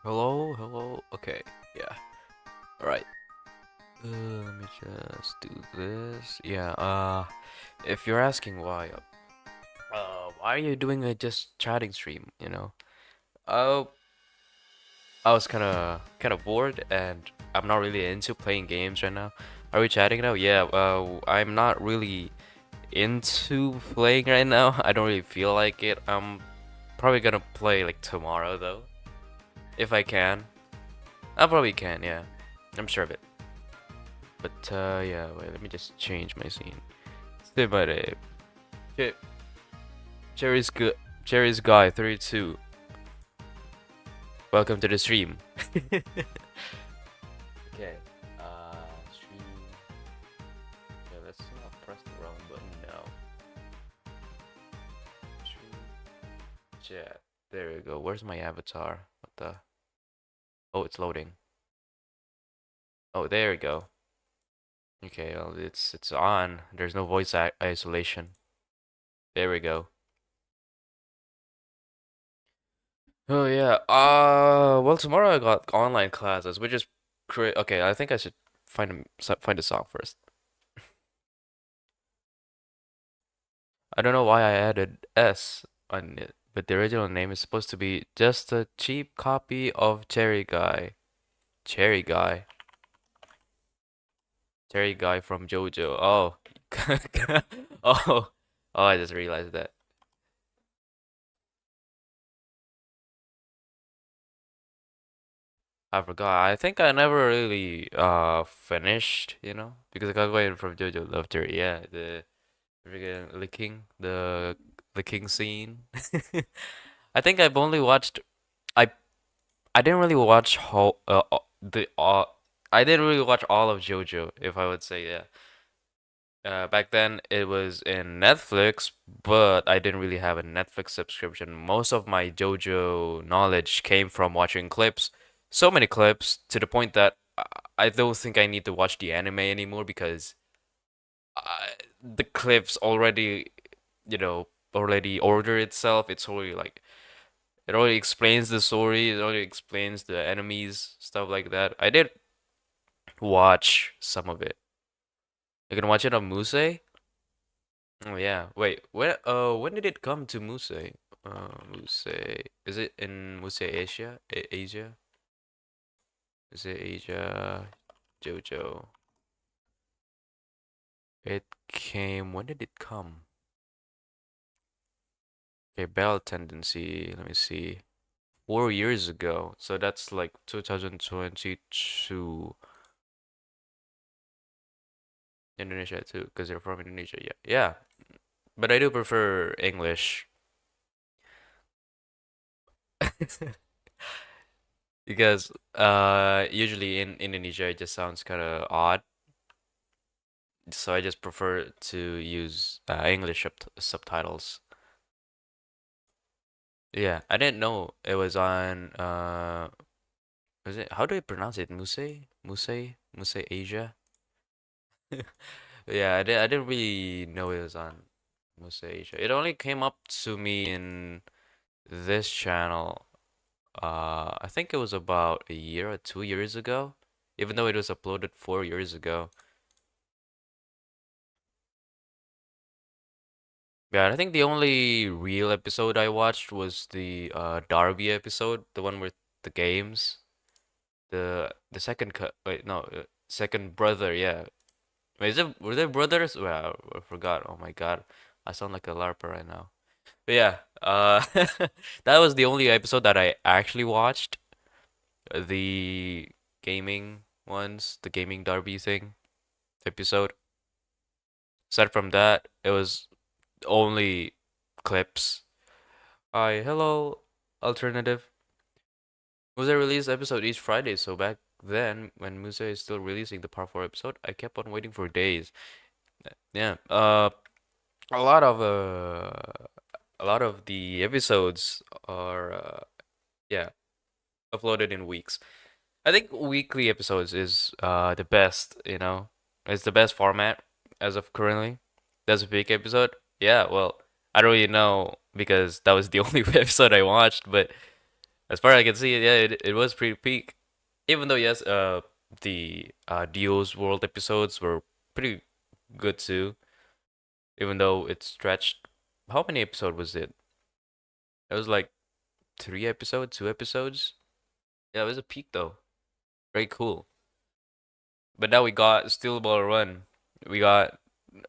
Hello, hello. Okay, yeah. All right. Let me just do this. Yeah. If you're asking why are you doing a just chatting stream? Uh, I was kind of bored, and I'm not really into playing games right now. Are we chatting now? Yeah. I'm not really into playing right now. I don't really feel like it. I'm probably gonna play like tomorrow though, if I can. I probably can. Yeah. I'm sure of it. But yeah, wait, let me just change my scene. Stay by the Che- Cherry's good. Cherry's guy 32. Welcome to the stream. Okay. Stream. Yeah, let's not press the wrong button now. Stream. Chat. There we go. Where's my avatar? What the? Oh, it's loading. Oh, there we go. Okay, well, it's on. There's no voice isolation. There we go. Oh yeah. Well, tomorrow I got online classes, which is great. Okay, I think I should find a song first. I don't know why I added S on it, but the original name is supposed to be just a cheap copy of Cherry Guy. Cherry Guy. Cherry Guy from JoJo. Oh. Oh. Oh, I just realized that. I forgot. I think I never really finished, because I got away from JoJo Love Yeah, the freaking licking scene. I think I've only watched I I didn't really watch whole the I didn't really watch all of JoJo, if I would say, yeah. Back then it was in Netflix, but I didn't really have a Netflix subscription. Most of my JoJo knowledge came from watching clips. So many clips to the point that I don't think I need to watch the anime anymore because the clips already order itself. It's already like it already explains the story. It already explains the enemies, stuff like that. I did watch some of it. You can watch it on Muse. Oh yeah. Wait, when did it come to Muse? Muse. Is it in Muse Asia? Asia? Is it Asia? JoJo. It came. When did it come? Okay, Bell Tendency. Let me see. 4 years ago. So that's like 2022. Indonesia too, because they're from Indonesia. Yeah, yeah. But I do prefer English because usually in Indonesia it just sounds kind of odd. So I just prefer to use English subtitles. Yeah, I didn't know it was on was it how do I pronounce it? Muse? Muse? Muse Asia? Yeah, I didn't really know it was on Muse Asia. It only came up to me in this channel. I think it was about a year or 2 years ago, even though it was uploaded 4 years ago. Yeah, I think the only real episode I watched was the Darby episode, the one with the games. The second cut. Wait, no, second brother. Yeah. Wait, were they brothers? Well, I forgot. Oh my God, I sound like a LARPer right now. But yeah, that was the only episode that I actually watched. The gaming ones, the gaming Darby thing episode. Aside from that, it was only clips. Hi, hello, alternative. Muse released episode each Friday, so back then, when Muse is still releasing the Part 4 episode, I kept on waiting for days. Yeah, a lot of the episodes are yeah, uploaded in weeks. I think weekly episodes is the best, It's the best format as of currently. That's a big episode. Yeah, well, I don't really know because that was the only episode I watched, but As far as I can see, yeah, it was pretty peak. Even though yes, the Dio's World episodes were pretty good too. Even though it stretched, how many episode was it? It was like 3 episodes, 2 episodes. Yeah, it was a peak though. Very cool. But now we got Steel Ball Run. We got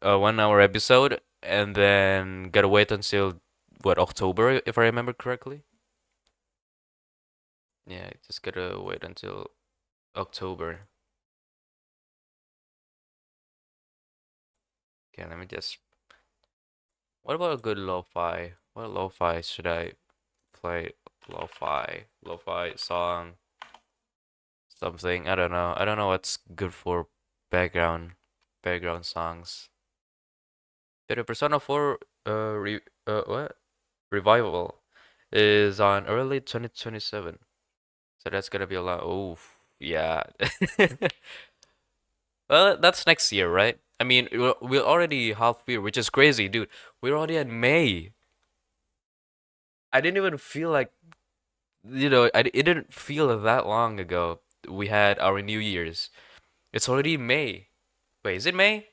a 1 hour episode, and then gotta wait until what, October, if I remember correctly. Yeah, just gotta wait until October. Okay, let me just. What about a good lo-fi? What lo-fi should I play? Lo-fi song, something. I don't know. I don't know what's good for background songs. The Persona 4 what? Revival is on early 2027. So that's gonna be a lot. Oh, yeah. Well, that's next year, right? I mean, we're already halfway, which is crazy, dude. We're already in May. I didn't even feel like, it didn't feel that long ago we had our New Year's. It's already May. Wait, is it May?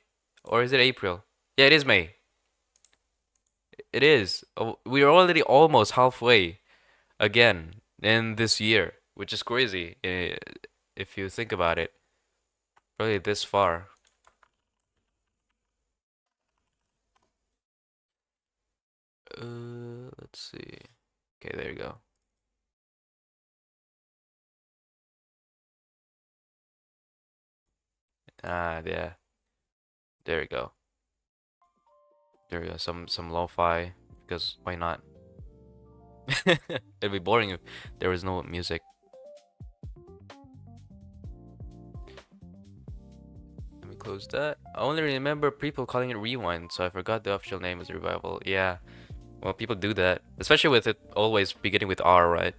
Or is it April? Yeah, it is May. It is. Oh, we are already almost halfway again in this year, which is crazy if you think about it. Really this far. Let's see. Okay, there you go. Ah, yeah. There you go. There you go. Some lo-fi because why not? It'd be boring if there was no music. Let me close that. I only remember people calling it Rewind, so I forgot the official name was Revival. Yeah. Well, people do that, especially with it always beginning with R, right?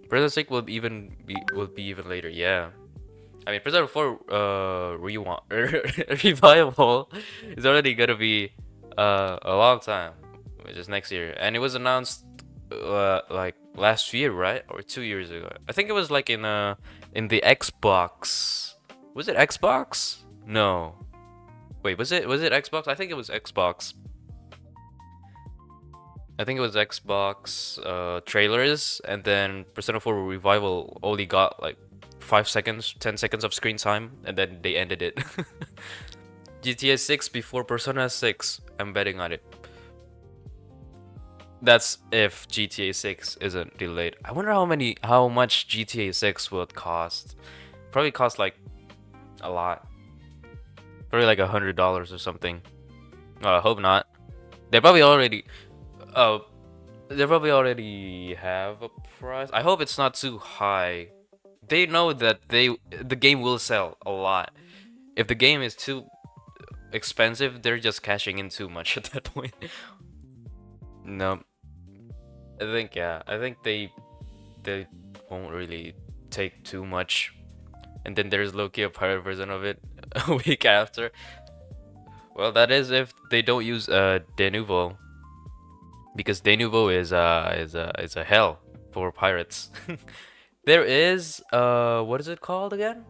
Persona 6 will be even later. Yeah. I mean, Persona 4 Rewind Revival is already gonna be a long time, which is next year, and it was announced like last year, right, or 2 years ago. I think it was like in the Xbox. Was it Xbox? No. Wait, was it Xbox? I think it was Xbox. I think it was Xbox trailers, and then Persona 4 Revival only got like 5 seconds, 10 seconds of screen time, and then they ended it. GTA 6 before Persona 6. I'm betting on it. That's if GTA 6 isn't delayed. I wonder how much GTA 6 would cost. Probably cost like a lot. Probably like $100 or something. I hope not. They probably already uh they probably already have a price. I hope it's not too high. They know that the game will sell a lot. If the game is too expensive, they're just cashing in too much at that point. No, I think they won't really take too much. And then there's Loki, a pirate version of it a week after. Well, that is if they don't use Denuvo, because Denuvo is a hell for pirates. There is what is it called again?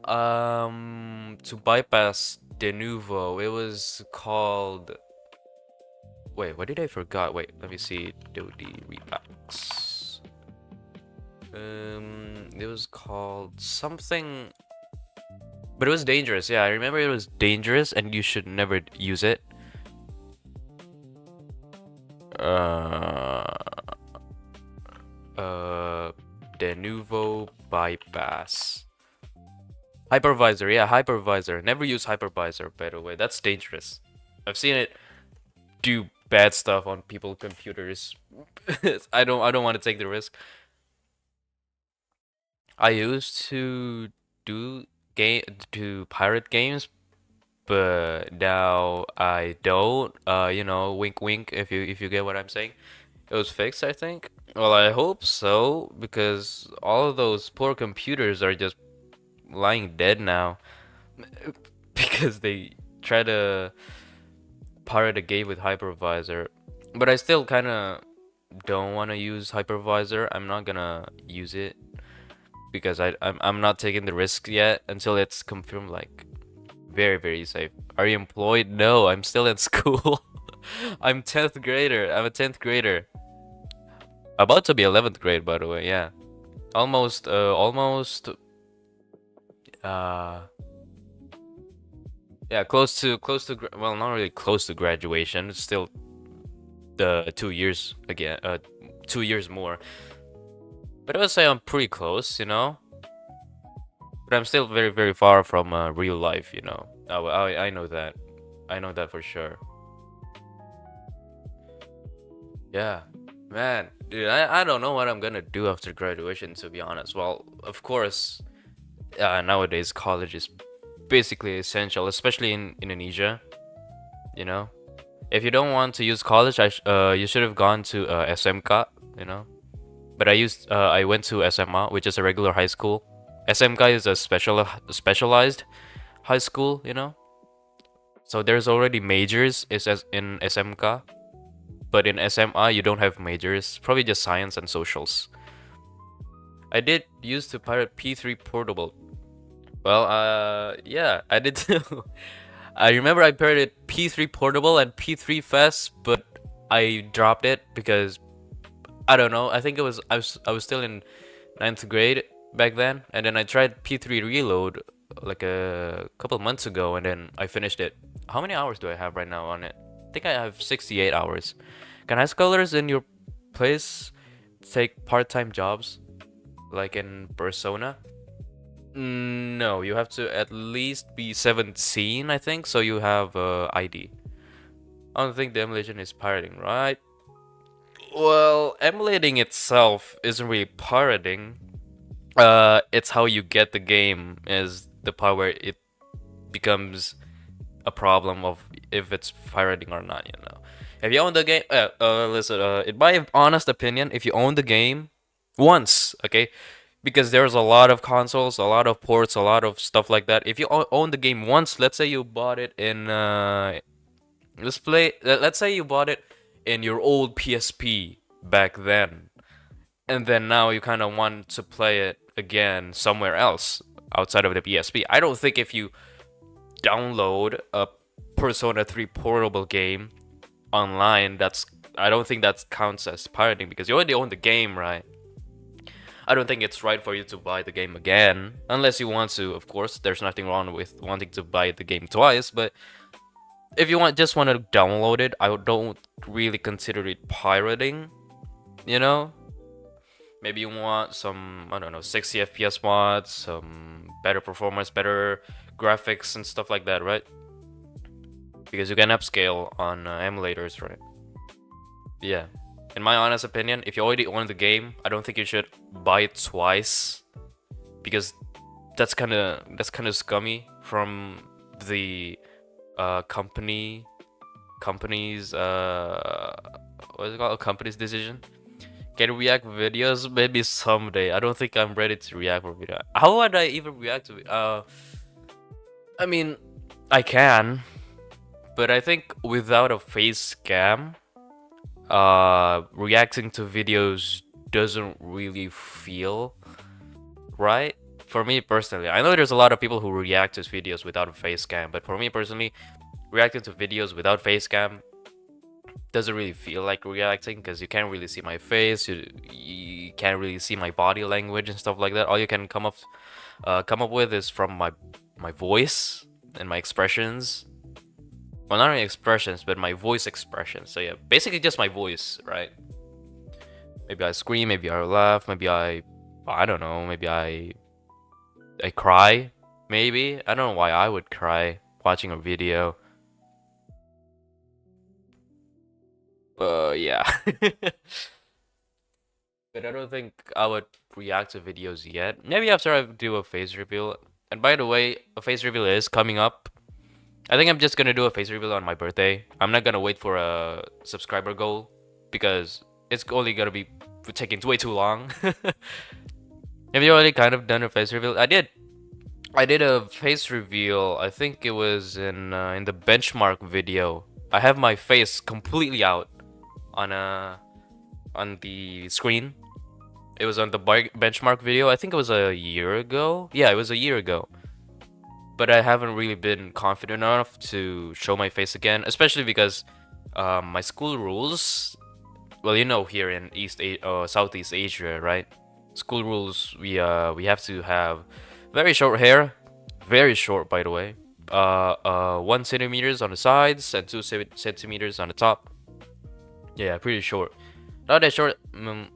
To bypass Denuvo, it was called. Wait, what did I forgot? Wait, let me see. Dodi Repacks. It was called something, but it was dangerous. Yeah, I remember it was dangerous, and you should never use it. Uh, Denuvo bypass. Hypervisor, yeah, hypervisor. Never use hypervisor, by the way. That's dangerous. I've seen it do bad stuff on people's computers. I don't want to take the risk. I used to do game to pirate games, but now I don't. Wink wink if you get what I'm saying. It was fixed, I think. Well, I hope so, because all of those poor computers are just lying dead now because they try to pirate a game with hypervisor. But I still kind of don't want to use hypervisor, I'm not gonna use it because I'm not taking the risk yet until it's confirmed like very, very safe. Are you employed? No, I'm still in school. I'm 10th grader. I'm a 10th grader. About to be 11th grade, by the way. Yeah. Almost uh yeah, well, not really close to graduation. It's still the 2 years again, 2 years more. But I would say I'm pretty close, you know? But I'm still very, very far from real life, you know? I know that. I know that for sure. Yeah. Man, dude, I don't know what I'm gonna do after graduation, to be honest. Well, of course, nowadays college is basically essential, especially in Indonesia, you know? If you don't want to use college, you should have gone to SMK, you know? But I went to SMA, which is a regular high school. SMK is a specialized high school, you know? So there's already majors is as in SMK, but in SMI you don't have majors, probably just science and socials. I did used to pirate P3 Portable. Well, yeah, I did too. I remember I paired P3 Portable and P3 Fast, but I dropped it because I don't know. I think I was still in ninth grade back then, and then I tried P3 Reload like a couple months ago, and then I finished it. How many hours do I have right now on it? I think I have 68 hours. Can high schoolers in your place take part-time jobs like in Persona? No, you have to at least be 17, I think, so you have ID. I don't think the emulation is pirating, right? Well, emulating itself isn't really pirating. It's how you get the game is the part where it becomes a problem of if it's pirating or not, you know. If you own the game, listen, in my honest opinion, if you own the game once, okay, because there's a lot of consoles, a lot of ports, a lot of stuff like that. If you own the game once, let's say you bought it in let's say you bought it in your old PSP back then, and then now you kind of want to play it again somewhere else outside of the PSP. I don't think if you download a Persona 3 portable game online, I don't think that counts as pirating because you already own the game, right? I don't think it's right for you to buy the game again, unless you want to, of course. There's nothing wrong with wanting to buy the game twice, but if you just want to download it, I don't really consider it pirating, you know? Maybe you want some, I don't know, 60 FPS mods, some better performance, better graphics and stuff like that, right? Because you can upscale on emulators, right? Yeah. In my honest opinion, if you already own the game, I don't think you should buy it twice, because that's kind of scummy from the company's what is it called? A company's decision. Can react videos? Maybe someday. I don't think I'm ready to react for video. How would I even react to it? I mean, I can, but I think without a face cam, reacting to videos doesn't really feel right for me personally. I know there's a lot of people who react to videos without a face cam, but for me personally, reacting to videos without face cam doesn't really feel like reacting because you can't really see my face, you can't really see my body language and stuff like that. All you can come up with is from my voice and my expressions. Well, not only expressions, but my voice expressions. So yeah, basically just my voice, right? Maybe I scream, maybe I laugh, maybe I don't know, maybe I cry, maybe. I don't know why I would cry watching a video. Yeah. But I don't think I would react to videos yet. Maybe after I do a face reveal. And by the way, a face reveal is coming up. I think I'm just gonna do a face reveal on my birthday. I'm not gonna wait for a subscriber goal because it's only gonna be taking way too long. Have you already kind of done a face reveal? I did. I did a face reveal. I think it was in the benchmark video. I have my face completely out on a on the screen. It was on the benchmark video. I think it was a year ago. Yeah, it was a year ago. But I haven't really been confident enough to show my face again, especially because my school rules. Well, you know, here in Southeast Asia, right? School rules. We have to have very short hair, very short, by the way. 1 centimeters on the sides and 2 centimeters on the top. Yeah, pretty short. Not as short.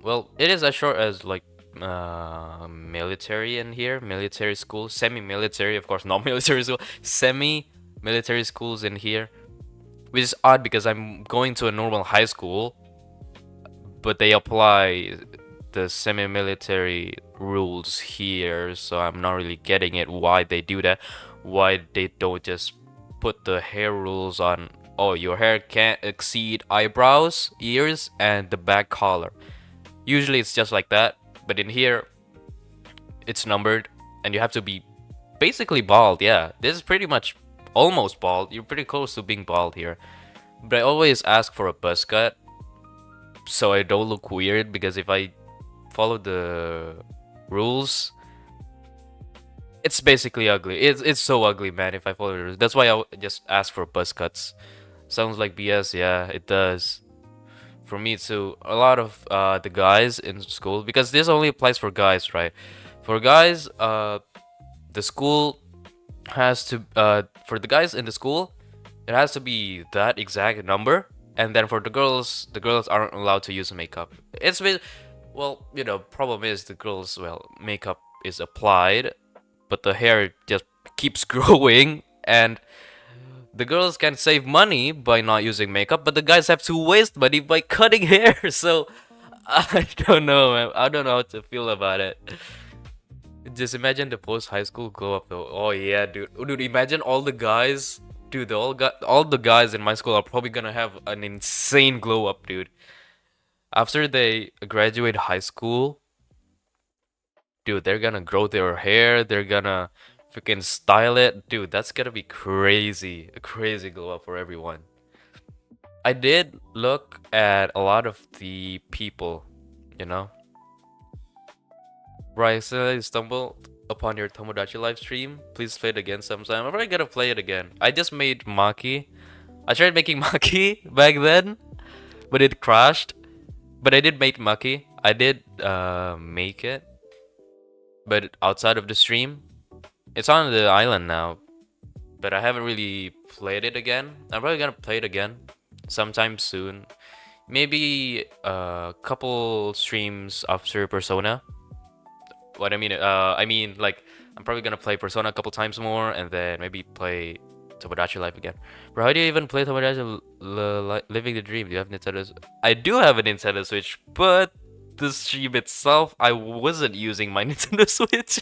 Well, it is as short as like military in here, military school, semi-military, of course, not military school, semi-military schools in here, which is odd because I'm going to a normal high school, but they apply the semi-military rules here, so I'm not really getting it why they do that, why they don't just put the hair rules on. Oh, your hair can't exceed eyebrows, ears, and the back collar. Usually it's just like that, but in here it's numbered and you have to be basically bald. Yeah, this is pretty much almost bald. You're pretty close to being bald here. But I always ask for a buzz cut so I don't look weird, because if I follow the rules, it's basically ugly. It's so ugly, man, if I follow the rules. That's why I just ask for buzz cuts. Sounds like BS, yeah, it does. For me too. A lot of the guys in school, because this only applies for guys, right? For guys, the school has to for the guys in the school, it has to be that exact number, and then for the girls aren't allowed to use makeup. It's been, well, you know, problem is the girls, well, makeup is applied, but the hair just keeps growing, and the girls can save money by not using makeup, but the guys have to waste money by cutting hair. So I don't know, man. I don't know how to feel about it. Just imagine the post high school glow up though. Oh yeah, dude. Dude, imagine all the guys. Dude, all the guys in my school are probably gonna have an insane glow up, dude. After they graduate high school, dude, they're gonna grow their hair. They're gonna freaking style it. Dude, that's gonna be crazy. A crazy glow up for everyone. I did look at a lot of the people, you know. Right, so I stumbled upon your Tomodachi live stream. Please play it again sometime. I'm probably gonna play it again. I just made Maki. I tried making Maki back then, but it crashed. But I did make Maki. I did make it, but outside of the stream. It's on the island now, but I haven't really played it again. I'm probably gonna play it again sometime soon. Maybe a couple streams after Persona. What I mean, like, I'm probably gonna play Persona a couple times more, and then maybe play Tomodachi Life again. Bro, how do you even play Tomodachi Living the Dream? Do you have Nintendo? I do have a Nintendo Switch, but the stream itself, I wasn't using my Nintendo Switch.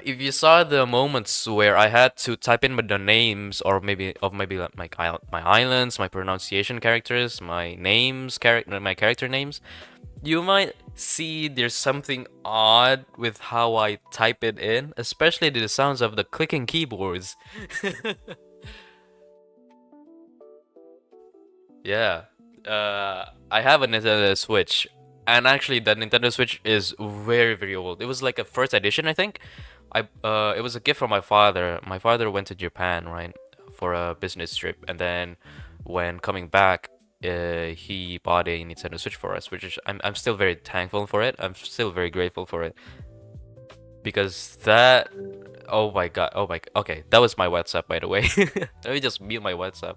If you saw the moments where I had to type in the names, or maybe like my islands, my pronunciation characters, my character names, you might see there's something odd with how I type it in, especially the sounds of the clicking keyboards. Yeah. I have a Nintendo Switch, and actually the Nintendo Switch is very, very old. It was like a first edition, I think. It was a gift from my father. My father went to Japan, right, for a business trip, and then when coming back, he bought a Nintendo Switch for us, which is I'm still very thankful for it. I'm still very grateful for it, because that, oh my god, okay, that was my WhatsApp, by the way. Let me just mute my WhatsApp.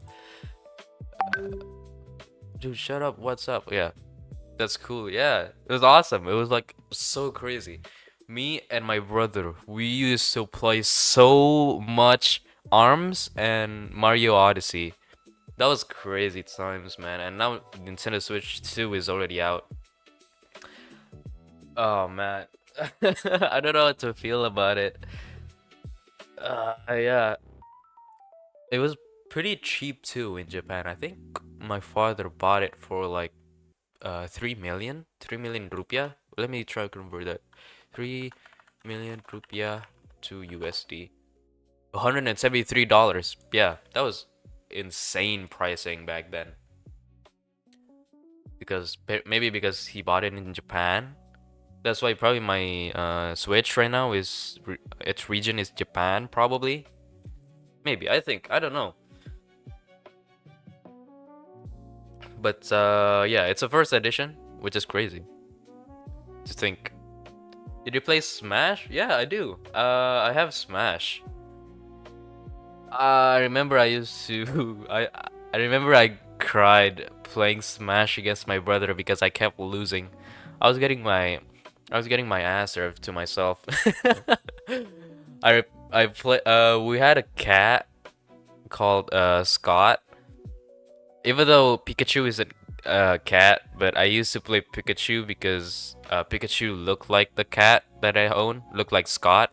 Dude, shut up. What's up? Yeah, that's cool. Yeah, it was awesome. It was like so crazy. Me and my brother, we used to play so much ARMS and Mario Odyssey. That was crazy times, man. And now Nintendo Switch 2 is already out. Oh man, I don't know how to feel about it. Yeah, it was pretty cheap too in Japan. I think my father bought it for like 3 million rupiah. Let me try to convert that. 3 million rupiah to USD. $173. Yeah, that was insane pricing back then. because maybe because he bought it in Japan. That's why probably my Switch right now is its region is Japan probably. Maybe I don't know. But yeah, it's a first edition, which is crazy to think. Did you play Smash? Yeah, I do. I have Smash. I remember I used to. I remember I cried playing Smash against my brother because I kept losing. I was getting my I was getting my ass served to myself. I play. We had a cat called Scott. Even though Pikachu is a cat, but I used to play Pikachu because Pikachu looked like the cat that I own, looked like Scott.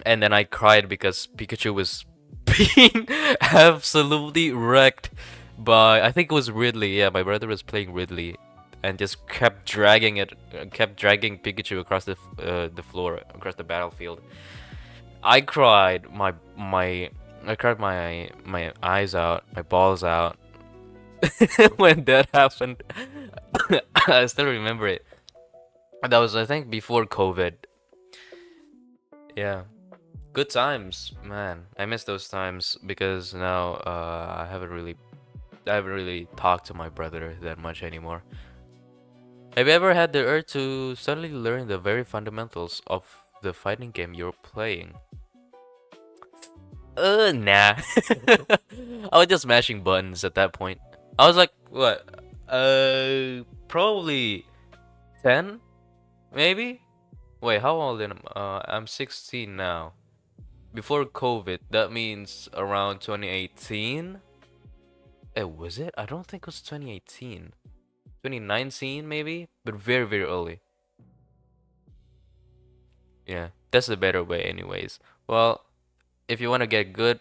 And then I cried because Pikachu was being absolutely wrecked by, I think it was Ridley. Yeah, my brother was playing Ridley and just kept dragging Pikachu across the floor, across the battlefield. I cried my eyes out, my balls out when that happened. I still remember it. That was, I think, before COVID. Yeah. Good times, man. I miss those times because now I haven't really talked to my brother that much anymore. Have you ever had the urge to suddenly learn the very fundamentals of the fighting game you're playing? Nah. I was just mashing buttons at that point. I was like, what? Probably 10, maybe? Wait, how old am I? I'm 16 now. Before COVID, that means around 2018. Was it? I don't think it was 2018. 2019 maybe, but very very early. Yeah, that's the better way anyways. Well, if you want to get good,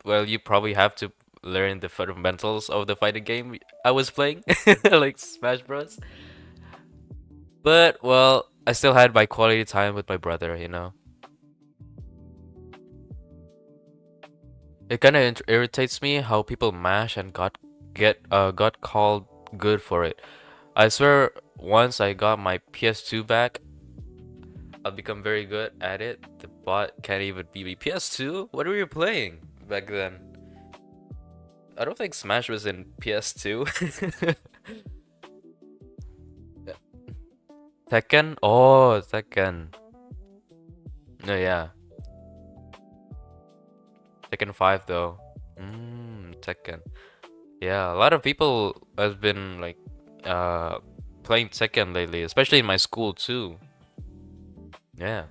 well, you probably have to learn the fundamentals of the fighting game I was playing, like Smash Bros. But well, I still had my quality time with my brother, you know. It kind of irritates me how people mash and got called good for it. I swear, once I got my PS2 back, I'll become very good at it. The bot can't even beat me. PS2? What were you playing back then? I don't think Smash was in PS2. Tekken? Oh, Tekken. No, yeah. Tekken 5 though. Tekken. Yeah, a lot of people has been like playing Tekken lately, especially in my school too. Yeah.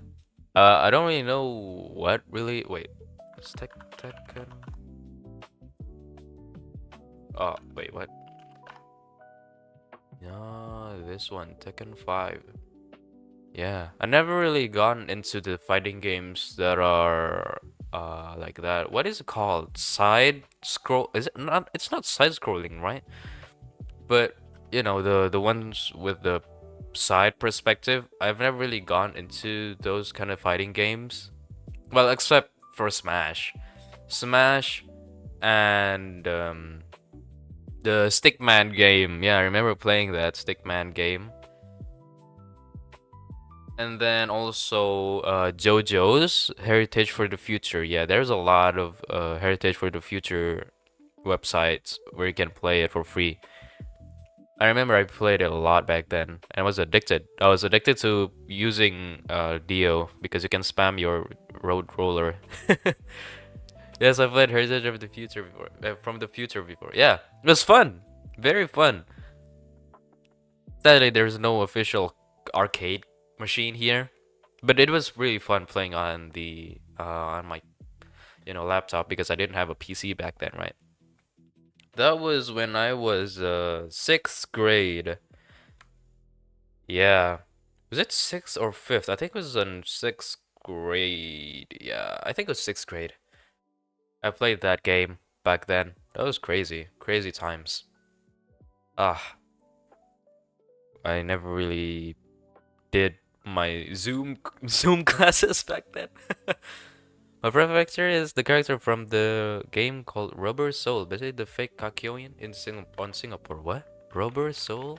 I don't really know what really. Wait, it's Tekken. Oh, wait, what? Yeah, this one, Tekken 5. Yeah, I never really gotten into the fighting games that are like that. What is it called? Side scroll? Is it not? It's not side scrolling, right? But you know, the ones with the side perspective, I've never really gone into those kind of fighting games. Well, except for Smash. Smash and the Stickman game. Yeah, I remember playing that Stickman game. And then also JoJo's Heritage for the Future. Yeah, there's a lot of Heritage for the Future websites where you can play it for free. I remember I played it a lot back then and I was addicted. I was addicted to using Dio because you can spam your road roller. Yes, I played Heritage of the Future before, from the future before. Yeah, it was fun, very fun. Sadly, there's no official arcade machine here, but it was really fun playing on the on my laptop because I didn't have a PC back then, right? That was when I was sixth grade. Yeah, was it sixth or fifth? I think it was in sixth grade. Yeah, I think it was sixth grade. I played that game back then. That was crazy, crazy times. Ah, I never really did my Zoom classes back then. My prefecture is the character from the game called Rubber Soul, basically the fake Kakyoin in on Singapore. What? Rubber Soul?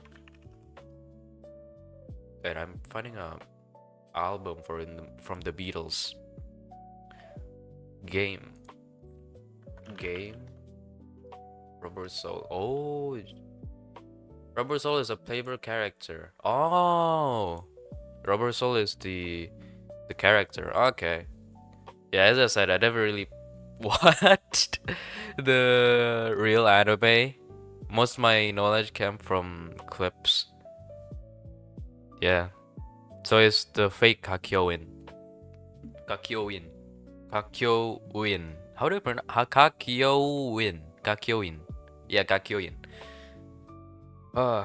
And I'm finding a album from the Beatles. Game. Game. Rubber Soul. Oh, Rubber Soul is a playable character. Oh, Rubber Soul is the character. Okay. Yeah, as I said, I never really watched the real anime. Most of my knowledge came from clips. Yeah. So it's the fake Kakyoin. Kakyoin. Kakyoin. How do you pronounce Kakyoin? Kakyoin. Yeah, Kakyoin. Uh,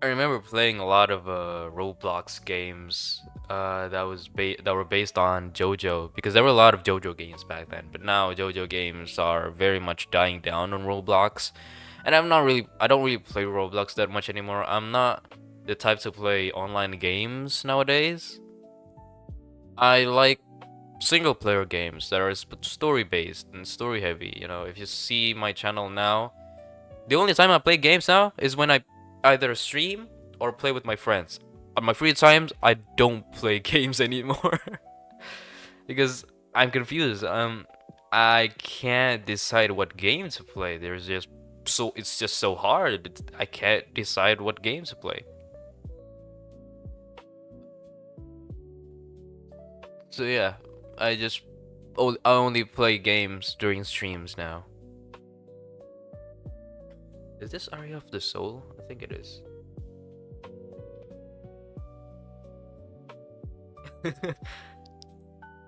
I remember playing a lot of Roblox games that were based on JoJo, because there were a lot of JoJo games back then, but now JoJo games are very much dying down on Roblox. And I don't really play Roblox that much anymore. I'm not the type to play online games nowadays. I like single player games that are story based and story heavy. You know, if you see my channel now, the only time I play games now is when I either stream or play with my friends. On my free times, I don't play games anymore because I'm confused. I can't decide what game to play. It's just so hard. I can't decide what game to play. So yeah, I only play games during streams now. Is this Aria of the Soul? I think it is.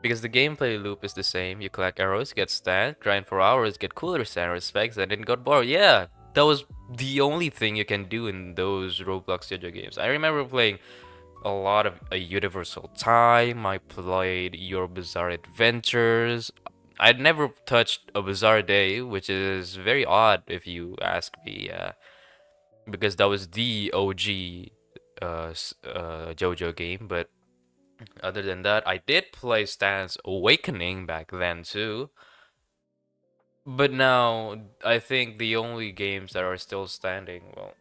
Because the gameplay loop is the same. You collect arrows, get stats, grind for hours, get cooler stat specs, and then got bored. Yeah, that was the only thing you can do in those Roblox JoJo games. I remember playing a lot of a Universal Time. I played Your Bizarre Adventures. I'd never touched a Bizarre Day, which is very odd if you ask me, because that was the OG JoJo game. But other than that, I did play Stan's Awakening back then too. But now, I think the only games that are still standing, well,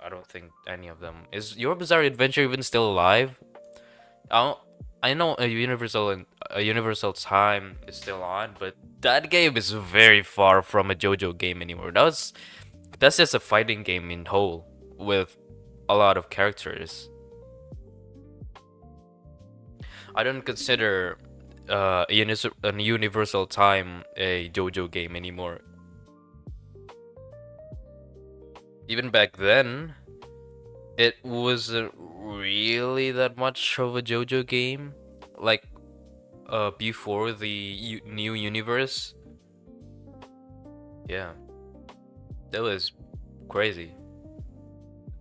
I don't think any of them. Is Your Bizarre Adventure even still alive? I know a Universal Time is still on, but that game is very far from a JoJo game anymore. That's just a fighting game in whole with a lot of characters. I don't consider a Universal Time a JoJo game anymore. Even back then, it wasn't really that much of a JoJo game. Like, before the new universe. Yeah, that was crazy.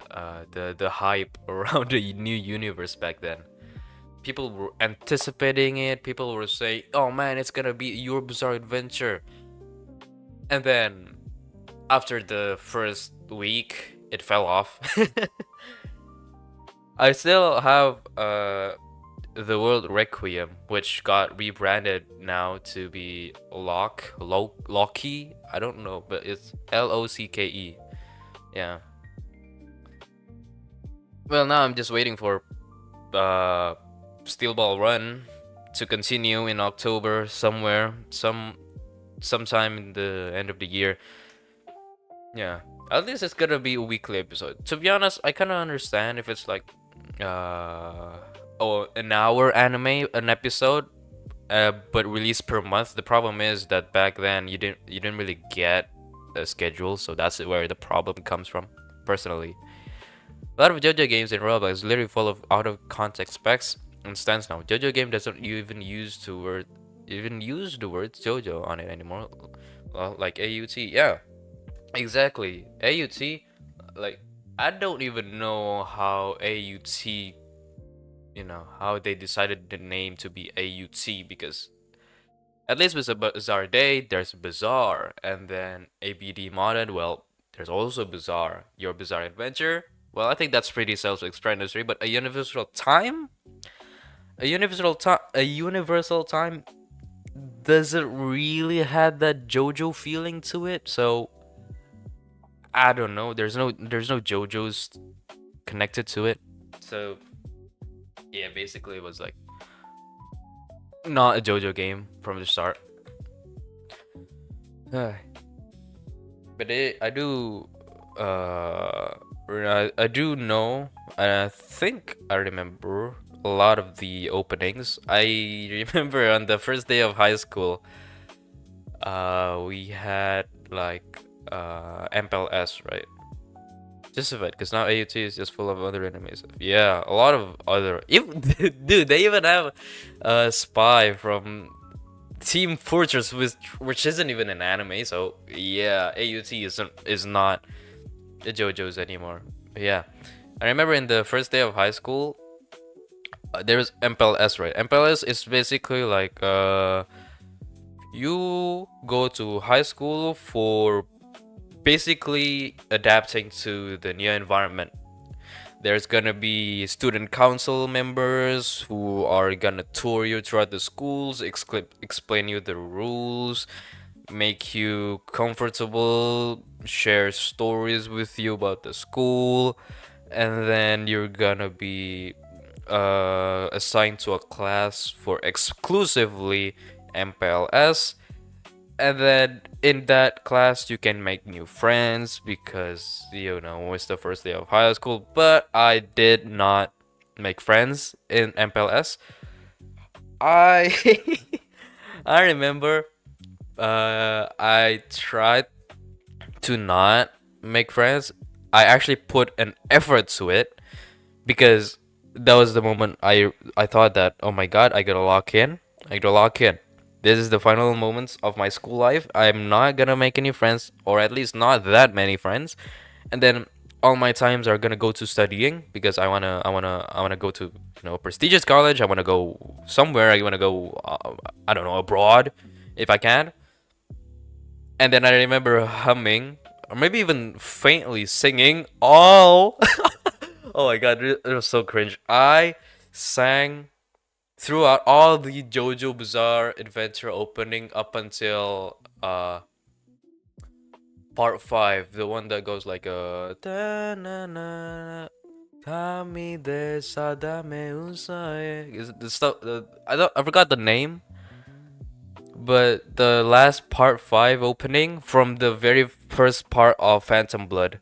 The hype around the new universe back then. People were anticipating it. People were saying, "Oh man, it's gonna be Your Bizarre Adventure." And then, after the first week, it fell off. I still have the World Requiem, which got rebranded now to be Locky. I don't know, but it's LOCKE. Yeah. Well, now I'm just waiting for Steel Ball Run to continue in October somewhere, sometime in the end of the year. Yeah. At least it's gonna be a weekly episode. To be honest, I kind of understand if it's like an hour an episode, but released per month. The problem is that back then you didn't really get a schedule, so that's where the problem comes from. Personally, a lot of JoJo games in Roblox is literally full of out of context specs and stands now. JoJo game doesn't even use the words JoJo on it anymore. Well, like AUT, yeah, exactly. AUT, like I don't even know how AUT, how they decided the name to be AUT, because at least with a Bizarre Day, there's Bizarre, and then ABD modded, well, there's also Bizarre. Your Bizarre Adventure, well, I think that's pretty self-explanatory, but a Universal Time? A Universal Time doesn't really have that JoJo feeling to it, so I don't know. There's no JoJo's connected to it. So yeah, basically it was like not a JoJo game from the start. But I do I do know, and I think I remember a lot of the openings. I remember on the first day of high school, we had like MPLS, right? Just of it, because now AUT is just full of other enemies. Yeah, a lot of other. Even, dude, they even have a spy from Team Fortress, which isn't even an anime. So yeah, AUT is not the JoJo's anymore. Yeah, I remember in the first day of high school, there's MPLS, right? MPLS is basically like you go to high school for basically adapting to the new environment. There's gonna be student council members who are gonna tour you throughout the schools, explain you the rules, make you comfortable, share stories with you about the school, and then you're gonna be assigned to a class for exclusively MPLS. And then in that class, you can make new friends because, it's the first day of high school. But I did not make friends in MPLS. I I remember I tried to not make friends. I actually put an effort to it because that was the moment I thought that, oh my god, I gotta lock in. I gotta lock in. This is the final moments of my school life. I'm not gonna make any friends, or at least not that many friends. And then all my times are gonna go to studying because I wanna go to a prestigious college. I wanna go somewhere. I wanna go I don't know, abroad if I can. And then I remember humming, or maybe even faintly singing all. Oh my god, it was so cringe. I sang throughout all the JoJo Bizarre Adventure opening up until part 5, the one that goes like Kami de Sadame Usae. Is it the stuff I forgot the name, but the last part 5 opening from the very first part of Phantom Blood.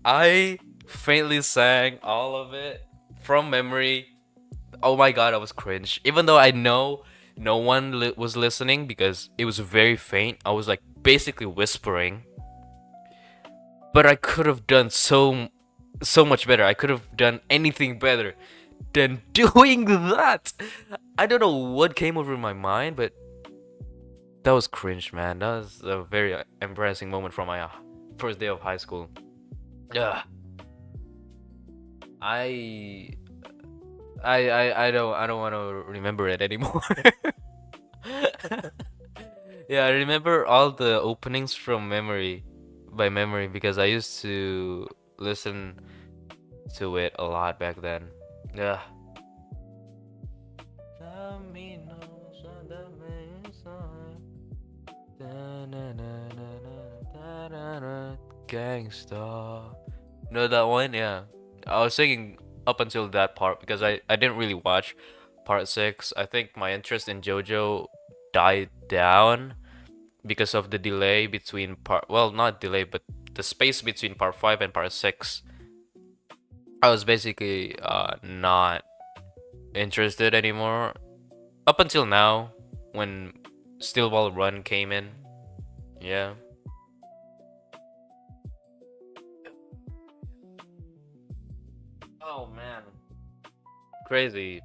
I faintly sang all of it from memory. Oh my god, I was cringe. Even though I know no one was listening because it was very faint. I was like basically whispering. But I could have done so much better. I could have done anything better than doing that. I don't know what came over my mind, but that was cringe, man. That was a very embarrassing moment from my first day of high school. Yeah. I I don't want to remember it anymore. Yeah, I remember all the openings from memory, by memory, because I used to listen to it a lot back then. Yeah. Gangsta. Know that one? Yeah. I was singing up until that part because I didn't really watch part 6. I think my interest in JoJo died down because of the delay between well, not delay, but the space between part 5 and part 6. I was basically not interested anymore up until now when Steel Ball Run came in. Yeah. Oh man. Crazy,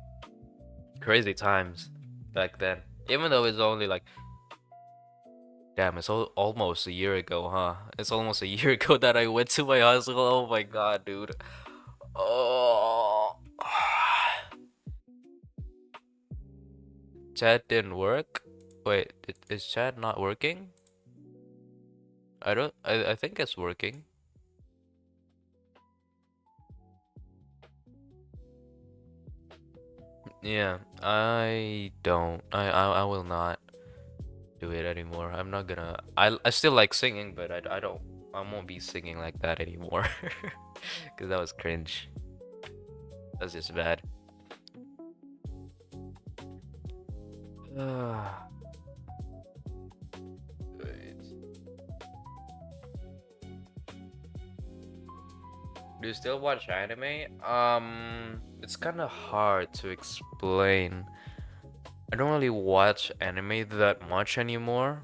crazy times back then. Even though it's only like, damn, it's almost a year ago, huh? It's almost a year ago that I went to my high school. Oh my god, dude. Oh. Chat didn't work? Wait, is chat not working? I think it's working. Yeah, I don't. I will not do it anymore. I'm not gonna. I still like singing, but I don't I won't be singing like that anymore. Because that was cringe. That's just bad. Do you still watch anime? It's kind of hard to explain. I don't really watch anime that much anymore.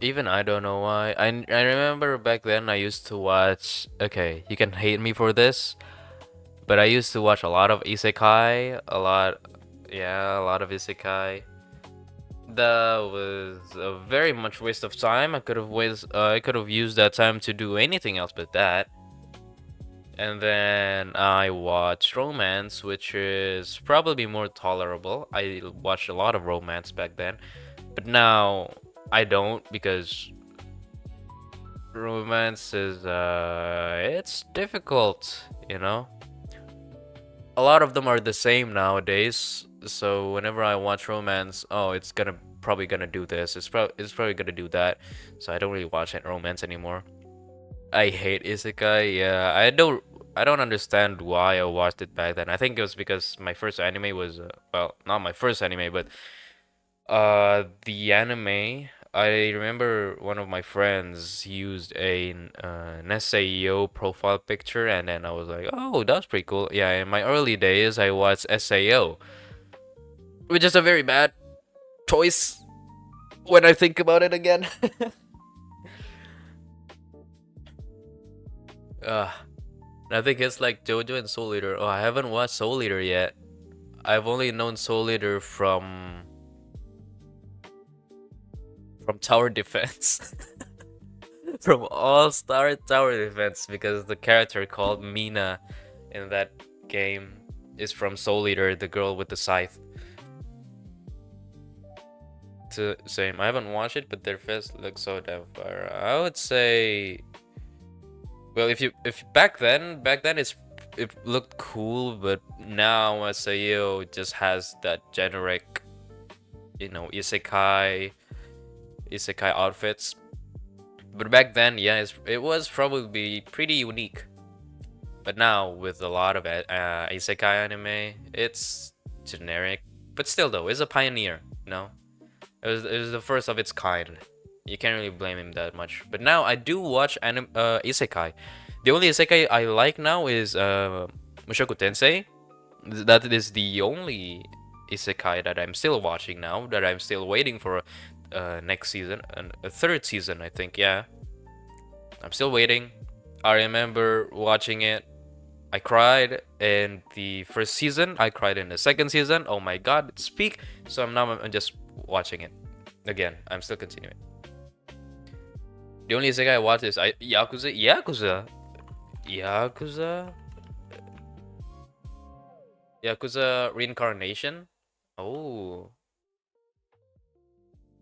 Even I don't know why. I remember back then I used to watch. Okay, you can hate me for this, but I used to watch a lot of isekai. A lot, yeah, a lot of isekai. That was a very much waste of time. I could have used that time to do anything else but that. And then I watched romance, which is probably more tolerable. I watched a lot of romance back then, but now I don't, because romance is it's difficult, you know? A lot of them are the same nowadays, so whenever I watch romance, oh, it's probably gonna do this, it's probably gonna do that, so I don't really watch romance anymore. I hate isekai. Yeah, I don't understand why I watched it back then. I think it was because my first anime was well, not my first anime, but the anime. I remember one of my friends used an SAO profile picture, and then I was like, oh, that's pretty cool. Yeah, in my early days, I watched SAO, which is a very bad choice when I think about it again. uh, I think it's like JoJo and Soul Eater. Oh, I haven't watched Soul Eater yet. I've only known Soul Eater from Tower Defense. From All-Star Tower Defense, because the character called Mina in that game is from Soul Eater, the girl with the scythe. Same. I haven't watched it, but their face looks so damn fire. I would say, well, if back then it looked cool, but now SAO just has that generic, isekai outfits. But back then, yeah, it was probably pretty unique. But now, with a lot of isekai anime, it's generic. But still, though, it's a pioneer, It was the first of its kind. You can't really blame him that much. But now, I do watch isekai. The only isekai I like now is Mushoku Tensei. That is the only isekai that I'm still watching now, that I'm still waiting for next season, and a third season, I think. Yeah, I'm still waiting. I remember watching it. I cried in the first season. I cried in the second season. Oh my god, it's peak. So I'm just watching it again. I'm still continuing. The only isekai I watch is Yakuza Reincarnation. Oh.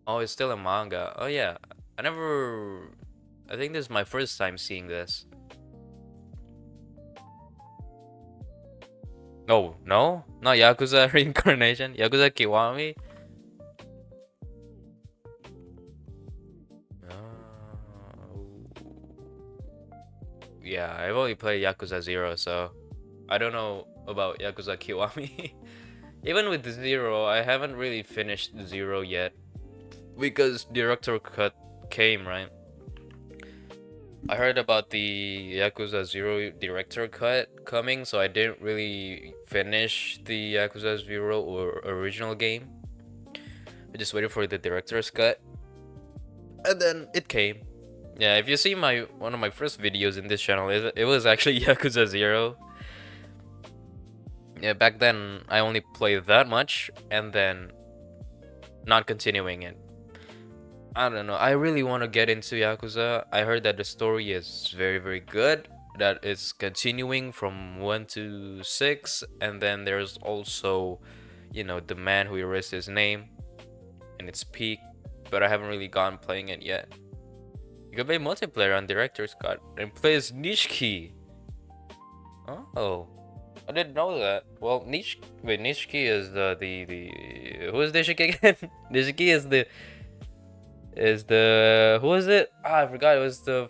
Oh, it's still a manga. Oh yeah. I think this is my first time seeing this. Oh, no? Not Yakuza Reincarnation? Yakuza Kiwami? Yeah, I've only played Yakuza 0, so I don't know about Yakuza Kiwami. Even with 0, I haven't really finished 0 yet, because Director Cut came, right? I heard about the Yakuza 0 Director Cut coming, so I didn't really finish the Yakuza 0 or original game. I just waited for the Director's Cut, and then it came. Yeah, if you see one of my first videos in this channel, it was actually Yakuza 0. Yeah, back then I only played that much, and then not continuing it. I don't know. I really want to get into Yakuza. I heard that the story is very, very good. That it's continuing from 1 to 6. And then there's also, the man who erased his name in its peak. But I haven't really gone playing it yet. You can play multiplayer on Director's Cut and play as Nishiki. Oh. I didn't know that. Well, Nishiki is the who is Nishiki again? Nishiki is the Is the who was it? Ah, I forgot. It was the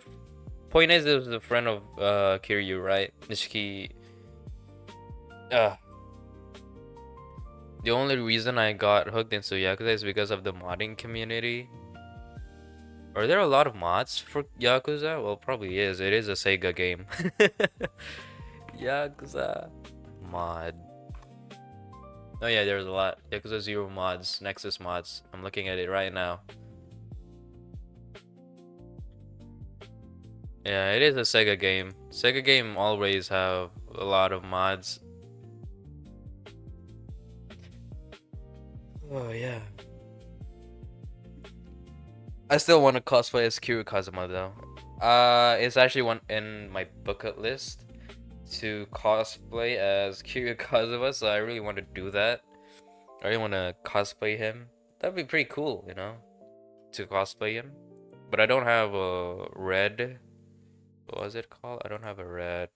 point is it was the friend of Kiryu, right? Nishiki. Uh, the only reason I got hooked into Yakuza is because of the modding community. Are there a lot of mods for Yakuza? Well, probably is. It is a Sega game. Yakuza mod. Oh yeah, there's a lot. Yakuza 0 mods, Nexus mods. I'm looking at it right now. Yeah, it is a Sega game. Sega game always have a lot of mods. Oh yeah. I still want to cosplay as Kiryu Kazuma though. It's actually one in my bucket list to cosplay as Kiryu Kazuma, so I really want to do that. I really want to cosplay him. That'd be pretty cool, you know, to cosplay him. But I don't have a red. What was it called? I don't have a red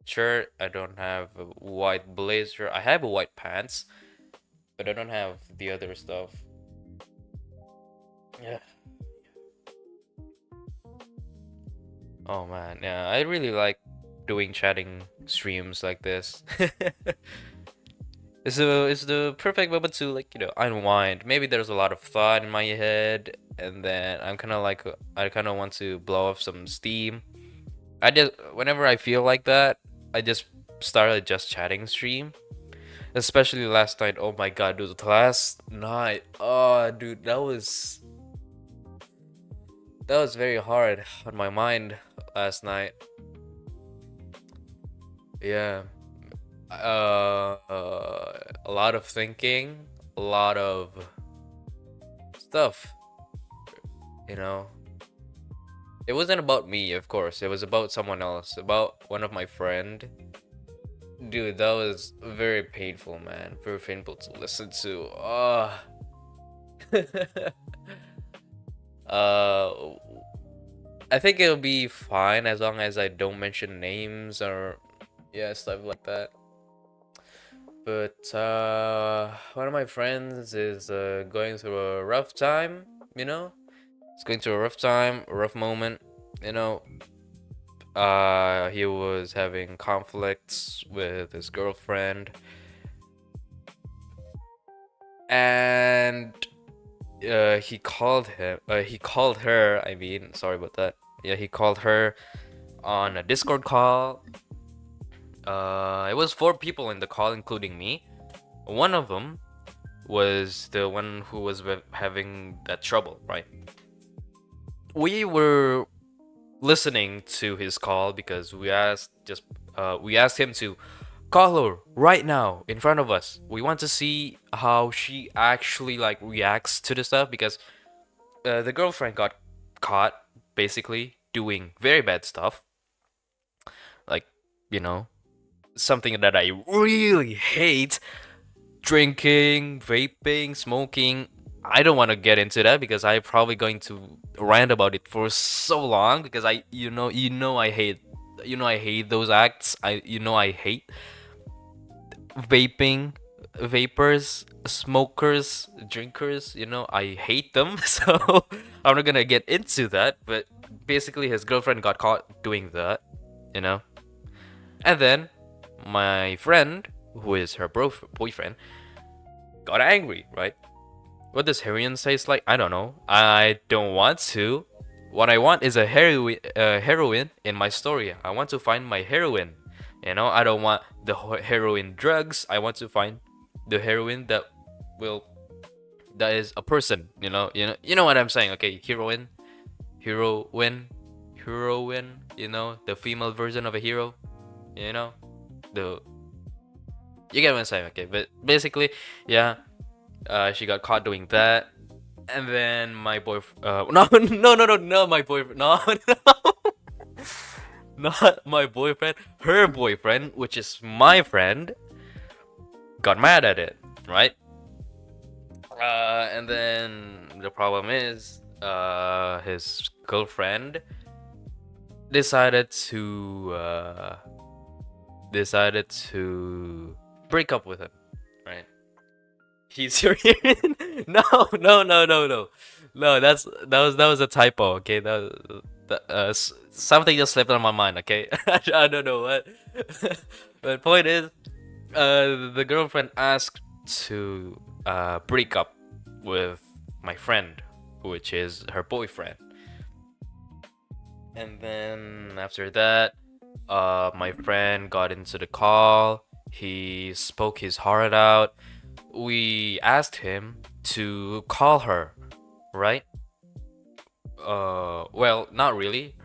shirt. I don't have a white blazer. I have a white pants, but I don't have the other stuff. Yeah. Oh man, yeah, I really like doing chatting streams like this. It's the perfect moment to, like, you know, unwind. Maybe there's a lot of thought in my head, and then I'm kind of like I kind of want to blow off some steam. I just whenever I feel like that, I just start a just chatting stream. Especially last night. Oh my god, dude, last night. Oh, dude, that was very hard on my mind last night. Yeah. A lot of thinking, a lot of stuff, you know. It wasn't about me, of course. It was about someone else, about one of my friend. Dude, that was very painful, man. Very painful to listen to. Uh, I think it'll be fine as long as I don't mention names or yeah, stuff like that. But one of my friends is going through a rough time, you know? He's going through a rough time, a rough moment, you know. He was having conflicts with his girlfriend, and he called her, I mean, sorry about that. Yeah, he called her on a Discord call. It was 4 people in the call, including me. One of them was the one who was having that trouble, right? We were listening to his call because we asked him to call her right now in front of us. We want to see how she actually like reacts to the stuff because the girlfriend got caught basically doing very bad stuff, like, you know, something that I really hate: drinking, vaping, smoking. I don't want to get into that because I'm probably going to rant about it for so long because I hate those acts. I hate vaping, vapors, smokers, drinkers. I hate them. So I'm not gonna get into that. But basically, his girlfriend got caught doing that. You know, and then my friend, who is her boyfriend, got angry, right? What does heroin taste like? I don't know. I don't want to. What I want is a heroin in my story. I want to find my heroin. I don't want the heroin drugs. I want to find the heroin that is a person. You know what I'm saying? Okay, heroin. The female version of a hero. You know, the you get what I'm saying? Okay, but basically, yeah. She got caught doing that, and then my boyfriend. No, my boyfriend. No, not my boyfriend. Her boyfriend, which is my friend, got mad at it, right? And then the problem is, his girlfriend decided to break up with him, right? He's your hearing. No, no, no, no, no. No, that was a typo. Okay, something just slipped on my mind. Okay, I don't know what. The point is, the girlfriend asked to break up with my friend, which is her boyfriend. And then after that, my friend got into the call. He spoke his heart out. We asked him to call her, right? Well, not really.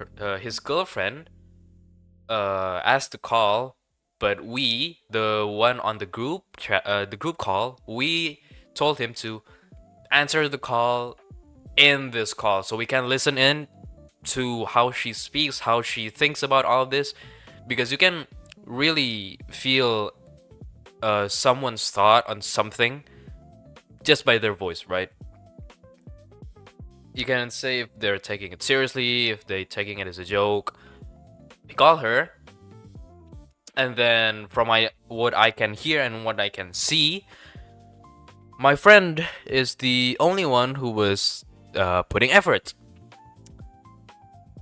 His girlfriend asked to call, but we, the one on the group call, we told him to answer the call in this call so we can listen in to how she speaks, how she thinks about all of this, because you can really feel someone's thought on something just by their voice, right? You can say if they're taking it seriously, if they're taking it as a joke. We call her, and then from what I can hear and what I can see, my friend is the only one who was putting effort.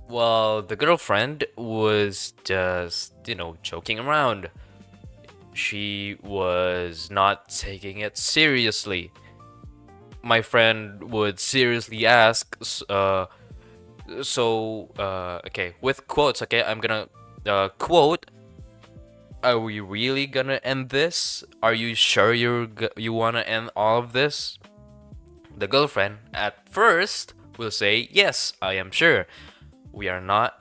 Well, the girlfriend was just, joking around. She was not taking it seriously. My friend would seriously ask, okay, with quotes, okay, I'm gonna quote, "Are we really gonna end this? Are you sure you wanna end all of this?" The girlfriend at first will say, "Yes, I am sure." We are not.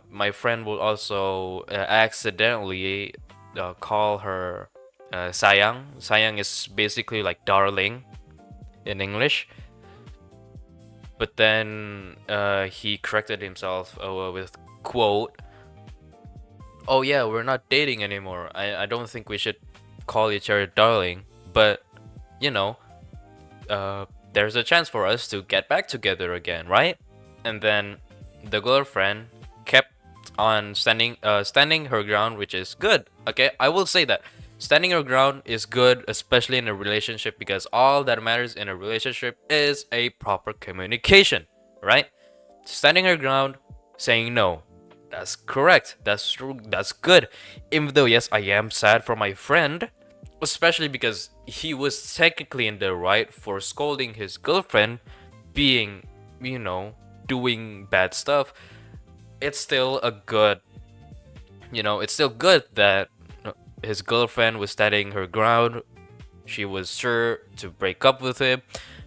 My friend will also accidentally call her sayang. Sayang is basically like darling in English. But then he corrected himself with quote, "Oh yeah, we're not dating anymore. I don't think we should call each other darling, but there's a chance for us to get back together again, right?" And then the girlfriend kept on standing her ground, which is good. Okay, I will say that standing her ground is good, especially in a relationship, because all that matters in a relationship is a proper communication, right? Standing her ground, saying no. That's correct. That's true. That's good. Even though, yes, I am sad for my friend, especially because he was technically in the right for scolding his girlfriend, being, doing bad stuff. It's still it's still good that his girlfriend was standing her ground. She was sure to break up with him.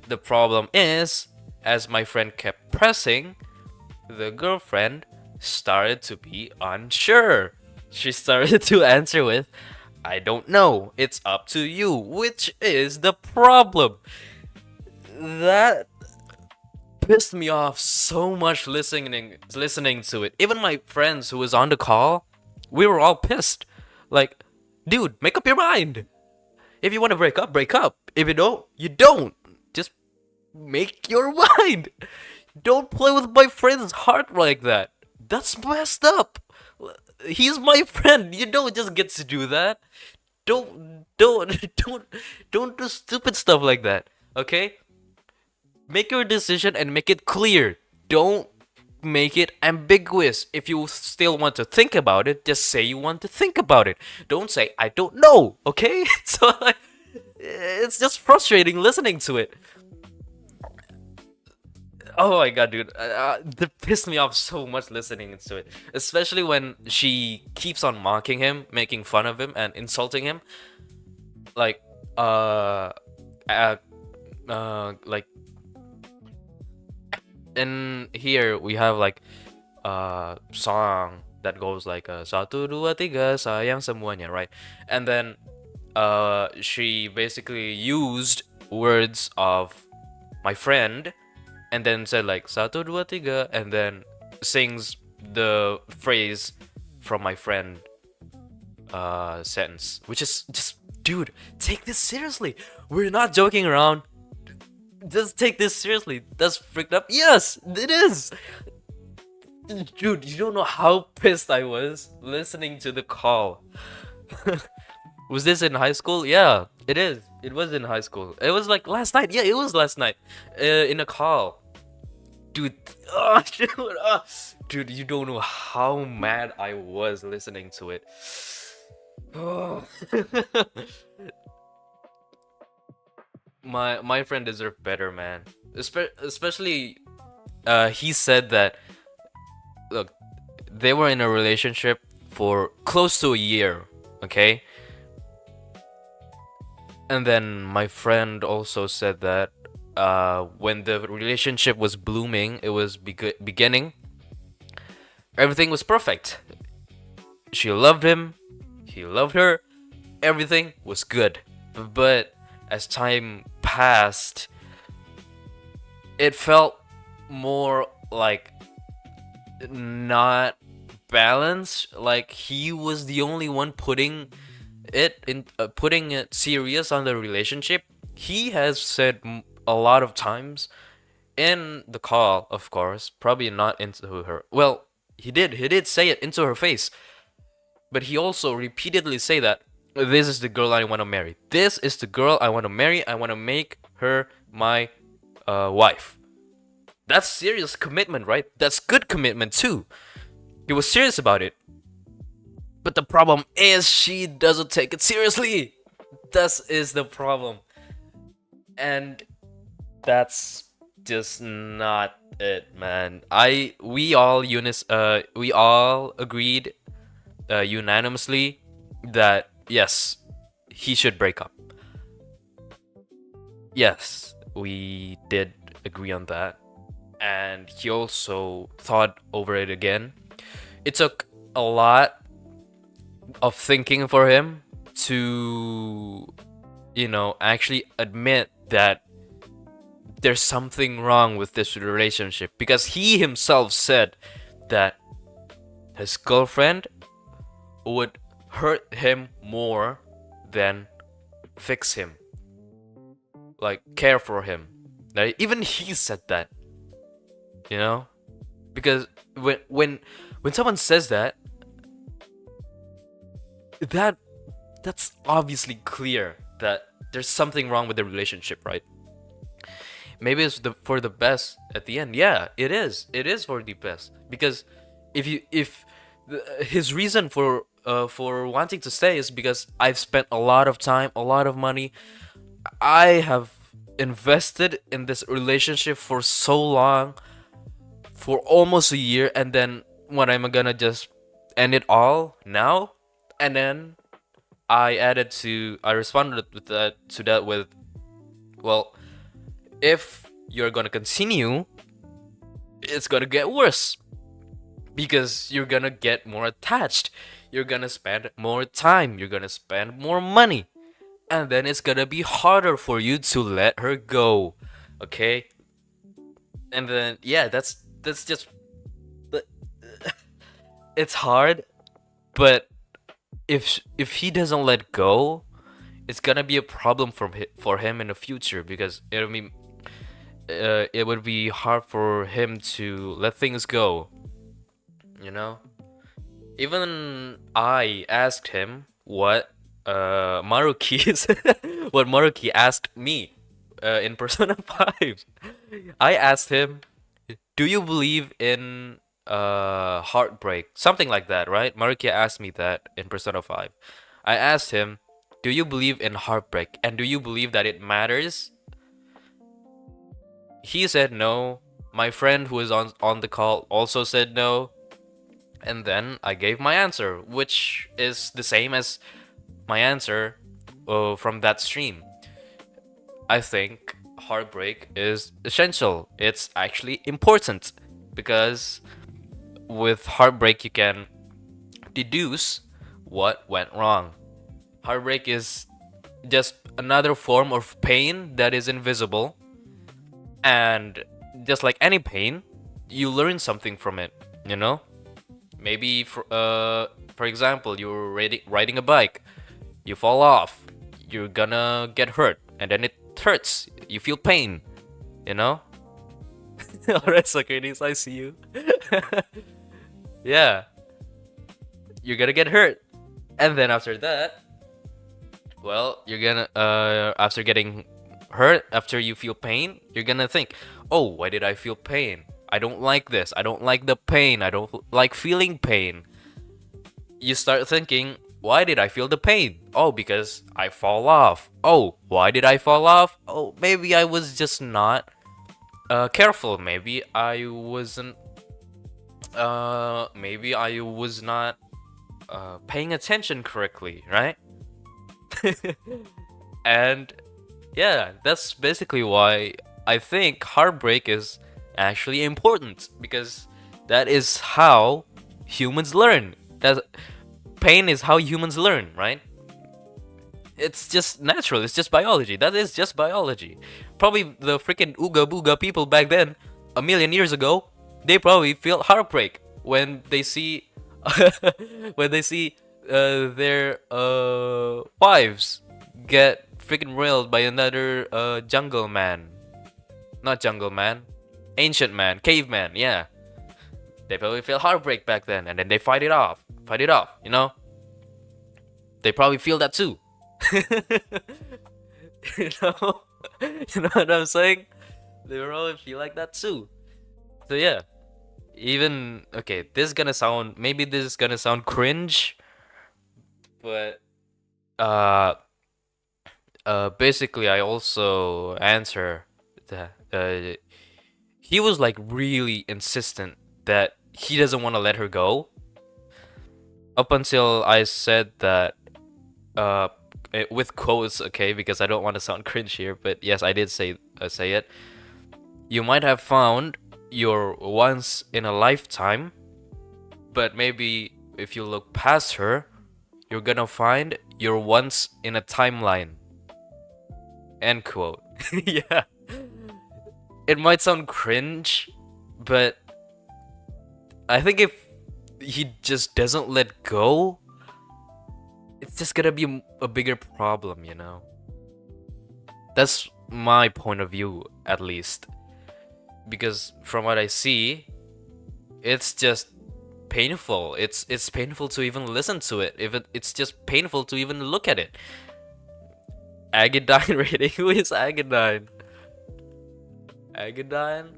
The problem is, as my friend kept pressing, the girlfriend started to be unsure. She started to answer with, "I don't know, it's up to you," which is the problem. That pissed me off so much listening to it. Even my friends who was on the call, we were all pissed. Like, dude, make up your mind. If you want to break up, break up. If you don't, you don't. Just make your mind. Don't play with my friend's heart like that. That's messed up. He's my friend. You don't just get to do that. Don't don't do stupid stuff like that. Okay? Make your decision and make it clear. Don't make it ambiguous. If you still want to think about it, just say you want to think about it. Don't say I don't know, okay? So it's just frustrating listening to it. Oh my god, dude. That pissed me off so much listening to it. Especially when she keeps on mocking him, making fun of him, and insulting him. Like, like, in here we have like a song that goes like 1, 2, 3 sayang semuanya, right? And then she basically used words of my friend and then said like 1, 2, 3 and then sings the phrase from my friend sentence, which is just, dude, take this seriously. We're not joking around. Just take this seriously. That's freaked up. Yes, it is. Dude, you don't know how pissed I was listening to the call. Was this in high school? Yeah, it is. It was in high school. It was like last night. Yeah, it was last night. In a call. Dude, dude, dude, you don't know how mad I was listening to it. Oh. My friend deserved better, man. Especially, he said that, look, they were in a relationship for close to a year, okay? And then my friend also said that when the relationship was blooming, it was beginning, everything was perfect. She loved him, he loved her, everything was good. But as time passed, it felt more like not balanced. Like he was the only one putting it serious on the relationship. He has said a lot of times in the call, of course, probably not into her. Well, he did say it into her face, but he also repeatedly say that this is the girl I want to marry. This is the girl I want to marry. I want to make her my wife. That's serious commitment, right? That's good commitment too. He was serious about it. But the problem is she doesn't take it seriously. This is the problem. And that's just not it, man. We all agreed unanimously that yes, he should break up. Yes, we did agree on that. And he also thought over it again. It took a lot of thinking for him to, actually admit that there's something wrong with this relationship, because he himself said that his girlfriend would hurt him more than fix him, like care for him. Like, even he said that, because when someone says that, that's obviously clear that there's something wrong with the relationship, right? Maybe it's for the best at the end. Yeah, it is. It is for the best, because if his reason for wanting to stay is because I've spent a lot of time, a lot of money. I have invested in this relationship for so long, for almost a year, and then what, am I gonna just end it all now? And then I responded with that with, well, if you're gonna continue, it's gonna get worse, because you're gonna get more attached, you're gonna spend more time, you're gonna spend more money, and then it's gonna be harder for you to let her go, okay? And then yeah, that's just, it's hard, but if he doesn't let go, it's gonna be a problem for him in the future, because it would be hard for him to let things go. Even I asked him what what Maruki asked me in Persona 5. I asked him, do you believe in heartbreak? Something like that, right? Maruki asked me that in Persona 5. I asked him, do you believe in heartbreak? And do you believe that it matters? He said no. My friend who is on the call also said no. And then I gave my answer, which is the same as my answer from that stream. I think heartbreak is essential. It's actually important, because with heartbreak you can deduce what went wrong. Heartbreak is just another form of pain that is invisible, and just like any pain, you learn something from it, Maybe for example, you're riding a bike, you fall off, you're gonna get hurt, and then it hurts, you feel pain, Alright, Socrates, I see you. Yeah, you're gonna get hurt, and then after that, Well, you're gonna after getting hurt, after you feel pain, you're gonna think, "Oh, why did I feel pain? I don't like this. I don't like the pain. I don't like feeling pain." You start thinking, "Why did I feel the pain? Oh, because I fall off. Oh, why did I fall off? Oh, maybe I was just not careful. Maybe I was not paying attention correctly, right?" And yeah, that's basically why I think heartbreak is actually important, because that is how humans learn. That pain is how humans learn, right? It's just natural. It's just biology. That is just biology. Probably the freaking Ooga Booga people back then, a million years ago, they probably feel heartbreak when they see when they see their wives get freaking railed by another jungle man. Not jungle man, ancient man, caveman. Yeah, they probably feel heartbreak back then, and then they fight it off. Fight it off. You know, they probably feel that too. you know, you know what I'm saying? They probably feel like that too. So yeah, even okay, this is gonna sound cringe, but uh basically I also answer that he was like really insistent that he doesn't want to let her go up until I said that uh with quotes, okay, because I don't want to sound cringe here, but yes, I did say it. You might have found your once in a lifetime, but maybe if you look past her, you're gonna find your once in a timeline. End quote. Yeah. It might sound cringe, but I think if he just doesn't let go, it's just gonna be a bigger problem, you know? That's my point of view, at least. Because from what I see, it's just painful. It's painful to even listen to it. It's just painful to even look at it. Agadine rating? Who is Agadine? Agadine?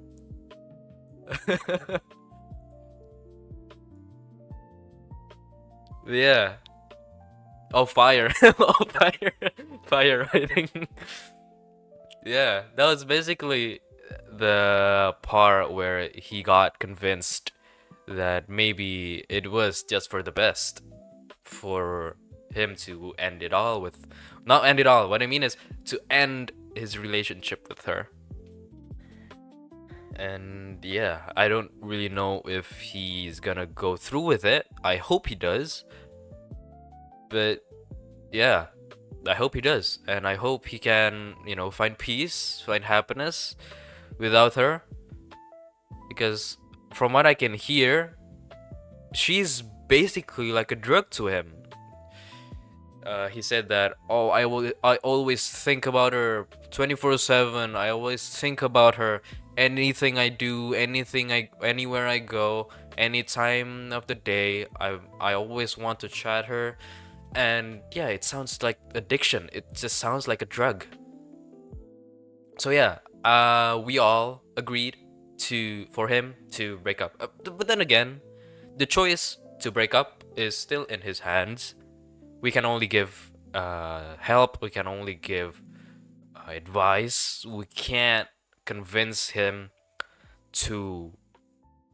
Yeah. Oh, fire. Oh, fire. Fire rating. Yeah, that was basically the part where he got convinced that maybe it was just for the best for him to end it all with. Not end it all, what I mean is to end his relationship with her. And yeah, I don't really know if he's gonna go through with it. I hope he does. But yeah, I hope he does. And I hope he can, you know, find peace, find happiness without her. Because from what I can hear, she's basically like a drug to him. He said that, oh, I always think about her 24/7. I always think about her. Anything I do, anywhere I go, any time of the day, I always want to chat her. And yeah, it sounds like addiction. It just sounds like a drug. So yeah, we all agreed for him to break up. But then again, the choice to break up is still in his hands. We can only give help. We can only give advice. We can't convince him to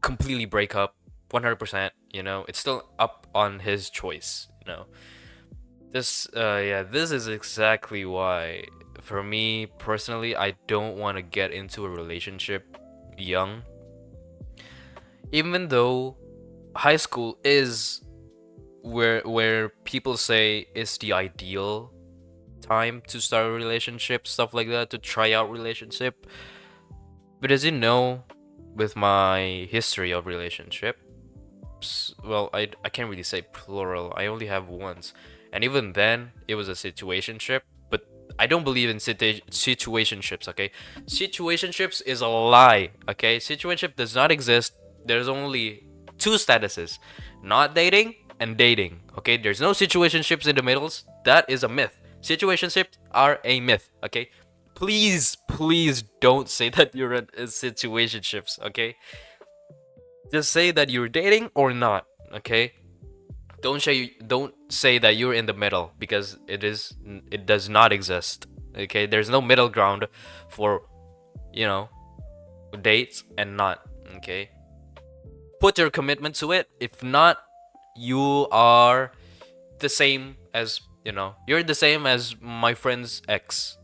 completely break up 100%. You know, it's still up on his choice. You know, this is exactly why, for me personally, I don't want to get into a relationship young. Even though high school is where people say is the ideal time to start a relationship, stuff like that, to try out relationship. But as you know, with my history of relationships, well, I can't really say plural. I only have once, and even then, it was a situationship. But I don't believe in situationships. Okay, situationships is a lie. Okay, situationship does not exist. There's only two statuses: not dating and dating. Okay, there's no situationships in the middles. That is a myth. Situationships are a myth, okay? Please, please don't say that you're in situationships, okay? Just say that you're dating or not, okay? Don't say that you're in the middle, because it does not exist. Okay, there's no middle ground for, you know, dates and not. Okay, put your commitment to it. If not, you are the same as, you're the same as my friend's ex.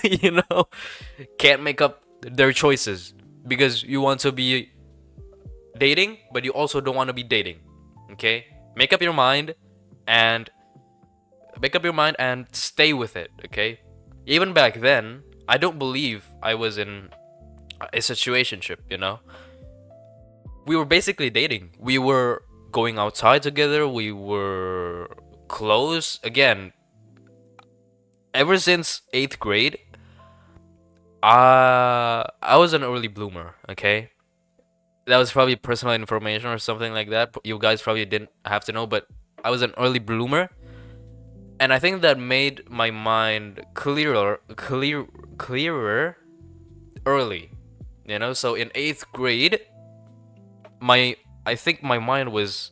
you know, can't make up their choices because you want to be dating, but you also don't want to be dating. Okay, make up your mind and stay with it. Okay, even back then, I don't believe I was in a situationship. We were basically dating. We were going outside together. We were close. Again, ever since 8th grade, I was an early bloomer. Okay, that was probably personal information or something like that. You guys probably didn't have to know, but I was an early bloomer, and I think that made my mind clearer early. So in 8th grade, I think my mind was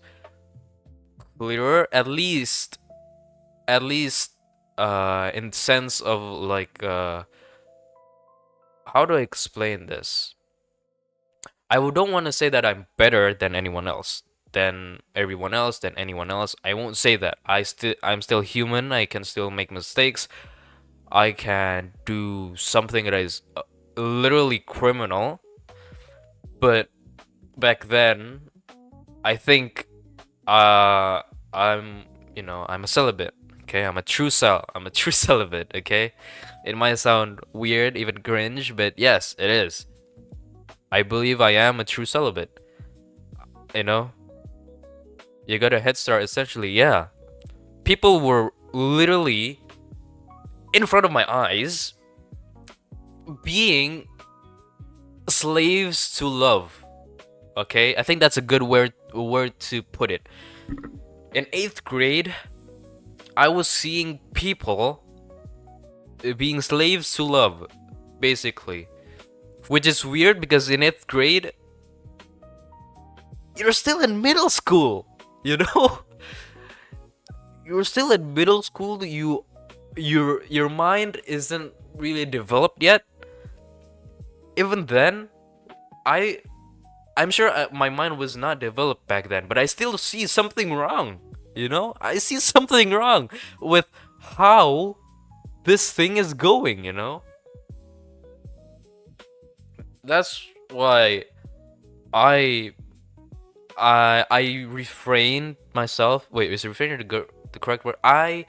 clearer, at least in sense of like, how do I explain this? I don't want to say that I'm better than anyone else, than everyone else, than anyone else. I won't say that. I'm still human. I can still make mistakes. I can do something that is literally criminal. But back then, I think I'm a celibate. Okay, I'm a true celibate. Okay, it might sound weird, even cringe, but yes, it is. I believe I am a true celibate. You know, you got a head start essentially. Yeah, people were literally in front of my eyes being slaves to love. Okay, I think that's a good word to put it. In 8th grade, I was seeing people being slaves to love, basically. Which is weird because in 8th grade, you're still in middle school, you know? You're still in middle school, your mind isn't really developed yet. Even then, I'm sure my mind was not developed back then, but I still see something wrong. I see something wrong with how this thing is going. That's why I refrain myself. Wait, is refrain the correct word? I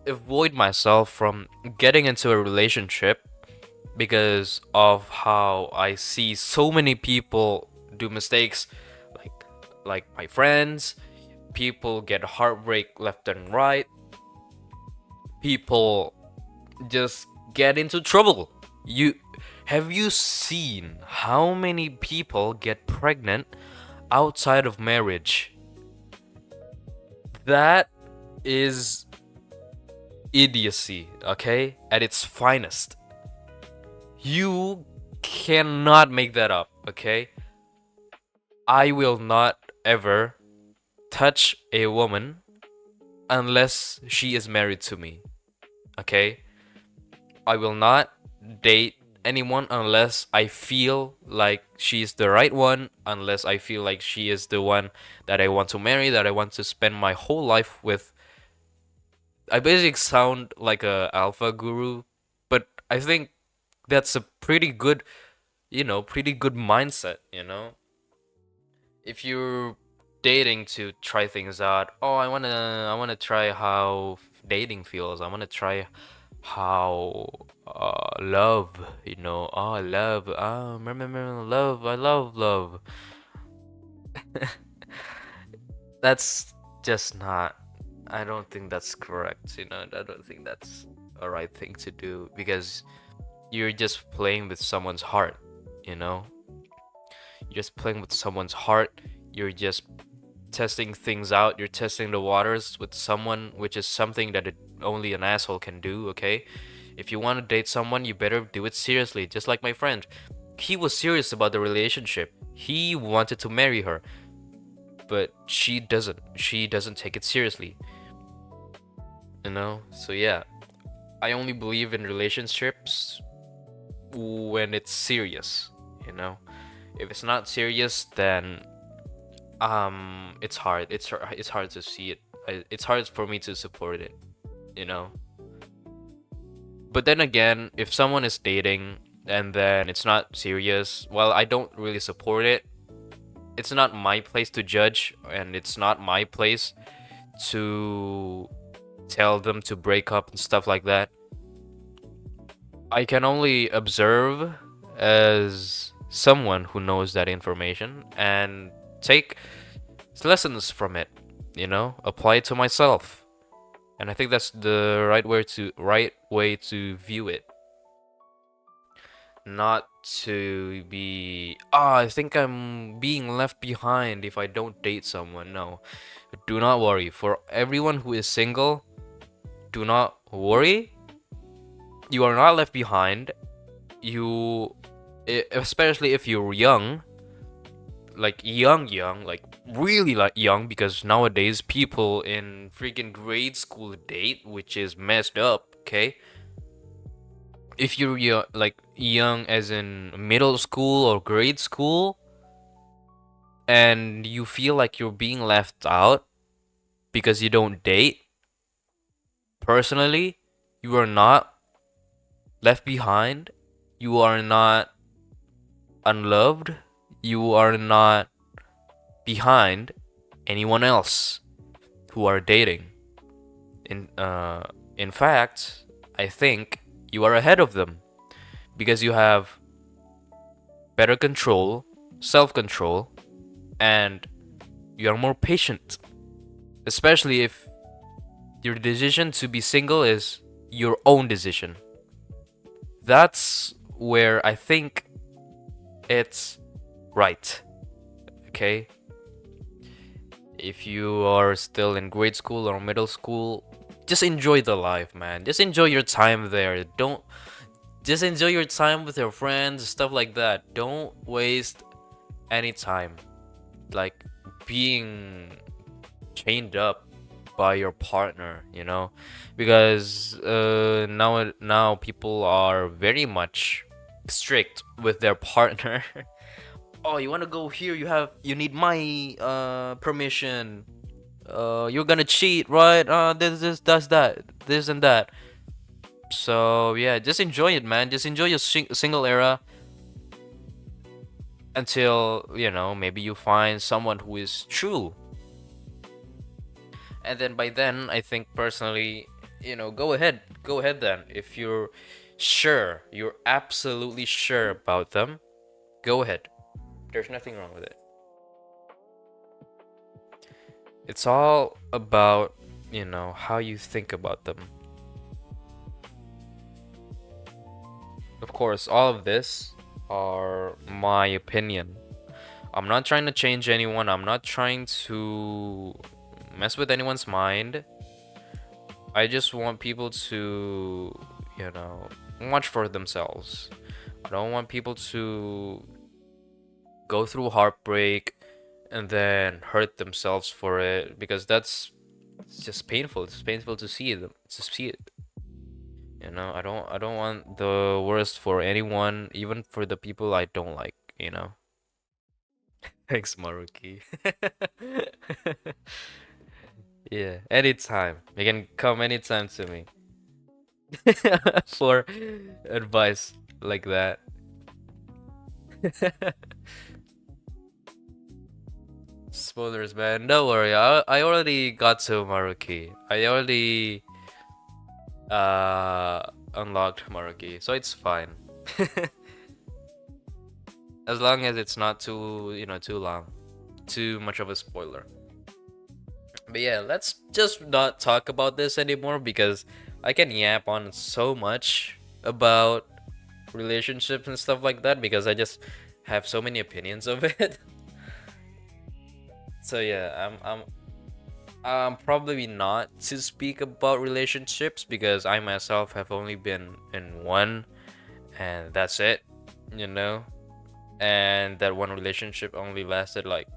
avoid myself from getting into a relationship because of how I see so many people do mistakes, like my friends. People get heartbreak left and right. People just get into trouble. Have you seen how many people get pregnant outside of marriage? That is idiocy, okay? At its finest. You cannot make that up, okay? I will not ever touch a woman unless she is married to me, okay? I will not date anyone unless I feel like she's the right one, unless I feel like she is the one that I want to marry, that I want to spend my whole life with. I basically sound like a alpha guru, but I think that's a pretty good mindset. If you're dating to try things out, oh, I wanna try how dating feels. I wanna try how love, love. Remember love. I love love. That's just not. I don't think that's correct. I don't think that's a right thing to do because you're just playing with someone's heart. You're just playing with someone's heart. You're just testing things out, you're testing the waters with someone, which is something that only an asshole can do, okay? If you want to date someone, you better do it seriously, just like my friend. He was serious about the relationship. He wanted to marry her, but she doesn't. She doesn't take it seriously, you know? So yeah, I only believe in relationships when it's serious, you know? If it's not serious, then it's hard. It's hard to see it. It's hard for me to support it, you know? But then again, if someone is dating and then it's not serious, well, I don't really support it. It's not my place to judge, and it's not my place to tell them to break up and stuff like that. I can only observe as someone who knows that information and take lessons from it, you know, apply it to myself. And I think that's the right way to view it. Not to be, I think I'm being left behind if I don't date someone. No. Do not worry. For everyone who is single, do not worry. You are not left behind. You, especially if you're young, like young, like really like young, because nowadays people in freaking grade school date, which is messed up, okay? If you're young, like young as in middle school or grade school, and you feel like you're being left out because you don't date, personally, you are not left behind. You are not unloved. You are not behind anyone else who are dating. In fact, I think you are ahead of them because you have better control, self-control, and you are more patient. Especially if your decision to be single is your own decision. That's where I think it's right. Okay? If you are still in grade school or middle school, just enjoy the life, man. Just enjoy your time there. Don't just enjoy your time with your friends, stuff like that. Don't waste any time like being chained up by your partner, you know? Because now people are very much strict with their partner. Oh, you want to go here, you need my permission. You're gonna cheat, right? This does that, this and that. So yeah, just enjoy it, man. Just enjoy your single era until, you know, maybe you find someone who is true. And then by then, I think personally, you know, go ahead then. If you're sure, you're absolutely sure about them, go ahead. There's nothing wrong with it. It's all about, you know, how you think about them. Of course, all of this are my opinion. I'm not trying to change anyone. I'm not trying to mess with anyone's mind. I just want people to, you know, watch for themselves. I don't want people to go through heartbreak and then hurt themselves for it, because that's just painful. It's painful to see it. To see it. You know, I don't want the worst for anyone, even for the people I don't like, you know. Thanks, Maruki. Yeah, anytime. You can come anytime to me for advice like that. Spoilers, man. Don't worry. I already got to Maruki. I already unlocked Maruki, so it's fine. As long as it's not too, you know, too long, too much of a spoiler. But yeah, let's just not talk about this anymore, because I can yap on so much about relationships and stuff like that, because I just have so many opinions of it. So yeah, I'm probably not to speak about relationships because I myself have only been in one, and that's it, you know. And that one relationship only lasted like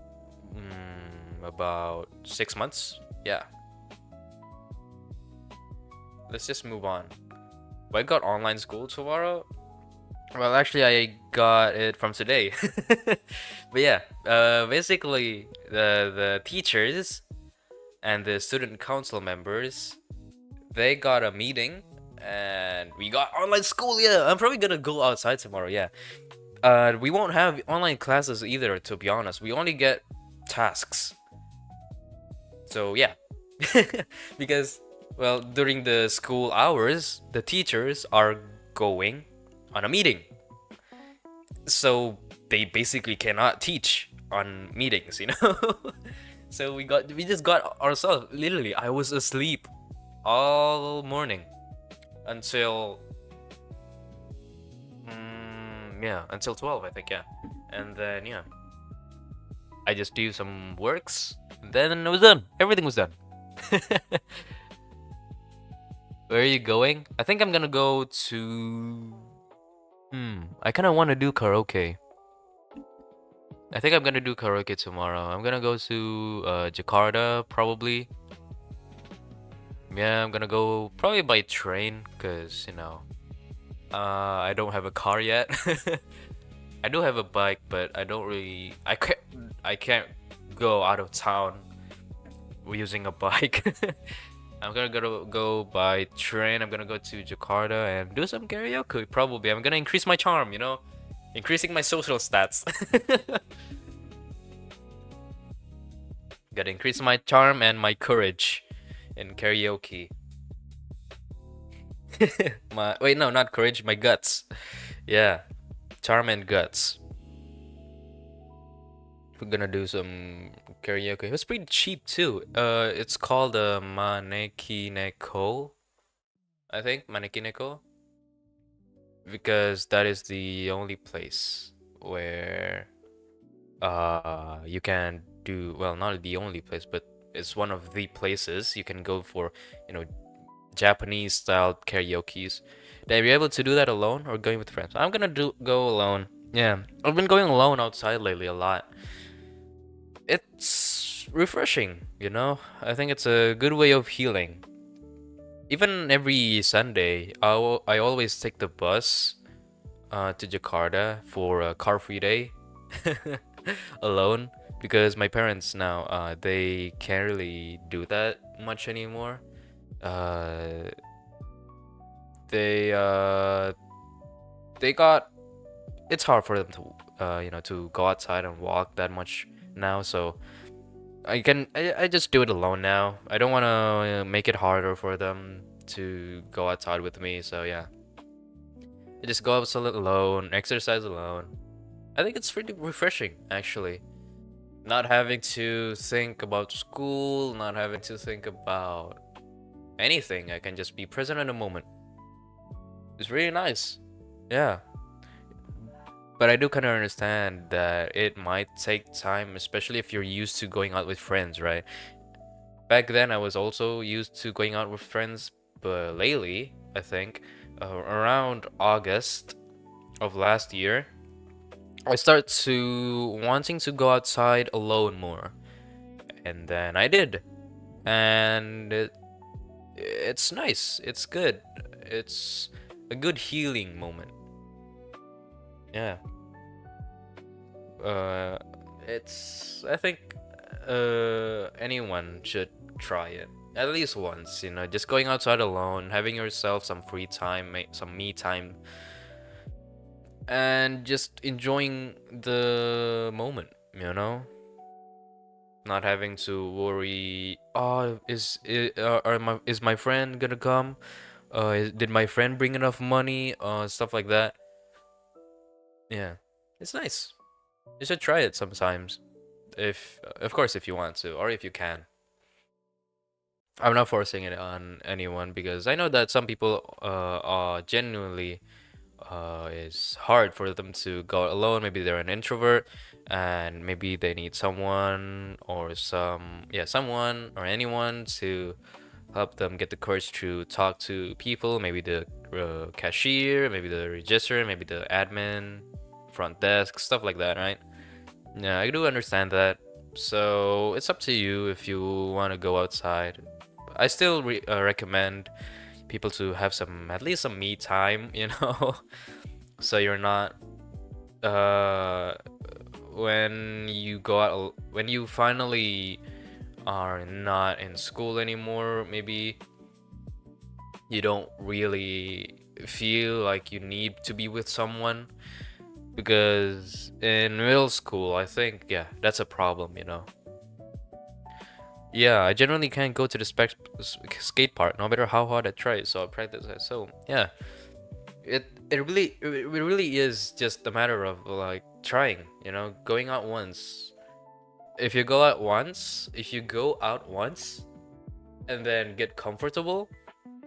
about 6 months. Yeah, let's just move on. I got online school tomorrow. Well, actually, I got it from today. But yeah, basically, the teachers and the student council members, they got a meeting, and we got online school. Yeah, I'm probably gonna go outside tomorrow. Yeah, we won't have online classes either. To be honest, we only get tasks. So yeah, because well, during the school hours, the teachers are going on a meeting. So they basically cannot teach on meetings, you know? So we just got ourselves, literally, I was asleep all morning until yeah, until 12, I think. Yeah. And then yeah, I just do some works, then it was done. Everything was done. Where are you going? I think I'm gonna go to I kind of want to do karaoke. I think I'm gonna do karaoke tomorrow. I'm gonna go to Jakarta probably. Yeah, I'm gonna go probably by train because I don't have a car yet. I do have a bike, but I don't really. I can't go out of town using a bike. I'm gonna go by train. I'm gonna go to Jakarta and do some karaoke probably. I'm gonna increase my charm, increasing my social stats. Gotta increase my charm and my courage in karaoke. My wait, no, not courage, my guts. Yeah, charm and guts. We're gonna do some karaoke. It was pretty cheap too. It's called Manekineko, I think Manekineko, because that is the only place where you can do, well, not the only place, but it's one of the places you can go for, Japanese style karaoke's. Are you able to do that alone or going with friends? I'm gonna go alone. Yeah, I've been going alone outside lately a lot. It's refreshing, I think it's a good way of healing. Even every Sunday, I always take the bus to Jakarta for a car-free day alone because my parents now they can't really do that much anymore. Uh, they uh, they got it's hard for them to to go outside and walk that much now, so I just do it alone now. I don't want to make it harder for them to go outside with me, so yeah. I just go outside alone, exercise alone. I think it's pretty refreshing, actually. Not having to think about school, not having to think about anything. I can just be present in the moment. It's really nice. Yeah. But I do kind of understand that it might take time, especially if you're used to going out with friends, right? Back then, I was also used to going out with friends, but lately, I think, around August of last year, I start to wanting to go outside alone more. And then I did. And it's nice. It's good. It's a good healing moment. Yeah. Uh, I think anyone should try it at least once. Just going outside alone, having yourself some free time, some me time, and just enjoying the moment. Not having to worry. Oh, is my friend gonna come? Did my friend bring enough money? Stuff like that. Yeah, it's nice. You should try it sometimes. If of course if you want to or if you can. I'm not forcing it on anyone because I know that some people genuinely is hard for them to go alone. Maybe they're an introvert and maybe they need someone or someone or anyone to help them get the courage to talk to people. Maybe the cashier, maybe the register, maybe the admin, front desk, stuff like that, right? Yeah, I do understand that. So it's up to you if you want to go outside. I still recommend people to have at least some me time, you know, so you're not uh when you go out when you finally are not in school anymore, maybe you don't really feel like you need to be with someone because in middle school, I think, yeah, that's a problem, you know. Yeah, I generally can't go to the skate park no matter how hard I try, so I practice it. So yeah, it really is just a matter of like trying, you know, going out once. If you go out once and then get comfortable,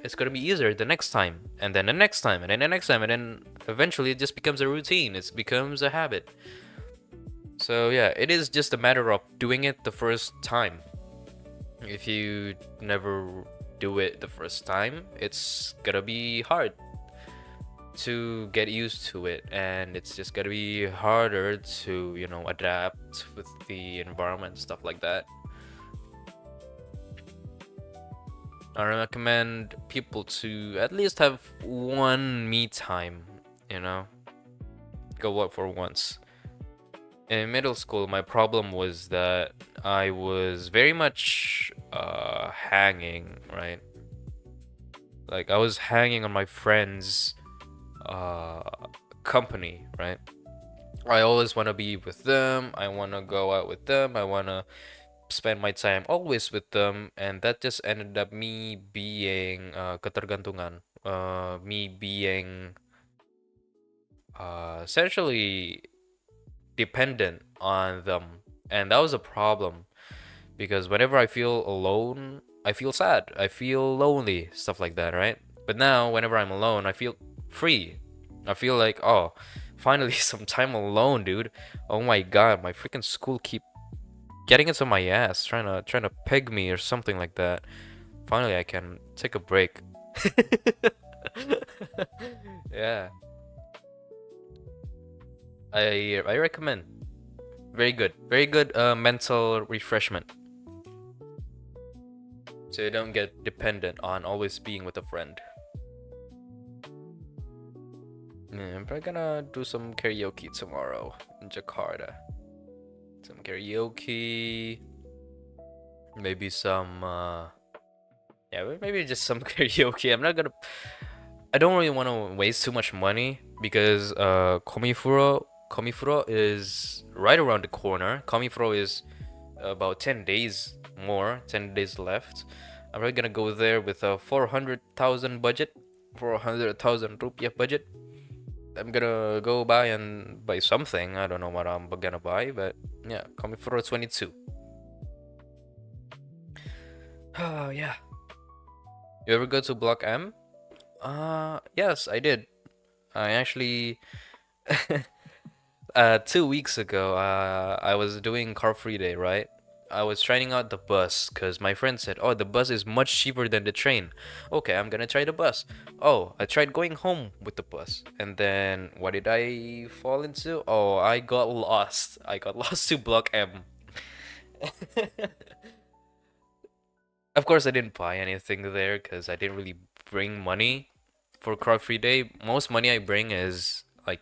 it's gonna be easier the next time, and then the next time, and then the next time, and then eventually it just becomes a routine. It becomes a habit. So yeah, it is just a matter of doing it the first time. If you never do it the first time, it's gonna be hard to get used to it, and it's just gonna be harder to, you know, adapt with the environment, stuff like that. I recommend people to at least have one me time, you know, go out for once. In middle school, my problem was that I was very much hanging, right? Like I was hanging on my friends' uh, company, right? I always want to be with them. I want to go out with them. I want to spend my time always with them, and that just ended up me being ketergantungan. Me being essentially dependent on them, and that was a problem because whenever I feel alone, I feel sad, I feel lonely, stuff like that, right? But now, whenever I'm alone, I feel free. I feel like, oh, finally some time alone, dude. Oh my god, my freaking school keep getting into my ass, trying to peg me or something like that. Finally, I can take a break. Yeah, I recommend. Very good mental refreshment. So you don't get dependent on always being with a friend. Yeah, I'm probably gonna do some karaoke tomorrow in Jakarta. Some karaoke, maybe some yeah, maybe just some karaoke. I don't really want to waste too much money because Komifuro is right around the corner. Komifuro is about 10 days more, 10 days left. I'm probably gonna go there with a 400,000 budget, 400,000 rupiah budget. I'm gonna go buy something. I don't know what I'm gonna buy, but yeah, Komifuro 22. Oh yeah. You ever go to Block M? Yes, I did. I actually 2 weeks ago, I was doing car free day, right? I was trying out the bus because my friend said, "Oh, the bus is much cheaper than the train." Okay, I'm gonna try the bus. Oh, I tried going home with the bus, and then what did I fall into? Oh, I got lost. I got lost to Block M. Of course, I didn't buy anything there because I didn't really bring money for car free day. Most money I bring is like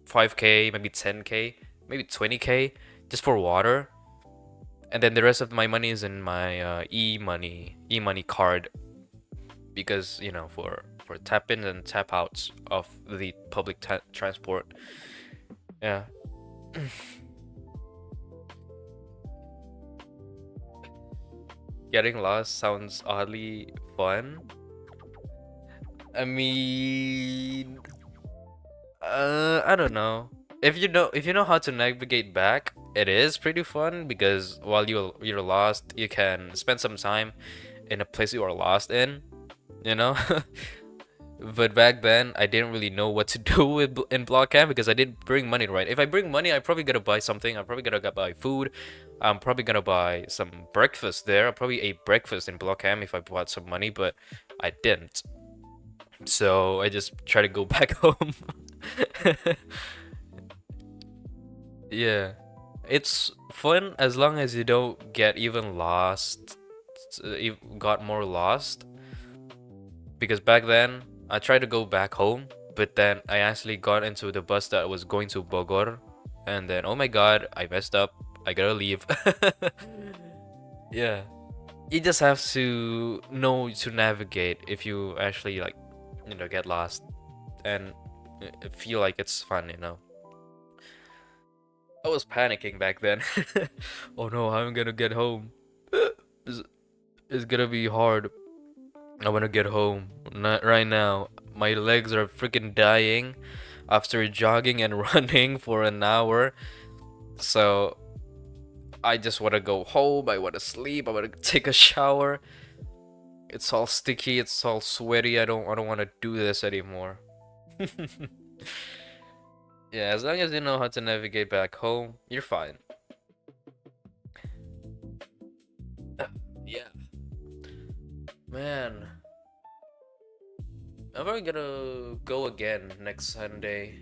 5K, maybe 10K, maybe 20K just for water. And then the rest of my money is in my e-money card because, you know, for tap ins and tap outs of the public transport. Yeah. Getting lost sounds oddly fun. I mean, I don't know. If you know how to navigate back, it is pretty fun because while you're lost, you can spend some time in a place you are lost in, you know? But back then, I didn't really know what to do in block camp because I didn't bring money, right? If I bring money, I'm probably gonna buy something. I'm probably gonna go buy food. I'm probably gonna buy some breakfast there. I probably ate breakfast in block camp if I bought some money, but I didn't. So I just try to go back home. Yeah. It's fun as long as you don't get even lost, got more lost. Because back then, I tried to go back home, but then I actually got into the bus that was going to Bogor, and then oh my god, I messed up. I gotta leave. Yeah, you just have to know to navigate if you actually like, get lost and feel like it's fun. I was panicking back then. Oh no, I'm gonna get home. It's, it's gonna be hard. I wanna get home. Not right now. My legs are freaking dying after jogging and running for an hour. So I just wanna go home. I wanna sleep. I wanna take a shower. It's all sticky. It's all sweaty. I don't wanna do this anymore. Yeah, as long as you know how to navigate back home, you're fine. Yeah. Man, I'm probably gonna go again next Sunday.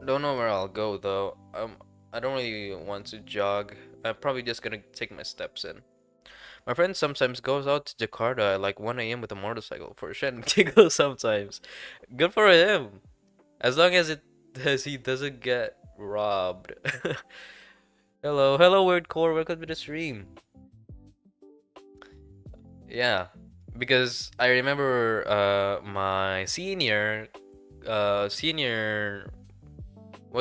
Don't know where I'll go though. I don't really want to jog. I'm probably just gonna take my steps in. My friend sometimes goes out to Jakarta at like 1 a.m. with a motorcycle for shit and giggles sometimes. Good for him. As long as he doesn't get robbed. Hello, Weird Core. Welcome to the stream. Yeah, because I remember my senior what's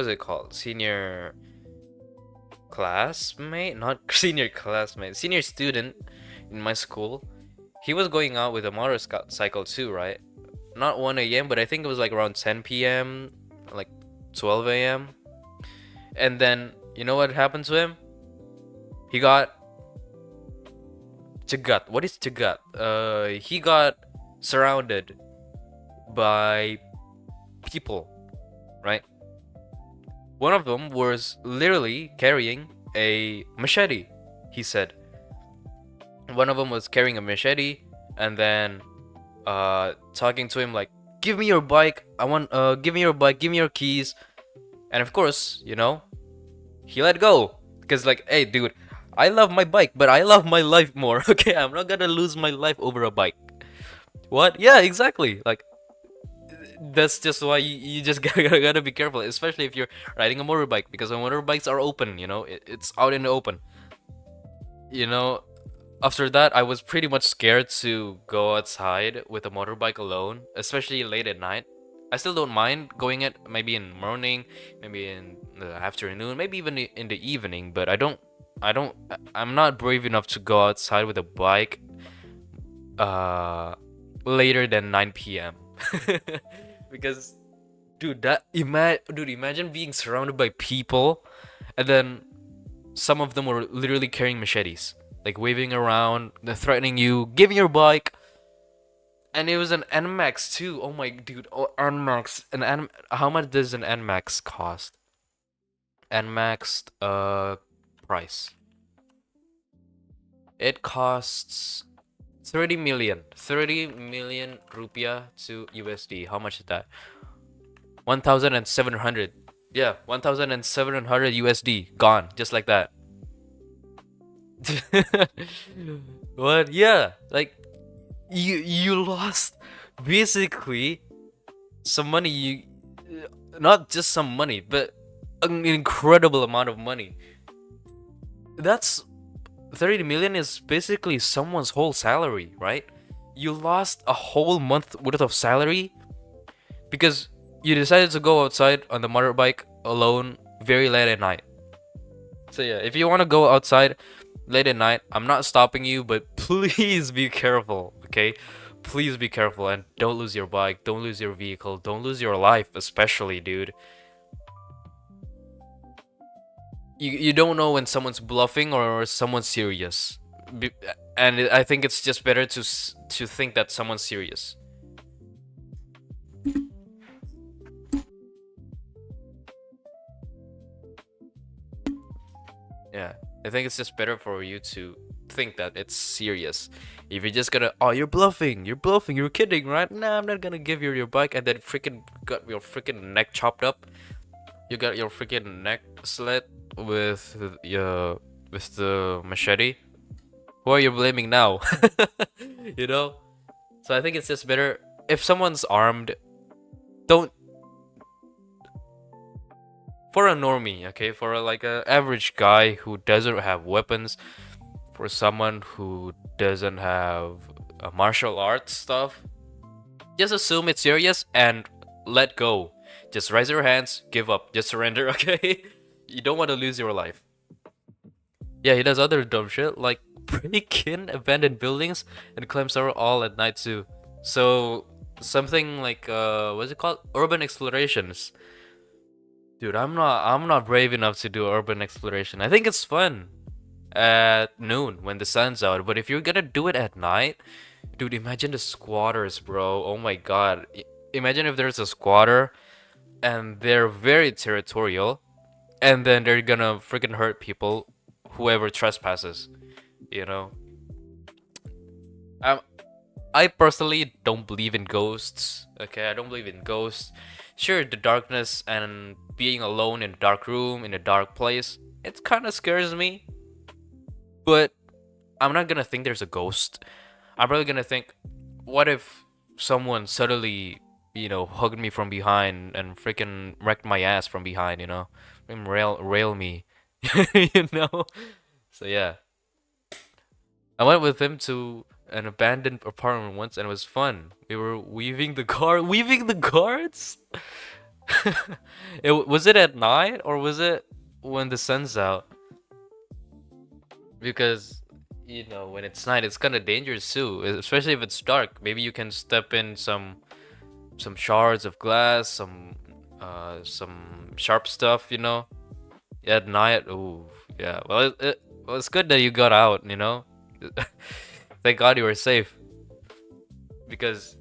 it called? Senior classmate? Not senior classmate, senior student in my school. He was going out with a motorcycle too, right? Not 1 a.m., but I think it was like around 10 p.m., like 12 a.m. And then, you know what happened to him? He got Chagat. What is Chagat? He got surrounded by people, right? One of them was literally carrying a machete, he said. One of them was carrying a machete and then talking to him like, give me your bike, give me your bike, give me your keys. And of course, he let go. Because like, hey dude, I love my bike, but I love my life more. Okay, I'm not gonna lose my life over a bike. What? Yeah, exactly. Like, that's just why you just gotta be careful, especially if you're riding a motorbike, because when motorbikes are open, it's out in the open. You know, after that, I was pretty much scared to go outside with a motorbike alone, especially late at night. I still don't mind going it maybe in the morning, maybe in the afternoon, maybe even in the evening, but I'm not brave enough to go outside with a bike uh later than 9 p.m. Because dude, imagine being surrounded by people and then some of them were literally carrying machetes, like waving around, they're threatening you, give me your bike. And it was an NMAX too. Oh my dude, oh NMAX. How much does an NMAX cost? NMAX price. It costs 30 million. 30 million rupiah to USD. How much is that? 1,700. Yeah, 1,700 USD. Gone. Just like that. What? Yeah. Like, you lost basically some money. Not just some money, but an incredible amount of money. That's 30 million is basically someone's whole salary, right? You lost a whole month worth of salary because you decided to go outside on the motorbike alone very late at night. So yeah, if you want to go outside late at night, I'm not stopping you, but please be careful, okay? Please be careful and don't lose your bike, don't lose your vehicle, don't lose your life, especially, dude. You don't know when someone's bluffing or someone's serious. And I think it's just better to think that someone's serious. Yeah, I think it's just better for you to think that it's serious. If you're just gonna, oh, you're bluffing, you're kidding, right? Nah, I'm not gonna give you your bike, and then freaking got your freaking neck chopped up. You got your freaking neck slit with with the machete. Who are you blaming now? You know? So I think it's just better if someone's armed, don't, for a normie, okay? For like a average guy who doesn't have weapons, for someone who doesn't have martial arts stuff, just assume it's serious and let go. Just raise your hands, give up, just surrender, okay? You don't want to lose your life. Yeah, he does other dumb shit like break in abandoned buildings and climb tower all at night too. So something like what's it called? Urban explorations. Dude, I'm not brave enough to do urban exploration. I think it's fun at noon when the sun's out, but if you're gonna do it at night, dude, imagine the squatters, bro. Oh my god. Imagine if there's a squatter and they're very territorial and then they're gonna freaking hurt people, whoever trespasses, you know? Um, I personally don't believe in ghosts. Okay, I don't believe in ghosts. Sure, the darkness and being alone in a dark room, in a dark place, it kind of scares me. But I'm not gonna think there's a ghost. I'm probably gonna think, what if someone suddenly, hugged me from behind and freaking wrecked my ass from behind, and rail me, you know? So yeah, I went with him to an abandoned apartment once, and it was fun. We were weaving the guards. Was it at night or was it when the sun's out? Because when it's night, it's kind of dangerous too, especially if it's dark. Maybe you can step in some shards of glass, some sharp stuff, at night. Ooh, yeah. Well, it's good that you got out, Thank God you were safe, because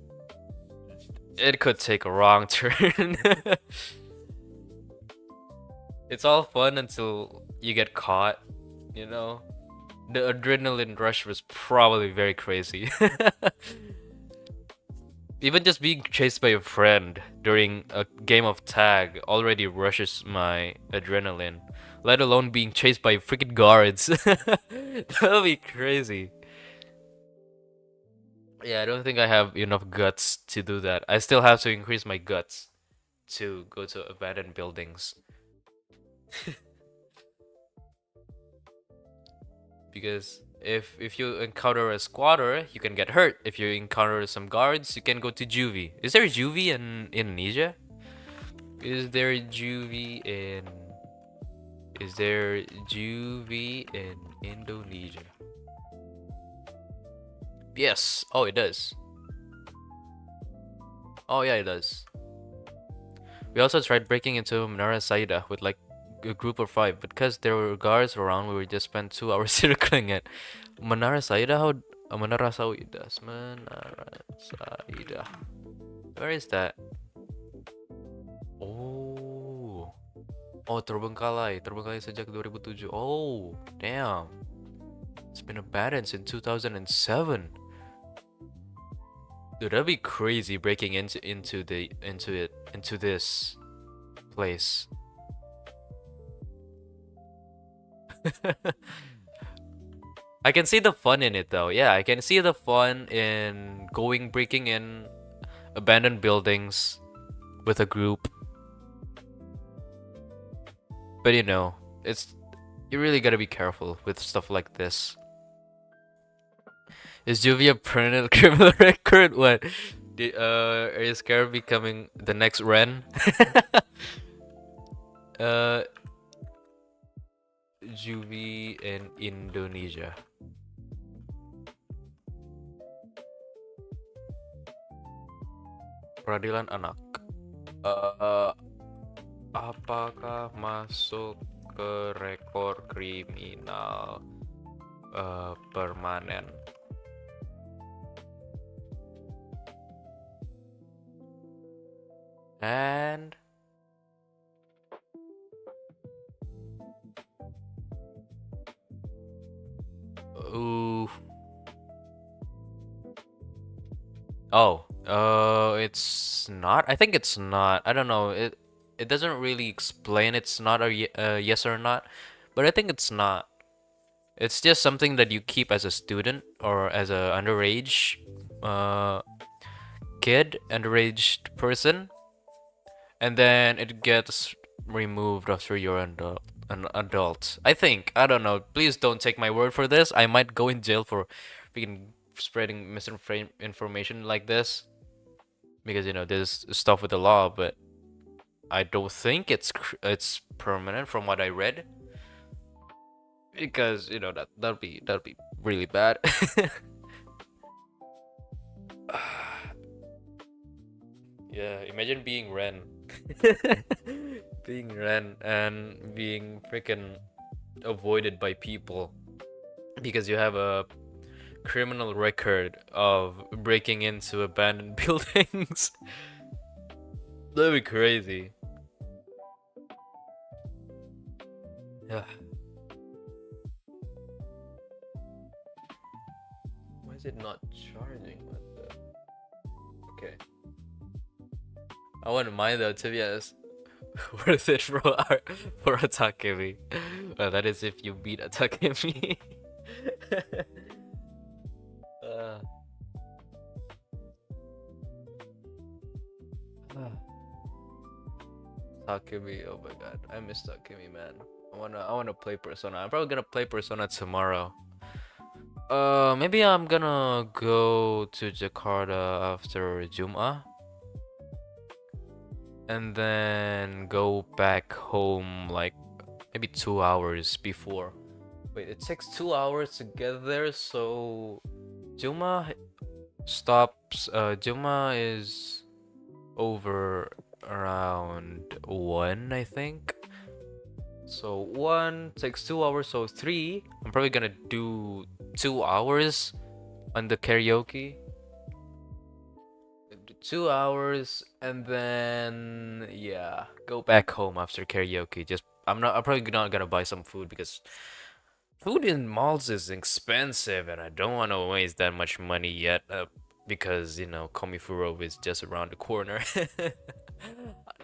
it could take a wrong turn. It's all fun until you get caught, you know? The adrenaline rush was probably very crazy. Even just being chased by a friend during a game of tag already rushes my adrenaline, let alone being chased by freaking guards. That'll be crazy. Yeah, I don't think I have enough guts to do that. I still have to increase my guts to go to abandoned buildings. Because if you encounter a squatter, you can get hurt. If you encounter some guards, you can go to juvie. Is there juvie in Indonesia? Is there juvie in Is there juvie in Indonesia? Yes. Oh, it does. Oh yeah, it does. We also tried breaking into Menara Saida with like a group of 5, but because there were guards around, we would just spent 2 hours circling it. Menara Saida? How? Menara Saida. Menara Saida. Where is that? Oh. Oh, terbengkalai sejak 2007. Oh, damn. It's been abandoned since 2007. Dude, that'd be crazy breaking into this place. I can see the fun in it though. Yeah, I can see the fun in breaking in abandoned buildings with a group. But you really gotta be careful with stuff like this. Is Juvie a permanent criminal record? What? Are you scared of becoming the next Ren? uh, Juvie in Indonesia. Peradilan anak. Apakah masuk ke rekor kriminal permanen? And Oh, it's not. I think it's not. I don't know. It doesn't really explain it's not a yes or not, but I think it's not. It's just something that you keep as a student or as a underage uh kid, underage person, and then it gets removed after you're an adult. I think. I don't know. Please don't take my word for this. I might go in jail for freaking spreading misinformation like this because there's stuff with the law, but I don't think it's permanent from what I read because that'll be really bad. Yeah, imagine being Ren. Being Ren and being freaking avoided by people because you have a criminal record of breaking into abandoned buildings. That'd be crazy. Yeah. Why is it not charging? What the? Okay. I wouldn't mind though, to be honest. Worth it for Atakemi. Well, that is if you beat Atakemi. uh, Takemi, oh my god, I miss Takemi, man. I wanna play Persona. I'm probably gonna play Persona tomorrow. Maybe I'm gonna go to Jakarta after Jum'ah, and then go back home like maybe 2 hours before. Wait, it takes 2 hours to get there, so Jum'ah stops. Jum'ah is over around 1, I think. So 1 takes 2 hours, so 3. I'm probably gonna do 2 hours on the karaoke. 2 hours, and then yeah, go back home after karaoke. I'm probably not gonna buy some food because food in malls is expensive, and I don't want to waste that much money yet. Because Komifuro is just around the corner.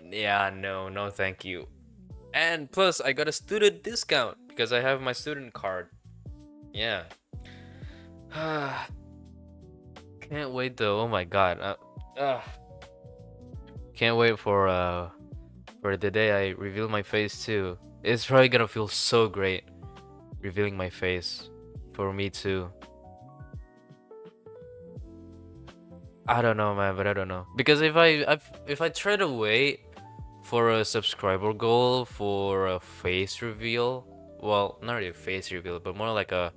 Yeah, no, no, thank you. And plus, I got a student discount because I have my student card. Yeah. Can't wait though. Oh my god. Can't wait for the day I reveal my face too. It's probably gonna feel so great revealing my face for me too. I don't know, man, but I don't know because if I try to wait for a subscriber goal for a face reveal, well, not really a face reveal, but more like a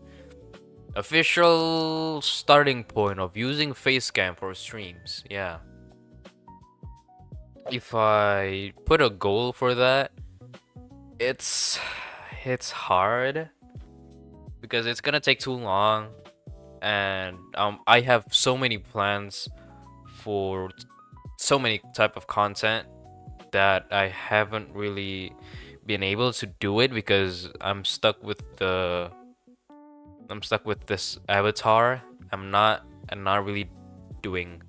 official starting point of using facecam for streams. Yeah. If I put a goal for that, it's it's hard because it's gonna take too long, and I have so many plans for so many type of content that I haven't really been able to do it because I'm stuck with this avatar. I'm not really doing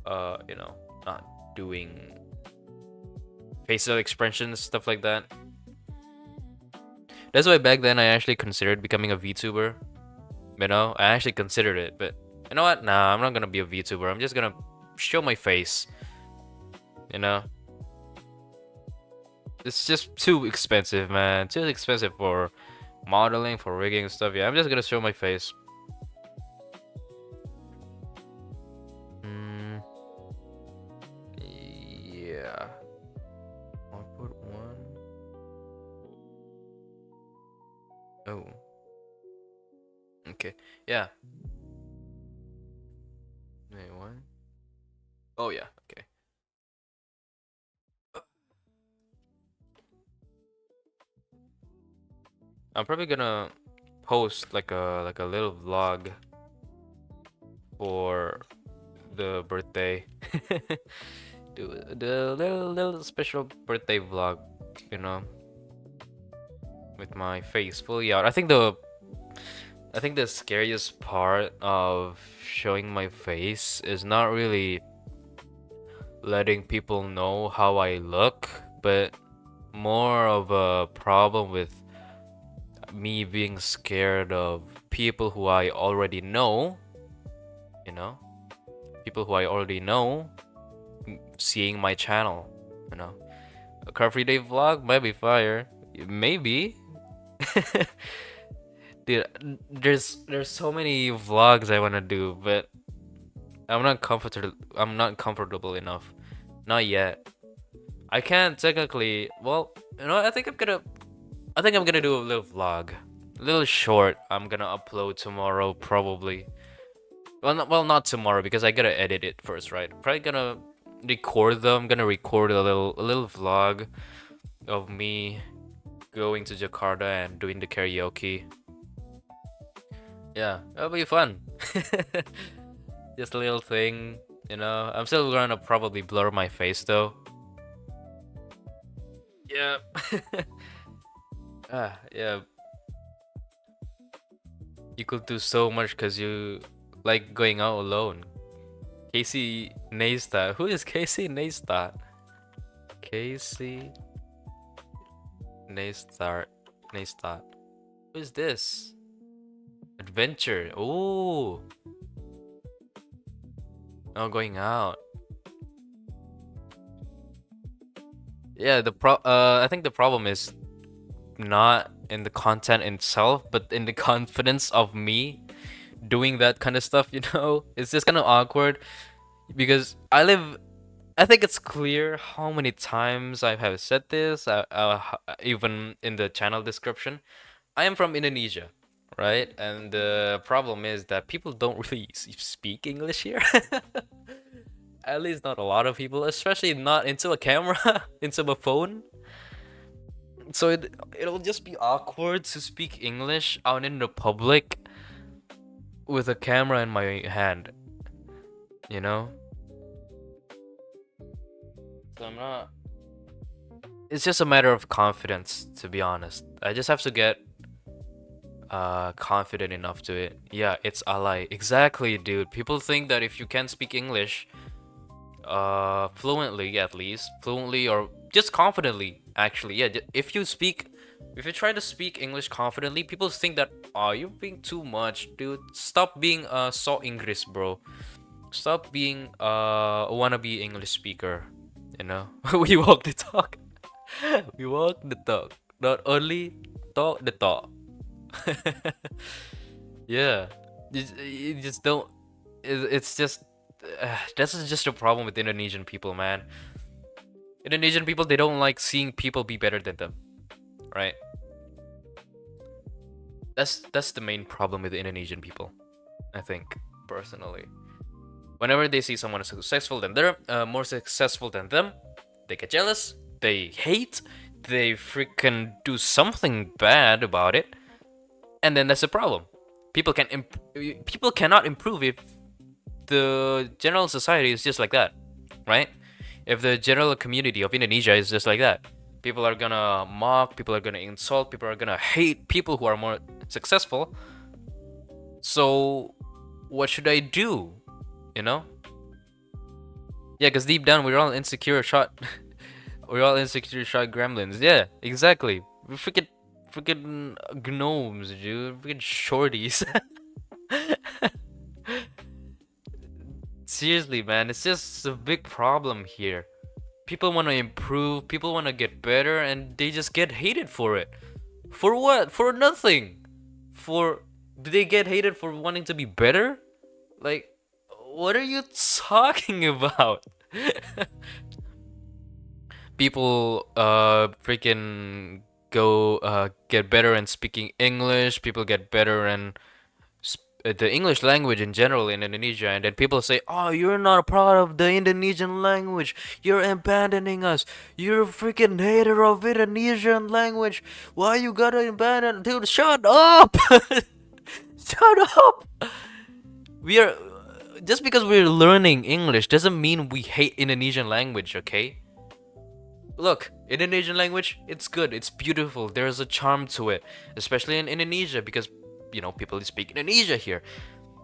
not doing facial expressions, stuff like that. That's why back then I actually considered becoming a VTuber. I actually considered it, but you know what? Nah, I'm not gonna be a VTuber. I'm just gonna show my face. You know? It's just too expensive, man. Too expensive for modeling, for rigging and stuff. Yeah, I'm just gonna show my face. Yeah. Output 1. Oh. Okay. Yeah. Wait, what? Oh yeah. Okay. I'm probably gonna post like a little vlog for the birthday. Do the little special birthday vlog, you know, with my face fully out. I think I think the scariest part of showing my face is not really letting people know how I look, but more of a problem with me being scared of people who I already know, you know, people who I already know seeing my channel, you know. A car free day vlog might be fire. Maybe. Dude, there's so many vlogs I wanna do, but I'm not comfortable enough. Not yet. I can't technically. Well, you know, I think I'm gonna do a little vlog, a little short. I'm gonna upload tomorrow probably. Well, not tomorrow because I gotta edit it first, right? Probably gonna record them. I'm gonna record a little vlog of me going to Jakarta and doing the karaoke. Yeah, that'll be fun. Just a little thing, you know. I'm still gonna probably blur my face though. Yeah. Yeah. You could do so much because you like going out alone. Casey Neistat. Who is Casey Neistat? Casey Neistat. Neistat. Who is this? Adventure. Oh. Oh, going out. Yeah, I think the problem is not in the content itself, but in the confidence of me doing that kind of stuff, you know? It's just kind of awkward because I think it's clear how many times I have said this, even in the channel description. I am from Indonesia, right? And the problem is that people don't really speak English here. At least not a lot of people, especially not into a camera, into a phone. So it'll just be awkward to speak English out in the public with a camera in my hand, you know? So I'm not. It's just a matter of confidence, to be honest. I just have to get confident enough to it. Yeah, it's alay. Exactly, dude. People think that if you can speak English fluently, at least fluently or just confidently, actually, yeah, if you try to speak English confidently, people think that, oh, you're being too much, dude. Stop being so English, bro. Stop being a wannabe English speaker, you know. We walk the talk. We walk the talk, not only talk the talk. Yeah, you just don't. It's just this is just a problem with Indonesian people, man. Indonesian people, they don't like seeing people be better than them, right? That's the main problem with the Indonesian people, I think, personally. Whenever they see someone successful than them, more successful than them, they get jealous, they hate, they freaking do something bad about it, and then that's the problem. People cannot improve if the general society is just like that, right? If the general community of Indonesia is just like that, people are gonna mock, people are gonna insult, people are gonna hate people who are more successful. So, what should I do? You know? Yeah, because deep down we're all insecure shot. We're all insecure shot gremlins. Yeah, exactly. We're freaking gnomes, dude. Freaking shorties. Seriously, man, it's just a big problem here. People want to improve, people want to get better, and they just get hated for it. For what? For nothing. Do they get hated for wanting to be better? Like, what are you talking about? People freaking go get better in speaking English. People get better in the English language in general in Indonesia, and then people say, "Oh, you're not a part of the Indonesian language. You're abandoning us. You're a freaking hater of Indonesian language. Why you gotta abandon, dude? Shut up! Shut up! We are just because we're learning English doesn't mean we hate Indonesian language, okay? Look, Indonesian language, it's good, it's beautiful. There's a charm to it, especially in Indonesia because people speak Indonesia here.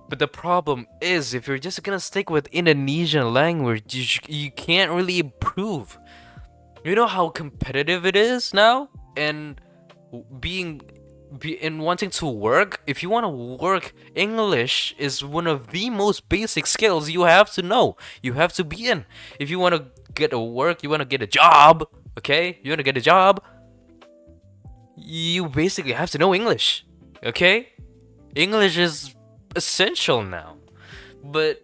But the problem is, if you're just gonna stick with Indonesian language, you can't really improve. You know how competitive it is now, and being in wanting to work. If you want to work, English is one of the most basic skills you have to know. You have to be in. If you want to get a work, you want to get a job. Okay, you want to get a job. You basically have to know English. Okay, English is essential now. But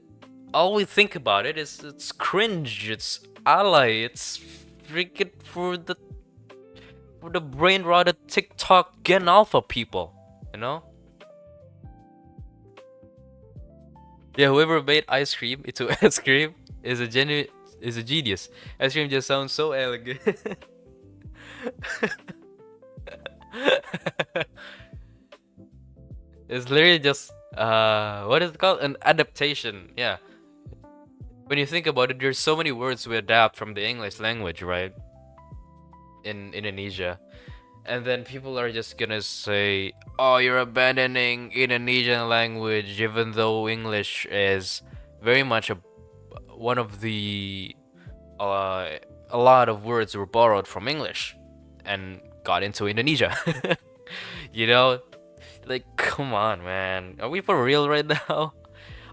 all we think about it is it's cringe. It's ally. It's freaking for the brain rotted TikTok Gen Alpha people, you know? Yeah, whoever made ice cream into ice cream is a genius. Ice cream just sounds so elegant. It's literally just what is it called? An adaptation. Yeah. When you think about it, there's so many words we adapt from the English language, right? In Indonesia. And then people are just gonna say, oh, you're abandoning Indonesian language, even though English is very much one of the a lot of words were borrowed from English and got into Indonesia. You know, like, come on, man, are we for real right now?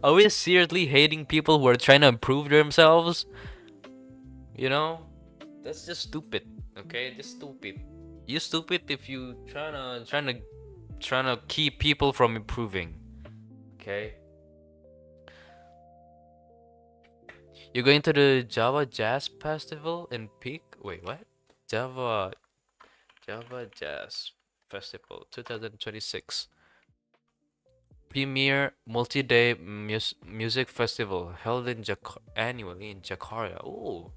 Are we seriously hating people who are trying to improve themselves? You know, that's just stupid. Okay, just stupid. You stupid if you trying to keep people from improving. Okay. You're going to the Java Jazz Festival in Peak? Wait, what? Java Jazz Festival 2026. Premier multi-day music festival held in annually in Jakarta. Oh,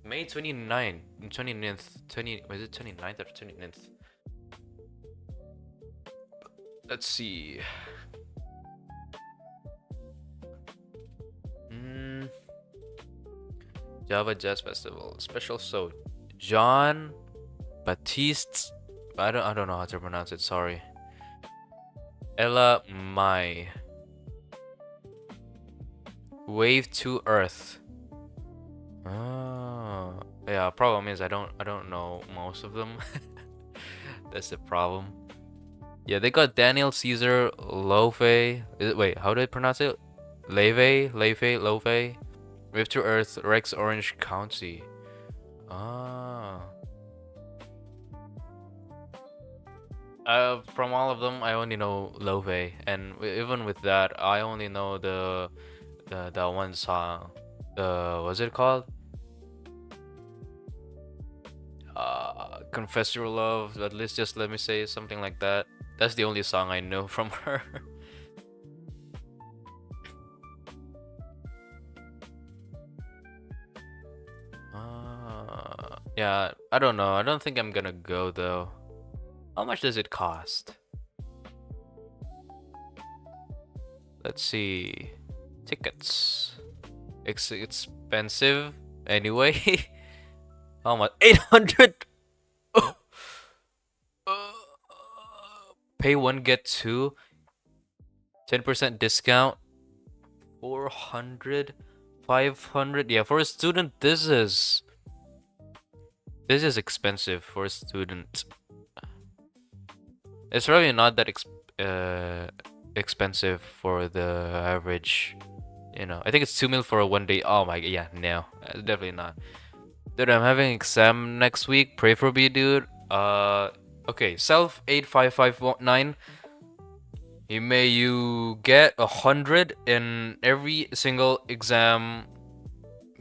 May 29th, 29th, was it 29th or 29th? Let's see. Java Jazz Festival special show. John Baptiste. I don't know how to pronounce it. Sorry. Ella Mai. Wave to Earth. Oh, yeah. Problem is I don't know most of them. That's the problem. Yeah, they got Daniel Caesar Lofe. Wait, how do I pronounce it? Leve. Wave to Earth, Rex Orange County. Ah. From all of them, I only know Love, and even with that, I only know the one song. What's it called? Confess Your Love. At least just let me say something like that. That's the only song I know from her. Yeah, I don't know. I don't think I'm gonna go though. How much does it cost? Let's see. Tickets. It's expensive anyway. How much? 800. Pay one, get two. 10% discount. 400. 500. Yeah, for a student, this is expensive for a student. It's probably not that expensive for the average. You know, I think it's 2 mil for a 1 day. Oh my, yeah, no, definitely not. Dude, I'm having exam next week. Pray for me, dude. Okay, self 85519. May you get 100 in every single exam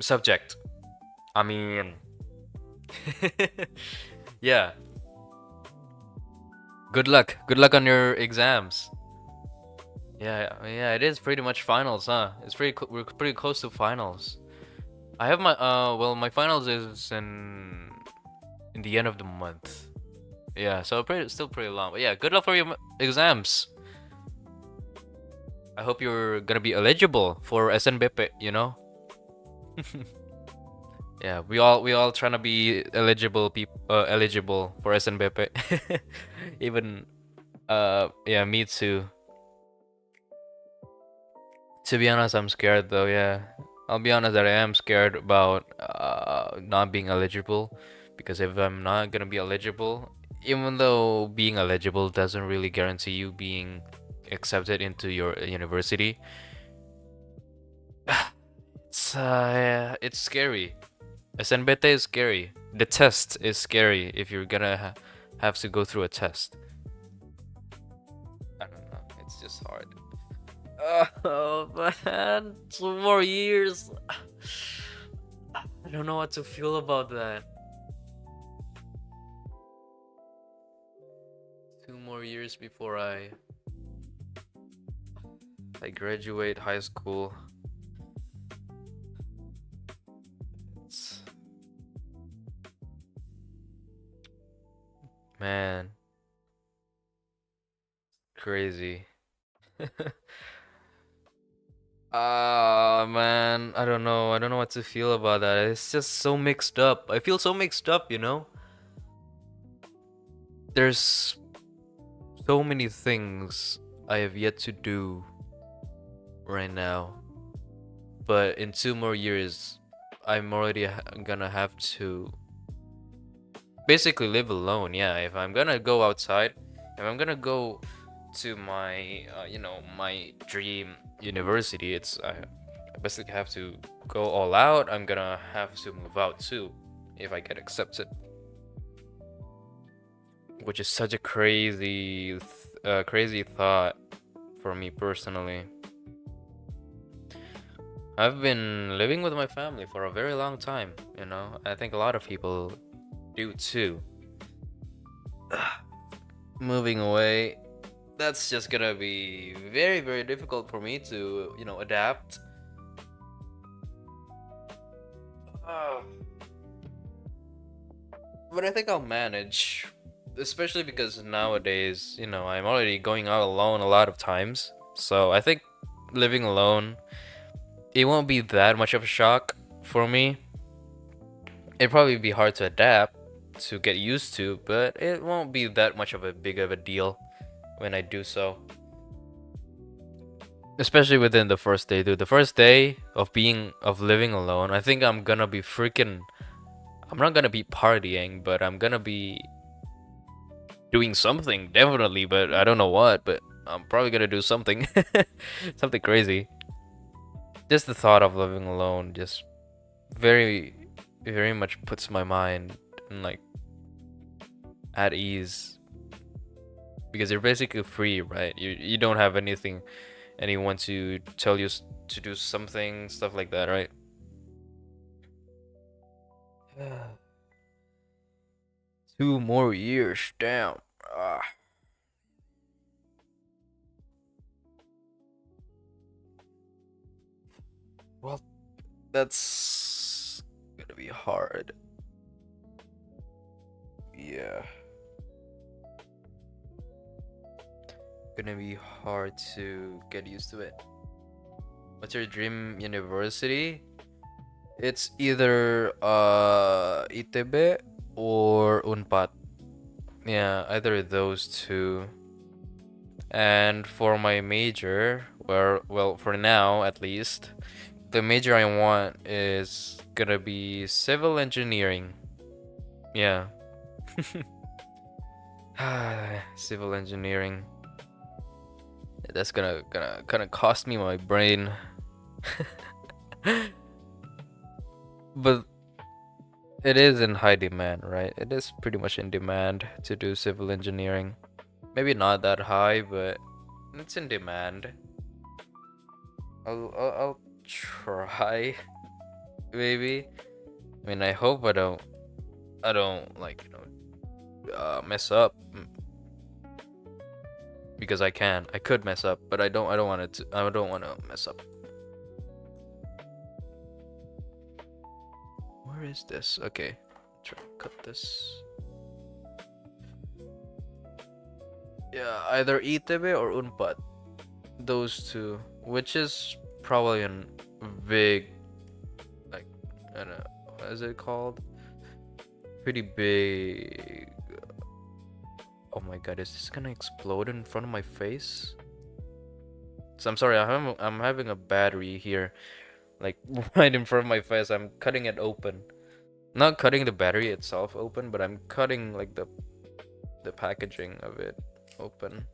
subject. I mean, yeah. Good luck. Good luck on your exams. Yeah, yeah, it is pretty much finals, huh? We're pretty close to finals. I have my well, my finals is in the end of the month. Yeah, so still pretty long. But yeah, good luck for your exams. I hope you're gonna be eligible for SNBP, you know? Yeah, we all trying to be eligible for SNBP. Even Yeah, me too. To be honest, I'm scared though, yeah. I'll be honest that I am scared about not being eligible, because if I'm not gonna be eligible, even though being eligible doesn't really guarantee you being accepted into your university, yeah, it's scary. SNBT is scary. The test is scary if you're gonna have to go through a test. I don't know. It's just hard. Oh man, 2 more years. I don't know what to feel about that. 2 more years before I graduate high school. It's, man, crazy. Ah, man, I don't know. I don't know what to feel about that. It's just so mixed up. I feel so mixed up, you know? There's so many things I have yet to do right now. But in 2 more years, I'm already gonna have to basically live alone. Yeah, if I'm gonna go outside, if I'm gonna go to my, my dream university, I basically have to go all out. I'm gonna have to move out too if I get accepted, which is such a crazy thought for me personally. I've been living with my family for a very long time, you know. I think a lot of people do too. Moving away, that's just gonna be very, very difficult for me to, adapt. Uh, but I think I'll manage, especially because nowadays, I'm already going out alone a lot of times. So I think living alone, it won't be that much of a shock for me. It'd probably be hard to adapt, to get used to, but it won't be that much of a big of a deal when I do so. Especially within the first day, dude. The first day of living alone, I think I'm gonna be freaking. I'm not gonna be partying, but I'm gonna be doing something definitely, but I don't know what. But I'm probably gonna do something, something crazy. Just the thought of living alone just very, very much puts my mind in, like, at ease, because you're basically free, right? You don't have anyone to tell you to do something, stuff like that, right? 2 more years, damn. Ah. Well, that's gonna be hard. Yeah, gonna be hard to get used to it. What's your dream university? It's either ITB or Unpad. Yeah, either of those two. And for my major, well, for now at least, the major I want is gonna be civil engineering. Yeah. Civil engineering. That's gonna kind of cost me my brain. But it is in high demand, right? It is pretty much in demand to do civil engineering. Maybe not that high, but it's in demand. I'll try, maybe. I mean, I hope I don't like, mess up, because I could mess up, but I don't want to mess up. Where is this? Okay, try to cut this. Yeah, either ITB or Unpad. Those two, which is probably a big, like, I don't know, what is it called? Pretty big Oh my god, is this gonna explode in front of my face? So I'm sorry, I'm having a battery here, like right in front of my face. I'm cutting it open. Not cutting the battery itself open, but I'm cutting like the packaging of it open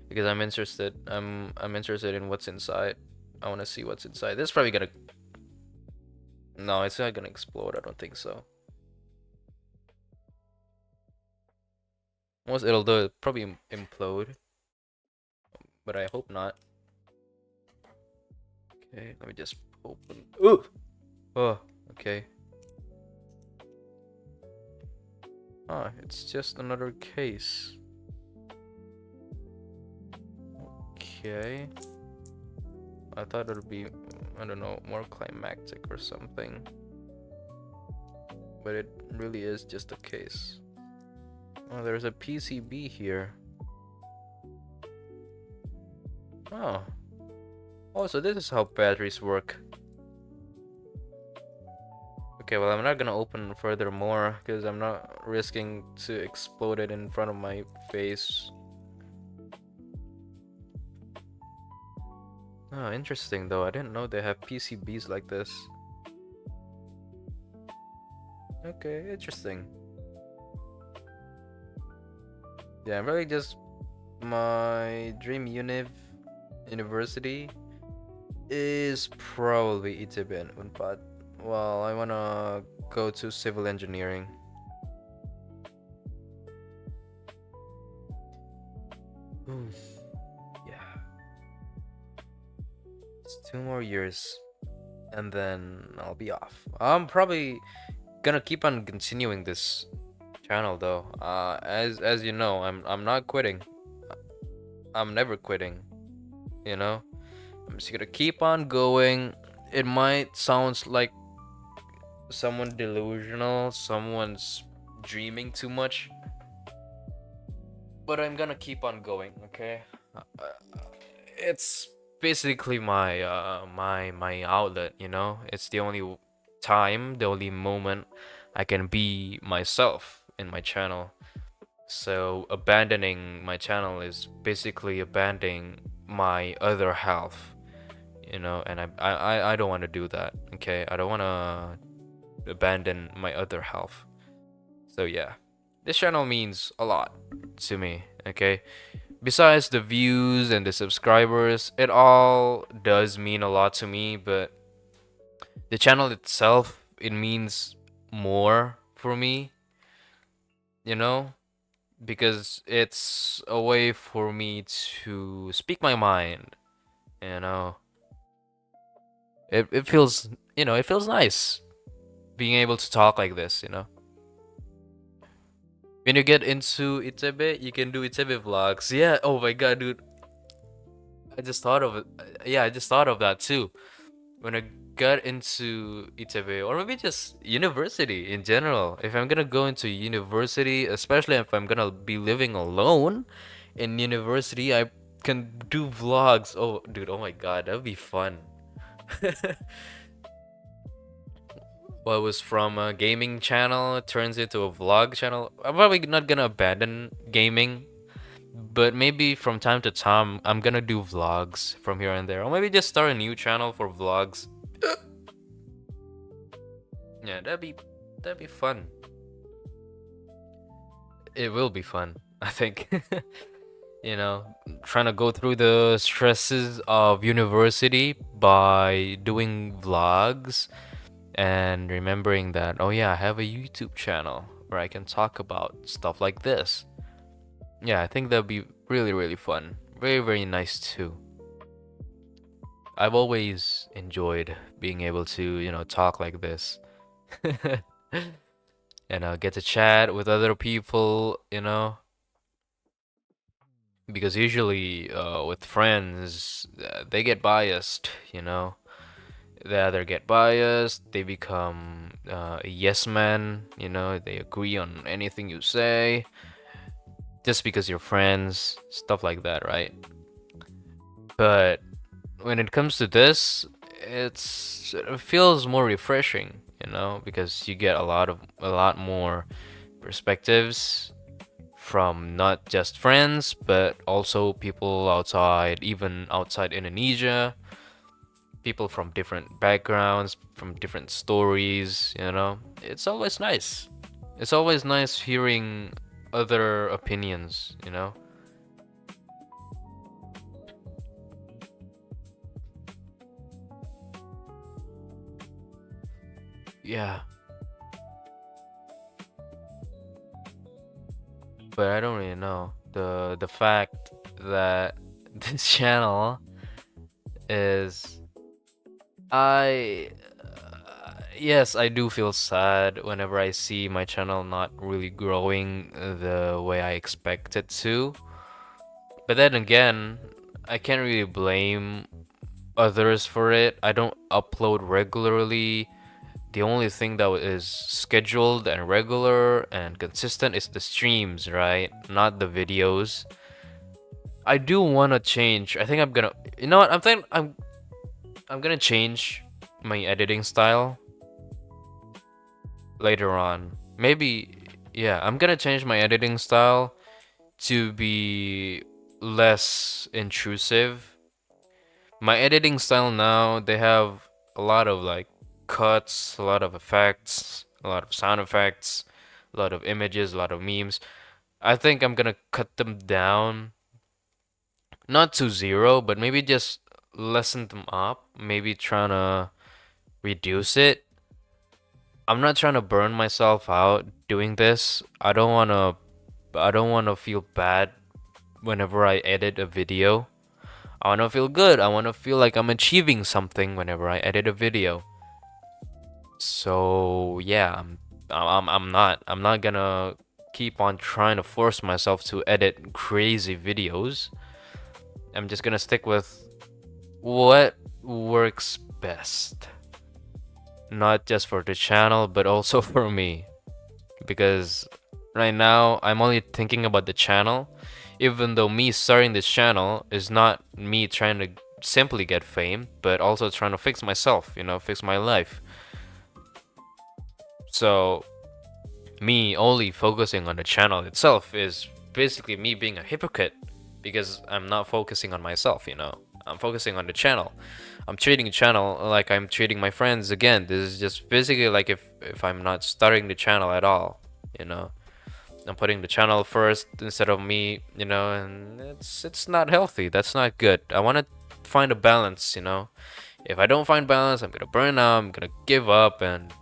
because I'm interested. I'm interested in what's inside. I want to see what's inside. This is probably gonna. No, it's not gonna explode. I don't think so. Most it'll do it probably implode, but I hope not. Okay, let me just open. Ooh. Oh, okay. Ah, it's just another case. Okay. I thought it would be, I don't know, more climactic or something. But it really is just a case. Oh, there's a PCB here. Oh. Oh, so this is how batteries work. Okay, well, I'm not gonna open furthermore because I'm not risking to explode it in front of my face. Oh, interesting though. I didn't know they have PCBs like this. Okay, interesting. Yeah, really just my dream university is probably ITB Unpad. Well, I wanna go to civil engineering. Oof. Yeah. It's 2 more years, and then I'll be off. I'm probably gonna keep on continuing this channel though. As you know, I'm not quitting. I'm never quitting. You know, I'm just gonna keep on going. It might sound like someone delusional, someone's dreaming too much, but I'm gonna keep on going. Okay, it's basically my outlet. You know, it's the only time, the only moment I can be myself in my channel. So abandoning my channel is basically abandoning my other half, you know, and I don't want to do that. Okay, I don't want to abandon my other half. So yeah, this channel means a lot to me. Okay, besides the views and the subscribers, it all does mean a lot to me, but the channel itself, it means more for me, you know, because it's a way for me to speak my mind, you know. It feels, you know, it feels nice being able to talk like this, you know. When you get into Itebe, you can do Itebe vlogs. Yeah, oh my god, dude. I just thought of it. Yeah, I just thought of that too. When I got into Itebe, or maybe just university in general. If I'm gonna go into university, especially if I'm gonna be living alone in university, I can do vlogs. Oh, dude, oh my god, that would be fun. What was from a gaming channel turns into a vlog channel. I'm probably not gonna abandon gaming, but maybe from time to time I'm gonna do vlogs from here and there, or maybe just start a new channel for vlogs. Yeah, that'd be fun. It will be fun, I think. You know, trying to go through the stresses of university by doing vlogs and remembering that, oh yeah, I have a YouTube channel where I can talk about stuff like this. Yeah, I think that'd be really, really fun. Very, very nice too. I've always enjoyed being able to, you know, talk like this. And get to chat with other people, you know, because usually with friends, they get biased, you know. They either get biased, they become a yes man, you know, they agree on anything you say just because you're friends, stuff like that, right? But when it comes to this, it feels more refreshing, you know, because you get a lot more perspectives, from not just friends, but also people outside, even outside Indonesia, people from different backgrounds, from different stories, you know. It's always nice. It's always nice hearing other opinions, you know. Yeah, but I don't really know. The fact that this channel is I yes, I do feel sad whenever I see my channel not really growing the way I expect it to. But then again, I can't really blame others for it. I don't upload regularly. The only thing that is scheduled and regular and consistent is the streams, right? Not the videos. I do want to change. I think I'm gonna, you know what? I'm gonna change my editing style later on. Maybe, yeah, I'm gonna change my editing style to be less intrusive. My editing style now, they have a lot of like cuts, a lot of effects, a lot of sound effects, a lot of images, a lot of memes. I think I'm gonna cut them down, not to zero, but maybe just lessen them up, maybe trying to reduce it. I'm not trying to burn myself out doing this. I don't want to feel bad whenever I edit a video. I want to feel good. I want to feel like I'm achieving something whenever I edit a video. So, yeah, I'm not gonna keep on trying to force myself to edit crazy videos. I'm just gonna stick with what works best. Not just for the channel, but also for me. Because right now, I'm only thinking about the channel. Even though me starting this channel is not me trying to simply get fame, but also trying to fix myself, you know, fix my life. So, me only focusing on the channel itself is basically me being a hypocrite because I'm not focusing on myself, you know. I'm focusing on the channel. I'm treating the channel like I'm treating my friends again. This is just basically like if I'm not starting the channel at all, you know. I'm putting the channel first instead of me, you know, and it's not healthy. That's not good. I want to find a balance, you know. If I don't find balance, I'm gonna burn out. I'm gonna give up, and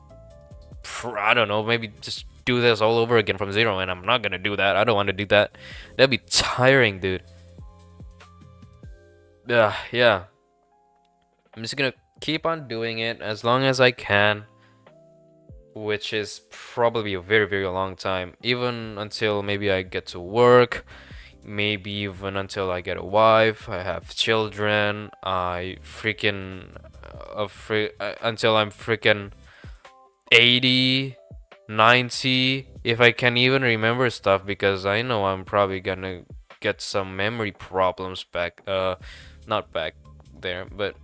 I don't know, maybe just do this all over again from zero. And I'm not gonna do that. I don't want to do that. That'd be tiring, dude. Yeah. I'm just gonna keep on doing it as long as I can, which is probably a very, very long time. Even until maybe I get to work, maybe even until I get a wife, I have children, I freaking, until I'm freaking 80, 90, if I can even remember stuff, because I know I'm probably gonna get some memory problems back, not back there, but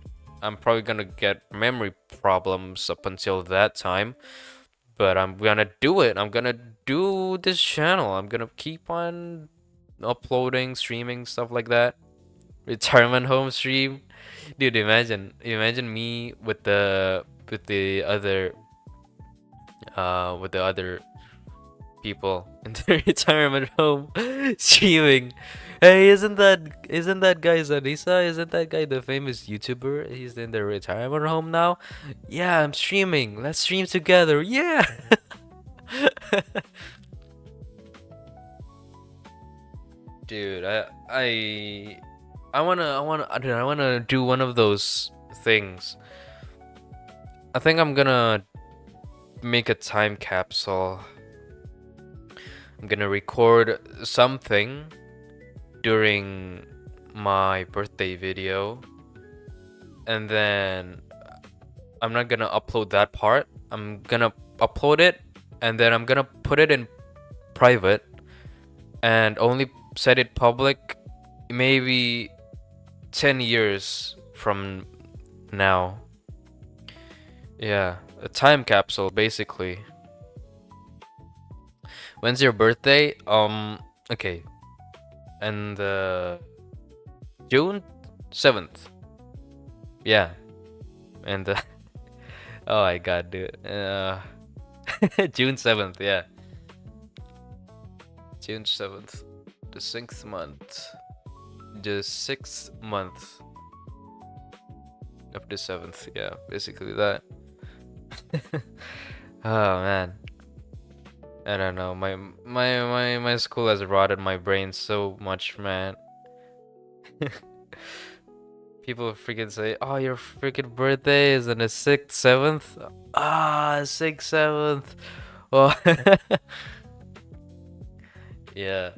I'm probably gonna get memory problems up until that time. But I'm gonna do it. I'm gonna do this channel. I'm gonna keep on uploading, streaming, stuff like that. Retirement home stream. Dude, imagine me with the other people in the retirement home streaming. Hey, isn't that guy Zanisa? Isn't that guy the famous YouTuber? He's in the retirement home now. Yeah, I'm streaming. Let's stream together. Yeah. Dude, I wanna do one of those things. I think I'm gonna make a time capsule. I'm gonna record something during my birthday video, and then I'm not gonna upload that part. I'm gonna upload it, and then I'm gonna put it in private and only set it public maybe 10 years from now. Yeah, a time capsule basically. When's your birthday? Okay, and June 7th. Yeah, and oh my god, dude. June 7th. Yeah, June 7th. The 6th month. The 6th month of the 7th. Yeah, basically that. Oh man. I don't know. My school has rotted my brain so much, man. People freaking say, "Oh, your freaking birthday is on the 6th, 7th." Ah, 6th, 7th. Oh, yeah.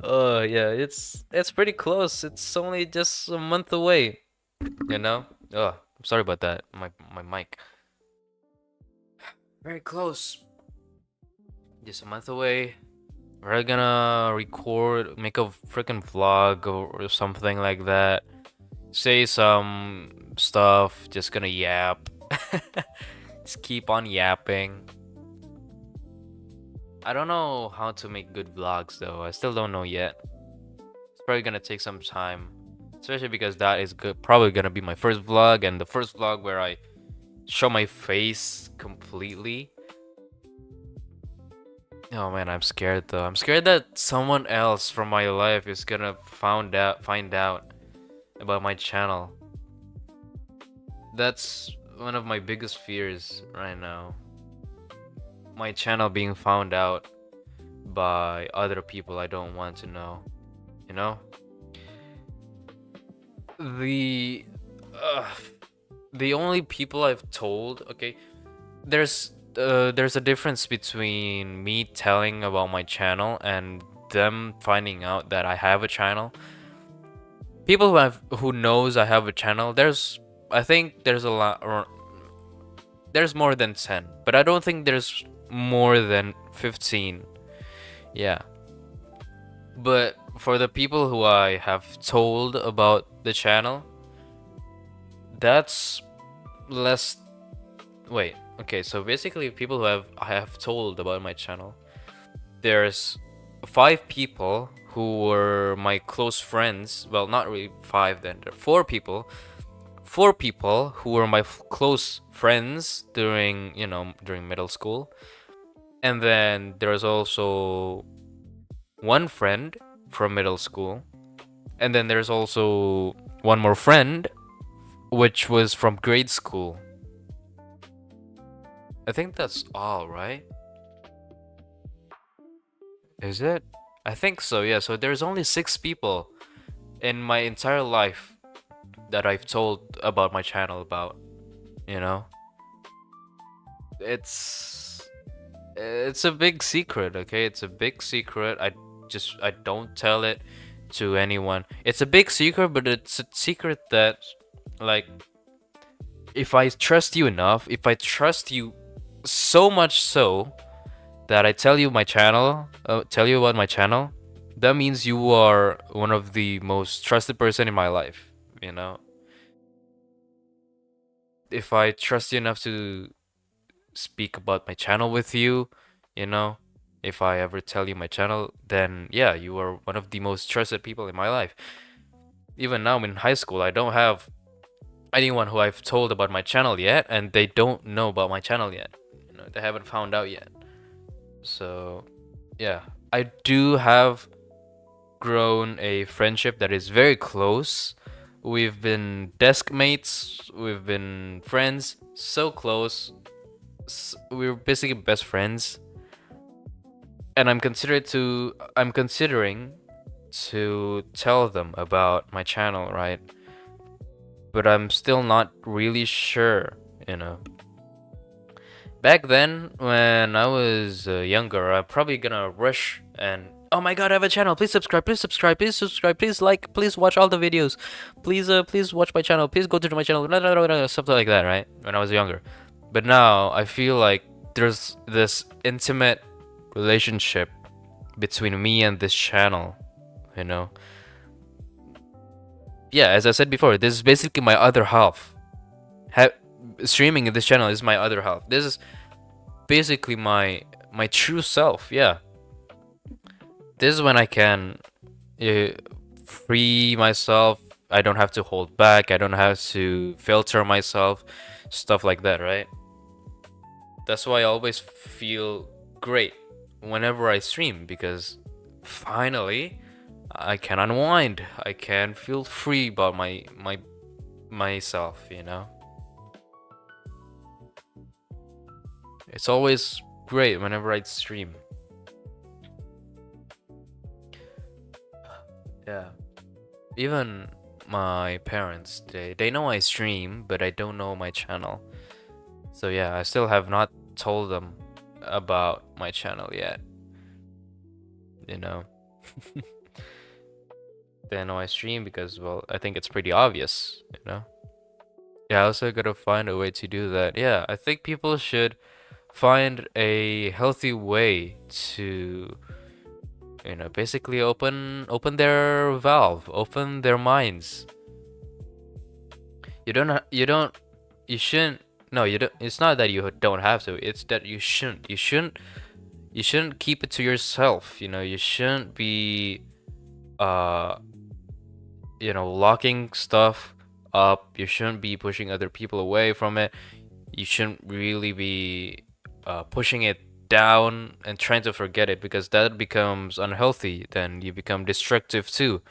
Oh, yeah. It's pretty close. It's only just a month away, you know? Oh, I'm sorry about that. My mic. Very close. Just a month away. We're gonna record, make a freaking vlog or something like that. Say some stuff, just gonna yap. Just keep on yapping. I don't know how to make good vlogs though. I still don't know yet. It's probably gonna take some time. Especially because that is good, probably gonna be my first vlog and the first vlog where I show my face completely. Oh man, I'm scared though. I'm scared that someone else from my life is gonna find out about my channel. That's one of my biggest fears right now. My channel being found out by other people I don't want to know. You know? The uh, the only people I've told, okay, there's a difference between me telling about my channel and them finding out that I have a channel. People who knows I have a channel, I think there's a lot, or there's more than 10, but I don't think there's more than 15. Yeah. But for the people who I have told about the channel, that's less. Wait, okay, so basically people who I have told about my channel, there's 5 people who were my close friends. Well, not really 5 then. There are 4 people. 4 people who were my close friends during, during middle school. And then there's also one friend from middle school. And then there's also one more friend, which was from grade school. I think that's all, right? Is it? I think so, yeah. So there's only 6 people in my entire life that I've told about my channel about, you know? It's a big secret, okay? It's a big secret. I don't tell it to anyone. It's a big secret, but it's a secret that, like, if I trust you enough, if I trust you so much so that I tell you tell you about my channel, that means you are one of the most trusted person in my life, you know? If I trust you enough to speak about my channel with you, you know, if I ever tell you my channel, then yeah, you are one of the most trusted people in my life. Even now in high school, I don't have anyone who I've told about my channel yet, and they don't know about my channel yet. You know, they haven't found out yet. So, yeah, I do have grown a friendship that is very close. We've been desk mates, we've been friends, so close. We're basically best friends. And I'm considering to tell them about my channel, right? But I'm still not really sure, you know. Back then, when I was younger, I'm probably gonna rush and, oh my god, I have a channel. Please subscribe. Please subscribe. Please subscribe. Please like. Please watch all the videos. Please watch my channel. Please go to my channel. Something like that, right? When I was younger. But now I feel like there's this intimate relationship between me and this channel, you know. Yeah, as I said before, this is basically my other half. Streaming in this channel is my other half. This is basically my true self. Yeah, This is when I can uh, free myself. I don't have to hold back. I don't have to filter myself, stuff like that, right? That's why I always feel great whenever I stream because finally I can unwind. I can feel free about myself, you know? It's always great whenever I stream. Yeah. Even my parents, they know I stream, but I don't know my channel. So yeah, I still have not told them about my channel yet. You know. They know I stream because, well, I think it's pretty obvious, you know. Yeah, I also gotta find a way to do that. Yeah, I think people should find a healthy way to, you know, basically open their valve, open their minds. You shouldn't. No, you don't. It's not that you don't have to. It's that you shouldn't. You shouldn't keep it to yourself. You know, you shouldn't be, uh, you know, locking stuff up. You shouldn't be pushing other people away from it. You shouldn't really be pushing it down and trying to forget it because that becomes unhealthy. Then you become destructive too,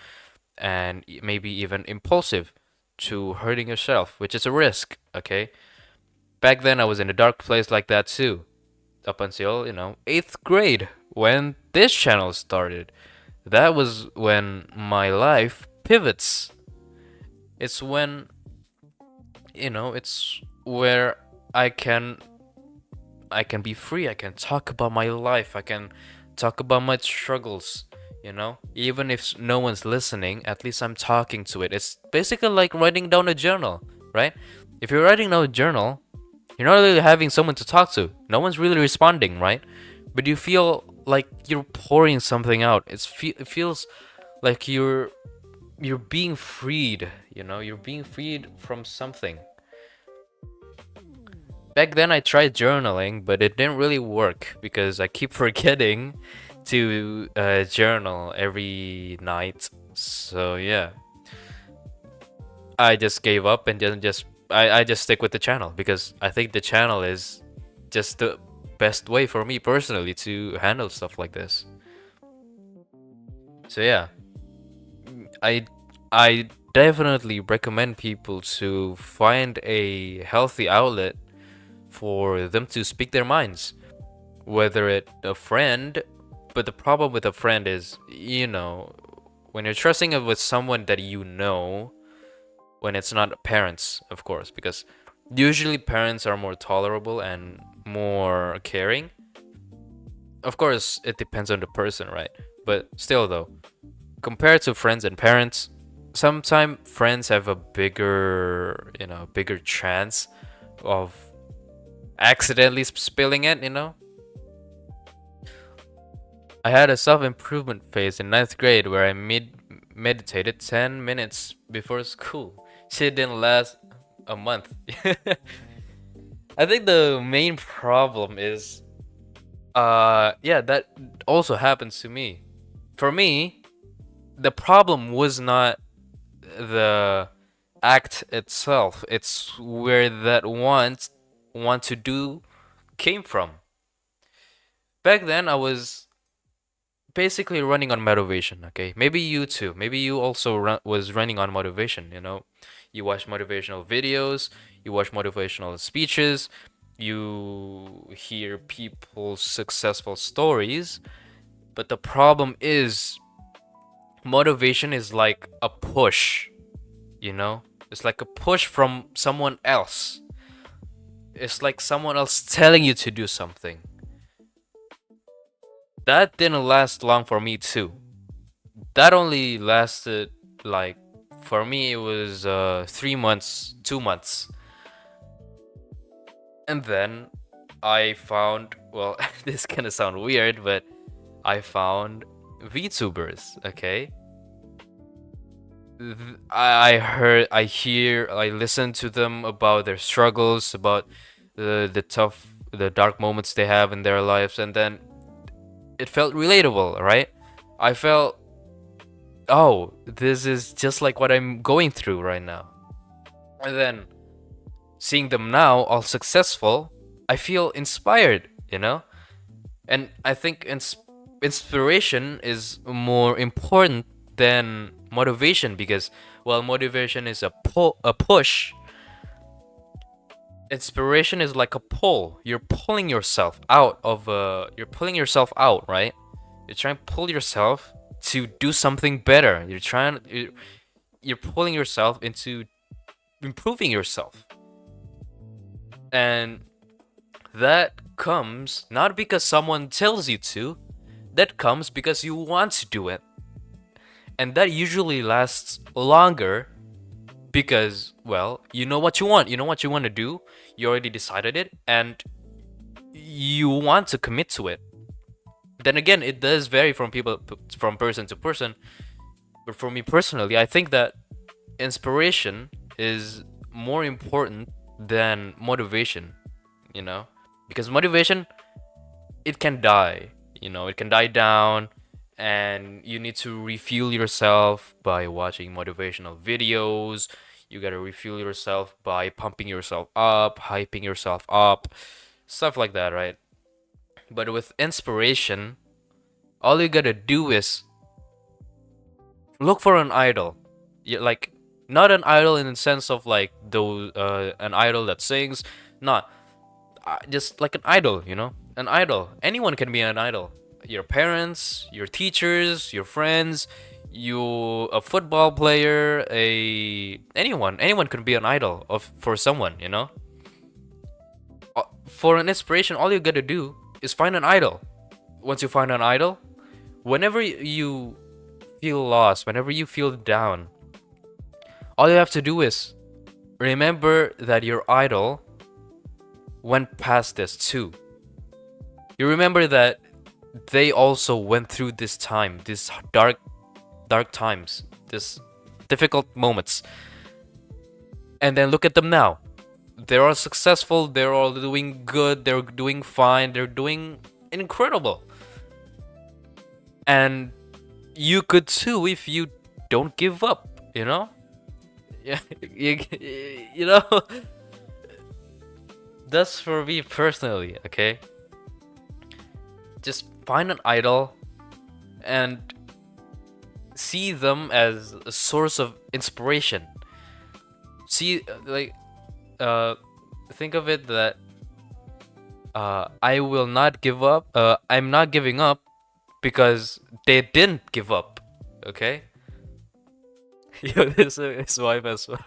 and maybe even impulsive to hurting yourself, which is a risk. Okay. Back then, I was in a dark place like that too, up until, you know, 8th grade when this channel started. That was when my life pivots. It's when, you know, it's where I can I can be free. I can talk about my life. I can talk about my struggles, you know? Even if no one's listening, at least I'm talking to it. It's basically like writing down a journal, right? If you're writing down a journal, you're not really having someone to talk to. No one's really responding, right? But you feel like you're pouring something out. It feels like you're being freed, you know? You're being freed from something. Back then I tried journaling, but it didn't really work because I keep forgetting to journal every night. So yeah, I just gave up and then I just stick with the channel because I think the channel is just the best way for me personally to handle stuff like this. So yeah, I I definitely recommend people to find a healthy outlet for them to speak their minds, whether it a friend. But the problem with a friend is, you know, when you're trusting it with someone that you know, when it's not parents, of course, because usually parents are more tolerable and more caring. Of course, it depends on the person, right? But still, though, compared to friends and parents, sometimes friends have a bigger, you know, bigger chance of accidentally spilling it, you know? I had a self-improvement phase in ninth grade where I meditated 10 minutes before school. Shit didn't last a month. I think the main problem is, yeah, that also happens to me. For me, the problem was not the act itself. It's where that want to do came from. Back then, I was basically running on motivation. Okay, maybe you too. Maybe you also was running on motivation. You know, you watch motivational videos, you watch motivational speeches, you hear people's successful stories. But the problem is, motivation is like a push. You know, it's like a push from someone else. It's like someone else telling you to do something. That didn't last long for me too. That only lasted like, for me it was 3 months, 2 months. And then I found, well, this gonna sound weird, but I found VTubers, okay? I listen to them about their struggles, about the dark moments they have in their lives, and then it felt relatable, right? I felt, oh, this is just like what I'm going through right now. And then seeing them now all successful, I feel inspired, you know? And I think inspiration is more important than motivation because, while motivation is a push, inspiration is like a pull. You're pulling yourself out of you're pulling yourself out, right? You're trying to pull yourself to do something better. You're pulling yourself into improving yourself. And that comes not because someone tells you to, that comes because you want to do it. And that usually lasts longer because, well, you know what you want. You know what you want to do. You already decided it and you want to commit to it. Then again, it does vary from person to person. But for me personally, I think that inspiration is more important than motivation, you know? Because motivation, it can die, it can die down, and you need to refuel yourself by watching motivational videos. You gotta refuel yourself by pumping yourself up, hyping yourself up, stuff like that, right? But with inspiration, all you gotta do is look for an idol. Like, not an idol in the sense of like those an idol that sings, not just like an idol, an idol. Anyone can be an idol. Your parents, your teachers, your friends, a football player, anyone can be an idol for someone. For an inspiration, all you gotta do is find an idol. Once you find an idol, whenever you feel lost, whenever you feel down, all you have to do is remember that your idol went past this too. You remember that they also went through this time, these dark times, these difficult moments. And then look at them now. They're all successful, they're all doing good, they're doing fine, they're doing incredible. And you could too if you don't give up, Yeah, you know, that's for me personally, okay? Just find an idol and see them as a source of inspiration. See, think of it that I will not give up. I'm not giving up because they didn't give up, okay? Yo, this is wife as well.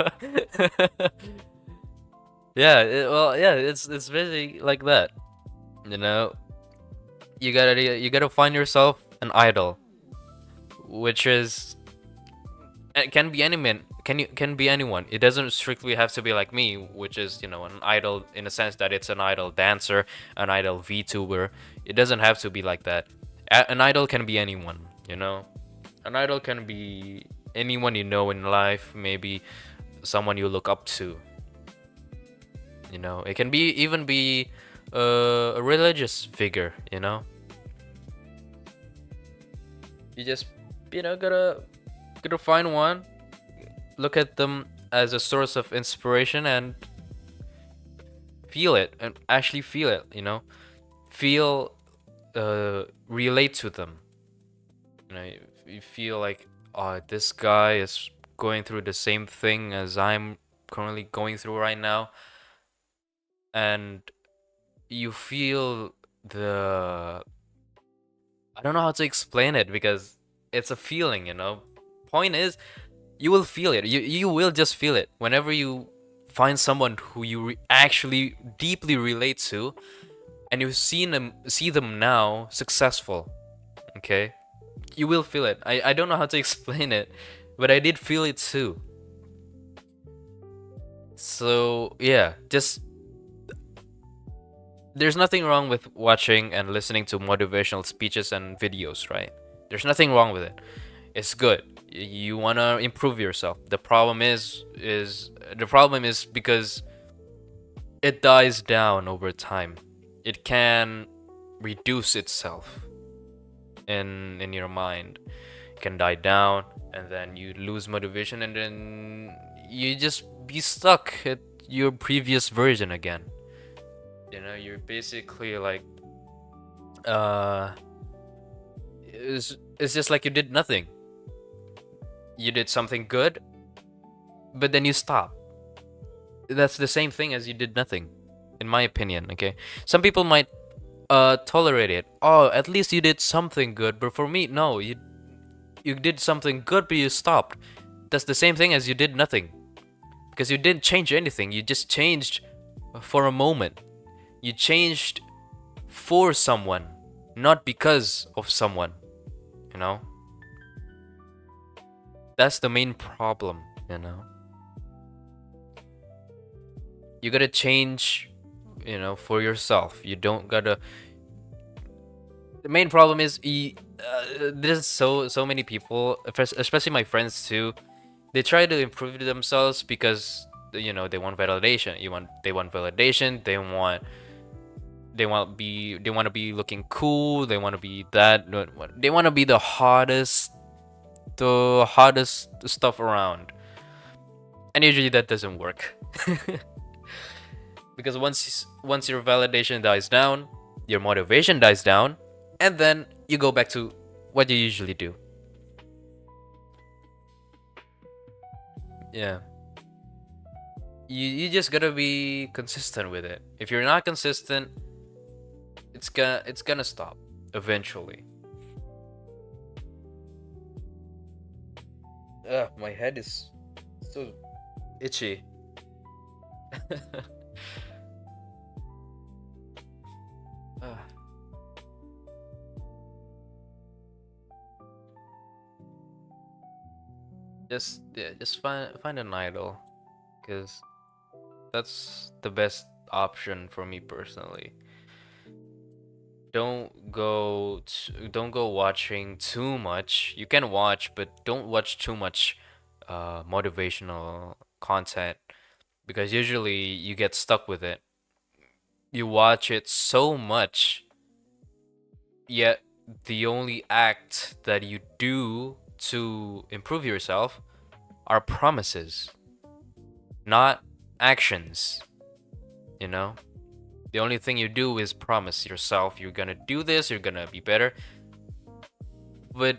Yeah, it's really like that. You gotta find yourself an idol, which is, it can be can be anyone. It doesn't strictly have to be like me, which is an idol in a sense that it's an idol dancer, an idol VTuber. It doesn't have to be like that. An idol can be anyone. An idol can be anyone you know in life, maybe someone you look up to. It can even be a religious figure. You just gotta find one, look at them as a source of inspiration, and feel it, and actually feel it. Feel, relate to them. You feel like, oh, this guy is going through the same thing as I'm currently going through right now, and you feel I don't know how to explain it because it's a feeling. Point is, you will feel it. You will just feel it whenever you find someone who you actually deeply relate to, and you see them now successful. Okay, you will feel it. I don't know how to explain it, but I did feel it too. So yeah, just, there's nothing wrong with watching and listening to motivational speeches and videos, right? There's nothing wrong with it. It's good. You want to improve yourself. The problem is because it dies down over time. It can reduce itself. in your mind. It can die down, and then you lose motivation, and then you just be stuck at your previous version again. You know, you're basically like uh it's just like you did nothing. You did something good, but then you stop. That's the same thing as you did nothing, in my opinion. Okay, some people might tolerate it. Oh, at least you did something good. But for me, no, you did something good, but you stopped. That's the same thing as you did nothing, because you didn't change anything. You just changed for a moment. You changed for someone, not because of someone. You know, that's the main problem. You know, you gotta change, you know, for yourself. You don't gotta. The main problem is there's so many people, especially my friends too. They try to improve themselves because, you know, they want validation. They want validation. They want to be looking cool. They want to be that. They want to be the hottest stuff around. And usually that doesn't work. Because once your validation dies down, your motivation dies down, and then you go back to what you usually do. Yeah. You just gotta be consistent with it. If you're not consistent, it's gonna stop eventually. Ugh, my head is so itchy. Ugh. Just find an idol, because that's the best option for me personally. Don't go watching too much. You can watch, but don't watch too much motivational content, because usually you get stuck with it. You watch it so much, yet the only act that you do to improve yourself are promises, not actions, you know? The only thing you do is promise yourself you're gonna do this, you're gonna be better, but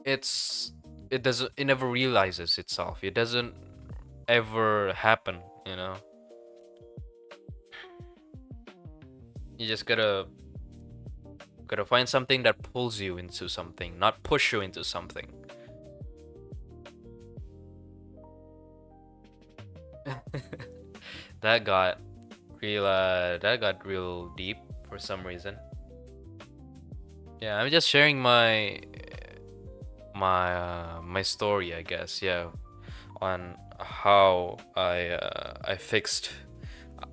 it's it never realizes itself. It doesn't ever happen, you know? You just gotta find something that pulls you into something, not push you into something. That got that got real deep for some reason. Yeah, I'm just sharing my story, I guess. Yeah, on how I fixed.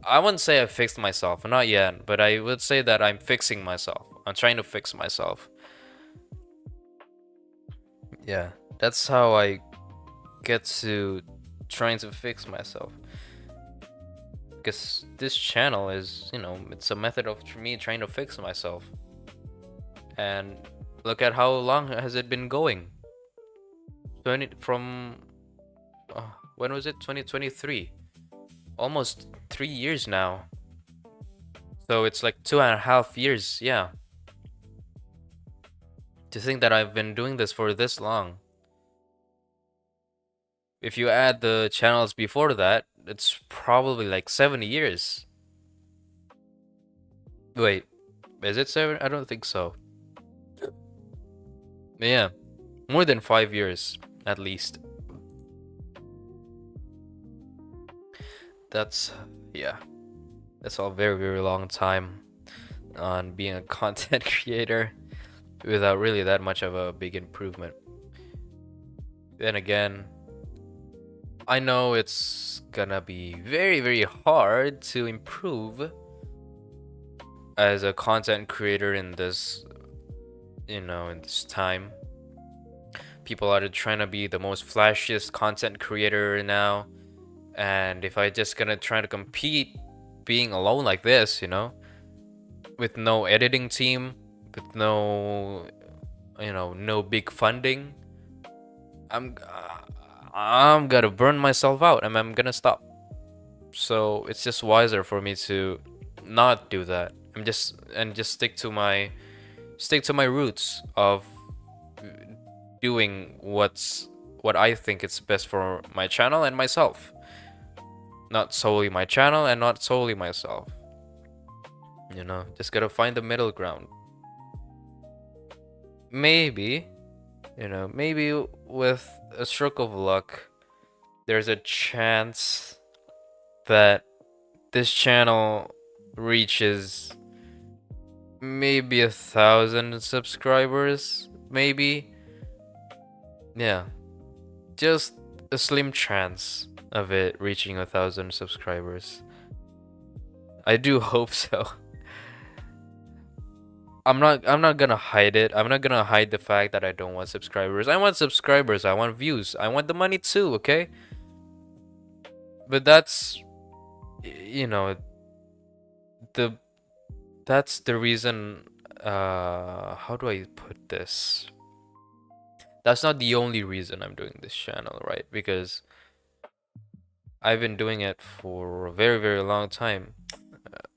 I wouldn't say I fixed myself, not yet, but I would say that I'm fixing myself. I'm trying to fix myself. Yeah, that's how I get to trying to fix myself. Because this channel is, you know, it's a method of me trying to fix myself. And look at how long has it been going? 20 from when was it? 2023. Almost 3 years now. So it's like 2.5 years. Yeah. To think that I've been doing this for this long. If you add the channels before that, it's probably like 7 years. Wait, is it 7? I don't think so. Yeah, more than 5 years at least. That's yeah, that's a very very long time on being a content creator without really that much of a big improvement. Then again, I know it's gonna be very very hard to improve as a content creator in this, you know, in this time. People are trying to be the most flashiest content creator now, and if I just gonna try to compete being alone like this, you know, with no editing team, with no, no big funding, I'm I'm gonna burn myself out and I'm gonna stop. So it's just wiser for me to not do that. Just stick to my roots of doing what I think is best for my channel and myself. Not solely my channel and not solely myself. Just gotta find the middle ground. Maybe, maybe with a stroke of luck, there's a chance that this channel reaches maybe 1,000 subscribers, maybe. Yeah, just a slim chance of it reaching 1,000 subscribers. I do hope so. I'm not gonna hide it. I'm not gonna hide the fact that I don't want subscribers. I want subscribers. I want views. I want the money too, okay? But that's the that's the reason how do I put this? That's not the only reason I'm doing this channel, right? Because I've been doing it for a very, very long time.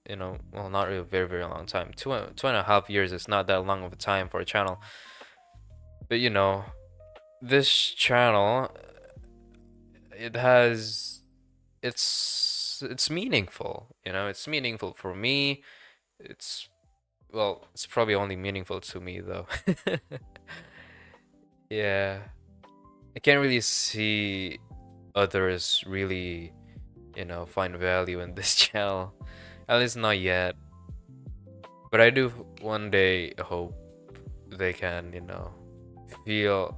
Well, not really a very, very long time. 2.5 years is not that long of a time for a channel. But this channel, it's meaningful. It's meaningful for me. It's it's probably only meaningful to me though. Yeah, I can't really see others really, find value in this channel. At least not yet. But I do one day hope they can, feel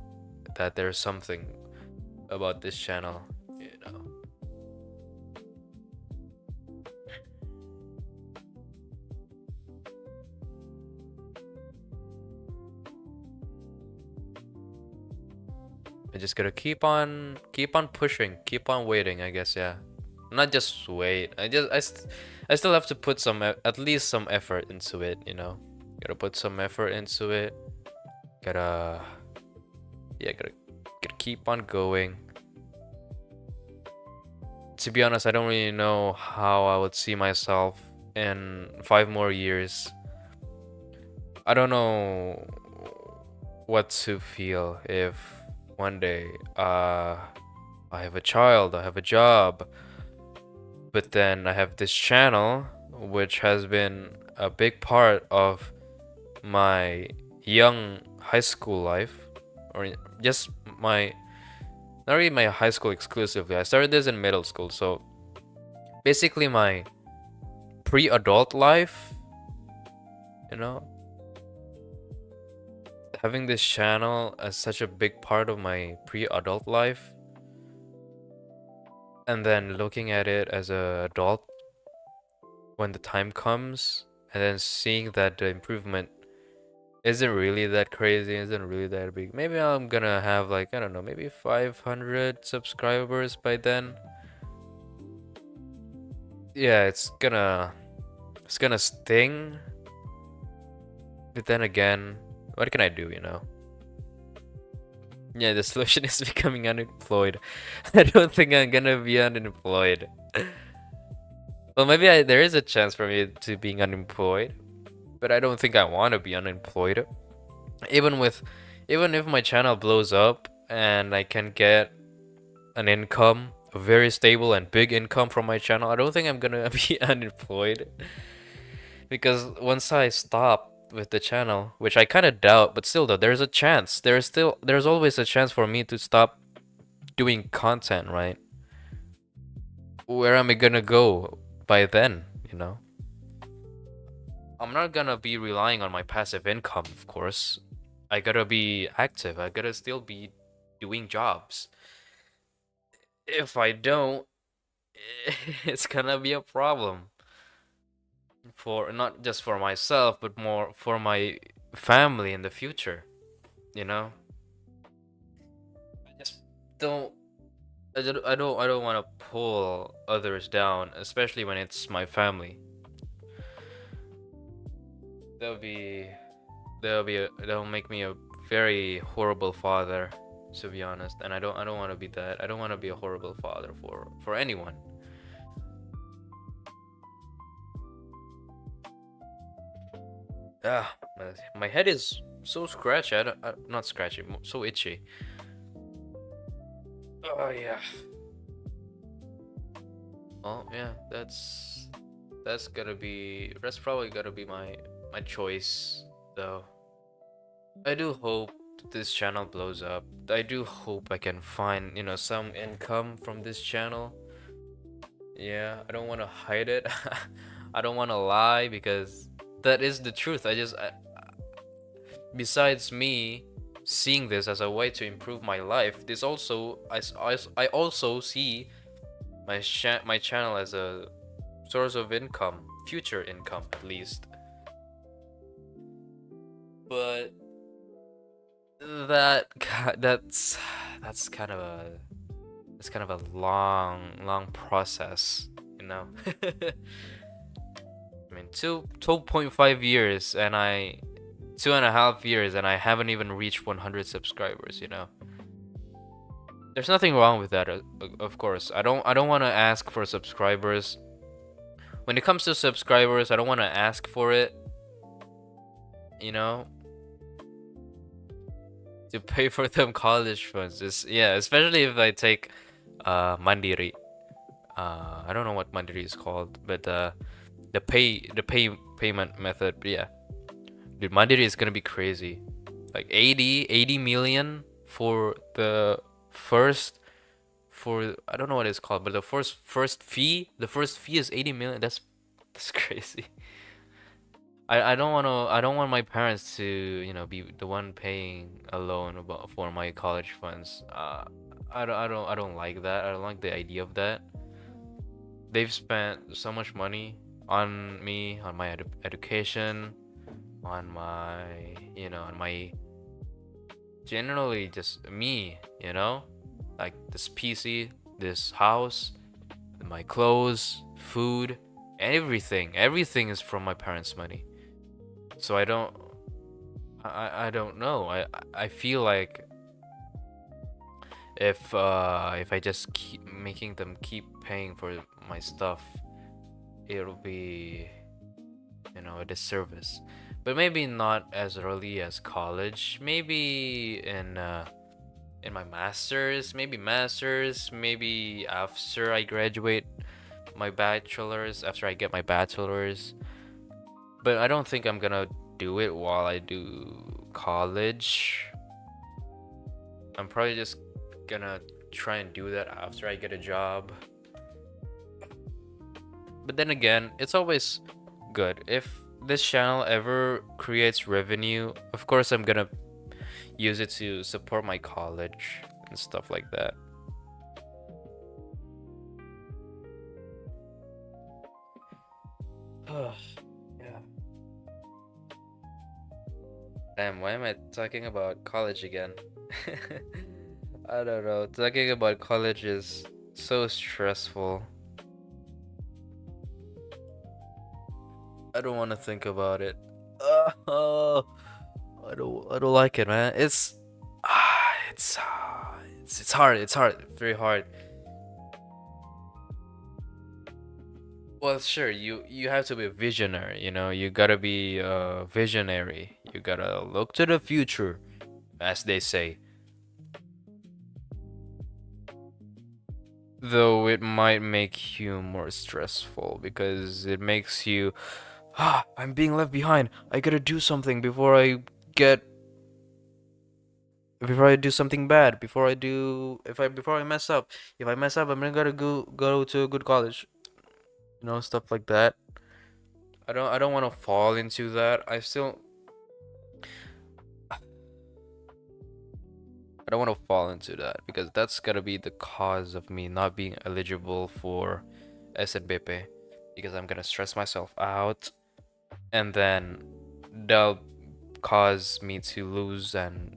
that there's something about this channel, I just gotta keep on pushing, keep on waiting, I guess, yeah. Not just wait. I still have to put at least some effort into it, Gotta put some effort into it. Gotta keep on going. To be honest, I don't really know how I would see myself in 5 more years. I don't know what to feel if one day I have a child, I have a job, but then I have this channel which has been a big part of my young high school life, or just not really my high school exclusively. I started this in middle school, so basically my pre-adult life, having this channel as such a big part of my pre-adult life, and then looking at it as an adult when the time comes, and then seeing that the improvement isn't really that crazy, isn't really that big. Maybe I'm gonna have like, I don't know, maybe 500 subscribers by then. Yeah, it's gonna sting. But then again, what can I do, Yeah, the solution is becoming unemployed. I don't think I'm gonna be unemployed. Well, maybe there is a chance for me to being unemployed, but I don't think I want to be unemployed. Even if my channel blows up and I can get an income, a very stable and big income from my channel, I don't think I'm gonna be unemployed. Because once I stop with the channel, which I kind of doubt, but still though, there's a chance. There's always a chance for me to stop doing content, right? Where am I gonna go by then, I'm not gonna be relying on my passive income, of course. I gotta be active. I gotta still be doing jobs. If I don't, it's gonna be a problem. For not just for myself, but more for my family in the future, I just don't I don't want to pull others down, especially when it's my family. That'll be that'll make me a very horrible father, to be honest. And I don't want to be that. I don't want to be a horrible father for anyone. Ah, my head is so scratchy. Not scratchy, so itchy. Oh yeah. Oh yeah, that's probably gonna be my choice though. I do hope this channel blows up. I do hope I can find, some income from this channel. Yeah, I don't want to hide it. I don't want to lie because that is the truth. Besides me seeing this as a way to improve my life, this also I also see my channel as a source of income, future income at least. But that that's kind of a long process, you know. I mean, 2.5 years and 2.5 years and I haven't even reached 100 subscribers, you know. There's nothing wrong with that, of course. I don't want to ask for subscribers. When it comes to subscribers, I don't want to ask for it, you know, to pay for them college funds. Yeah, especially if I take mandiri. I don't know what mandiri is called, but the payment method. But yeah, dude, mandiri is gonna be crazy. Like 80 million for the first for I don't know what it's called, but the first fee is 80 million. That's crazy. I don't want my parents to, be the one paying alone about for my college funds. I don't like that. I don't like the idea of that. They've spent so much money on me, on my education, on my, on my generally just me, like this PC, this house, my clothes, food, everything. Everything is from my parents' money. So I don't know. I feel like if I just keep making them keep paying for my stuff, it'll be, a disservice. But maybe not as early as college. Maybe in my masters, maybe after I graduate my bachelor's, after I get my bachelor's. But I don't think I'm gonna do it while I do college. I'm probably just gonna try and do that after I get a job. But then again, it's always good. If this channel ever creates revenue, of course I'm gonna use it to support my college and stuff like that. Yeah. Damn, why am I talking about college again? I don't know. Talking about college is so stressful. I don't want to think about it. Oh, I don't like it, man. It's hard. It's hard. Very hard. Well, sure, you have to be a visionary, You gotta be a visionary. You gotta look to the future, as they say. Though it might make you more stressful because it makes you, I'm being left behind. I gotta do something get before I do something bad. Before I mess up. If I mess up, I'm not gonna go to a good college. Stuff like that. I don't want to fall into that. I don't want to fall into that because that's gonna be the cause of me not being eligible for SNBP because I'm gonna stress myself out and then that'll cause me to lose and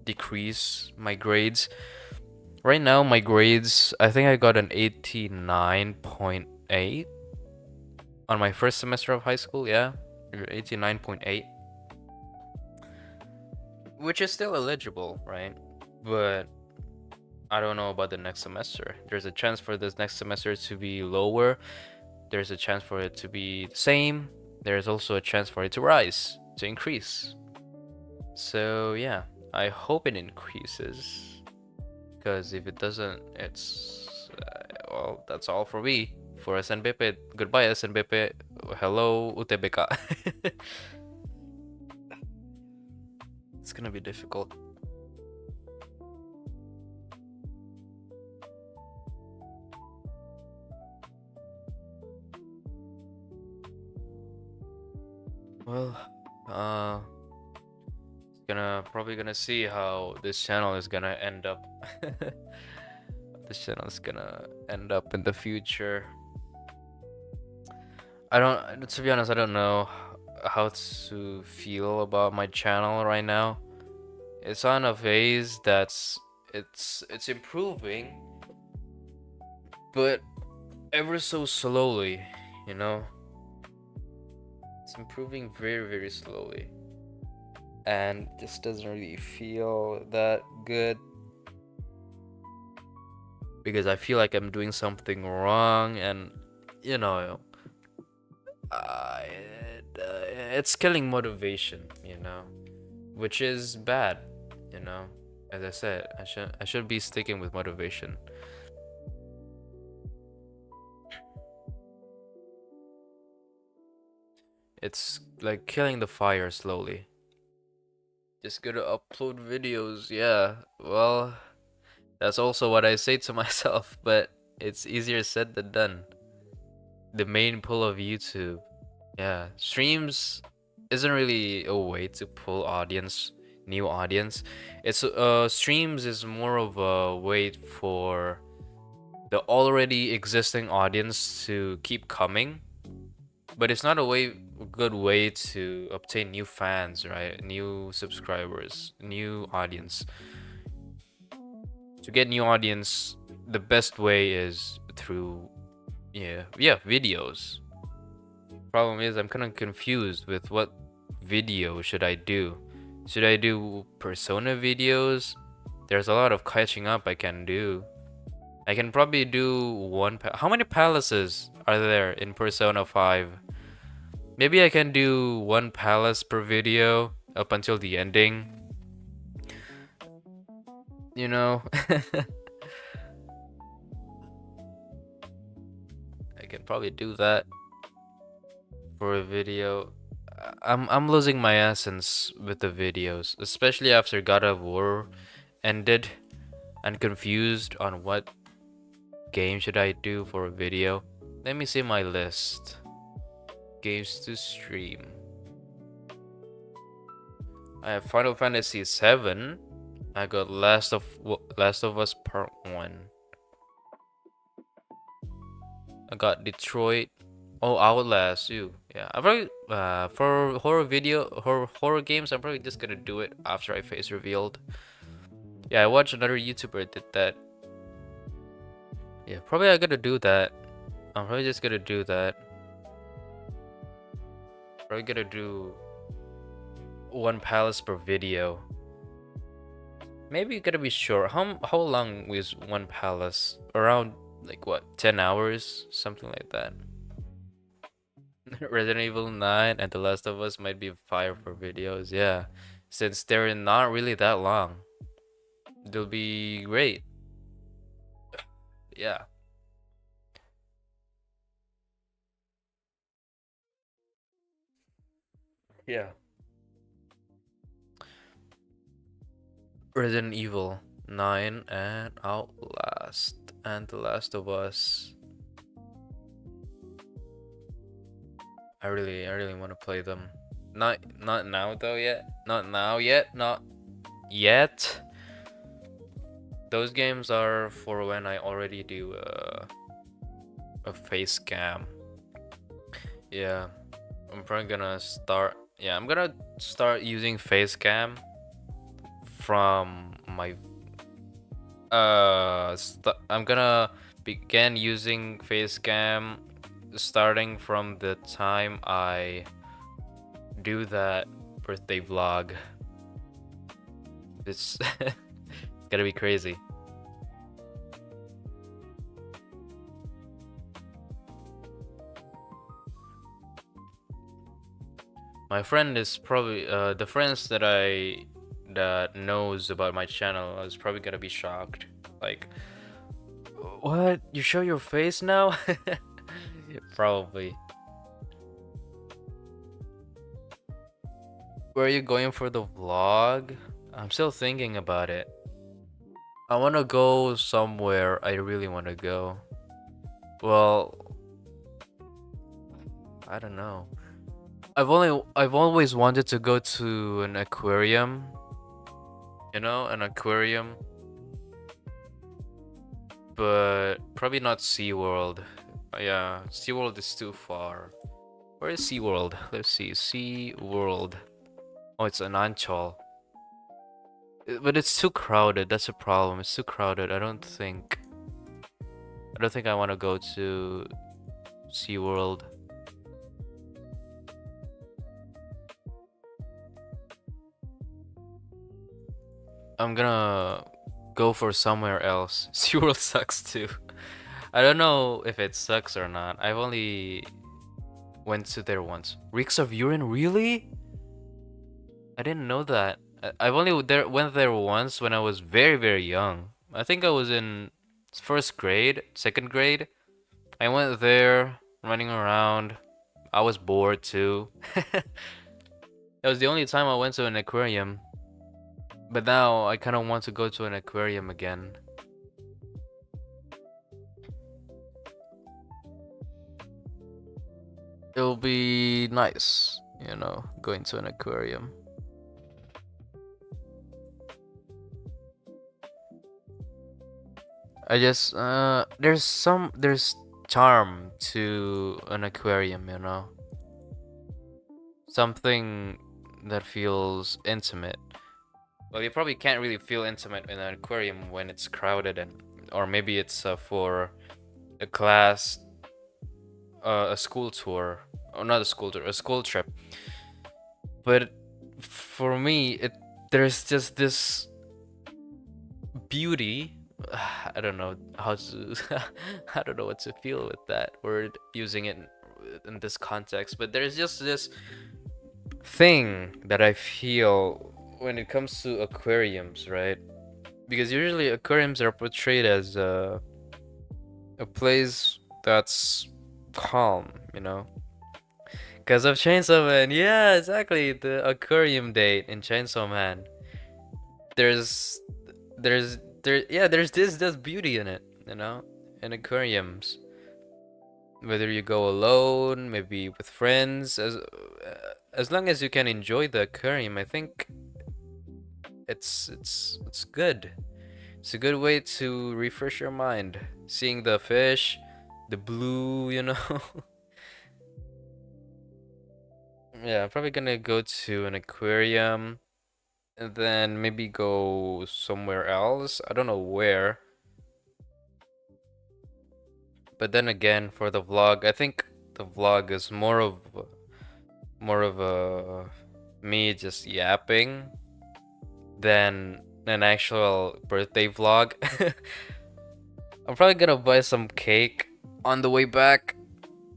decrease my grades. Right now my grades, I think I got an 89.8 on my first semester of high school, yeah. You're 89.8, which is still eligible, right? But I don't know about the next semester. There's a chance for this next semester to be lower. There's a chance for it to be the same. There's also a chance for it to rise, to increase. So yeah, I hope it increases. Because if it doesn't, it's well, that's all for me. For SNBP, goodbye SNBP. Hello UTBK. It's gonna be difficult. Well, probably gonna see how this channel is gonna end up. This channel is gonna end up in the future. To be honest, I don't know how to feel about my channel right now. It's on a phase that's it's improving, but ever so slowly, you know. It's improving very, very slowly. And this doesn't really feel that good. Because I feel like I'm doing something wrong, and you know, it's killing motivation, you know, which is bad, you know. As I said, I should be sticking with motivation. It's like killing the fire slowly. Just gotta upload videos, yeah. Well, that's also what I say to myself, but it's easier said than done. The main pull of YouTube, yeah, streams isn't really a way to pull new audience. It's streams is more of a way for the already existing audience to keep coming, but it's not a good way to obtain new fans, right? New subscribers, new audience. To get new audience, the best way is through videos. Problem is, I'm kind of confused with what video should I do. Should I do Persona videos? There's a lot of catching up I can do. I can probably do how many palaces are there in Persona 5? Maybe I can do one palace per video up until the ending. You know? I can probably do that for a video. I'm losing my essence with the videos, especially after God of War ended, and confused on what game should I do for a video. Let me see my list. Games to stream. I have Final Fantasy 7. I got Last of Us Part 1. I got Detroit. Oh, Outlast too. Yeah, I probably for horror games, I'm probably just gonna do it after I face revealed. Yeah, I watched another YouTuber did that. Yeah, probably I gotta do that. I'm probably just gonna do that. Probably gonna do one palace per video. Maybe you gotta be sure. How long is one palace? Around like what, 10 hours? Something like that. Resident Evil 9 and The Last of Us might be fire for videos, yeah. Since they're not really that long. They'll be great. Yeah. Yeah. Resident Evil 9 and Outlast and The Last of Us. I really want to play them. Not now though yet. Not now yet. Not yet. Those games are for when I already do a face cam. Yeah. I'm probably gonna start. Yeah, I'm gonna start using face cam from my I'm gonna begin using face cam starting from the time I do that birthday vlog. It's gonna be crazy. My friend is probably the friends that knows about my channel is probably gonna be shocked. Like, what? You show your face now? Probably. Where are you going for the vlog? I'm still thinking about it. I wanna go somewhere I really wanna go. Well, I don't know. I've always wanted to go to an aquarium. You know, an aquarium. But probably not SeaWorld. Yeah, SeaWorld is too far. Where is SeaWorld? Let's see. SeaWorld. Oh, it's an Anchal. But it's too crowded. That's a problem. It's too crowded. I don't think I want to go to SeaWorld. I'm gonna go for somewhere else. SeaWorld sucks too. I don't know if it sucks or not. I've only went to there once. Reeks of urine, really? I didn't know that. I've only went there once when I was very, very young. I think I was in first grade, second grade. I went there running around. I was bored too. That was the only time I went to an aquarium. But now I kind of want to go to an aquarium again. It'll be nice, you know, going to an aquarium. I just there's charm to an aquarium, you know. Something that feels intimate. Well, you probably can't really feel intimate in an aquarium when it's crowded, and or maybe it's for a class, a school tour, or not a school tour, a school trip. But for me, there's just this beauty. I don't know how to I don't know what to feel with that word, using it in this context, but there's just this thing that I feel when it comes to aquariums, right? Because usually aquariums are portrayed as a place that's calm, you know? Because of Chainsaw Man, yeah, exactly. The aquarium date in Chainsaw Man. There's there's this beauty in it, you know, in aquariums. Whether you go alone, maybe with friends, as long as you can enjoy the aquarium, I think it's good. It's a good way to refresh your mind. Seeing the fish, the blue, you know. Yeah, I'm probably gonna go to an aquarium and then maybe go somewhere else. I don't know where. But then again, for the vlog, I think the vlog is more of a me just yapping than an actual birthday vlog. I'm probably gonna buy some cake on the way back.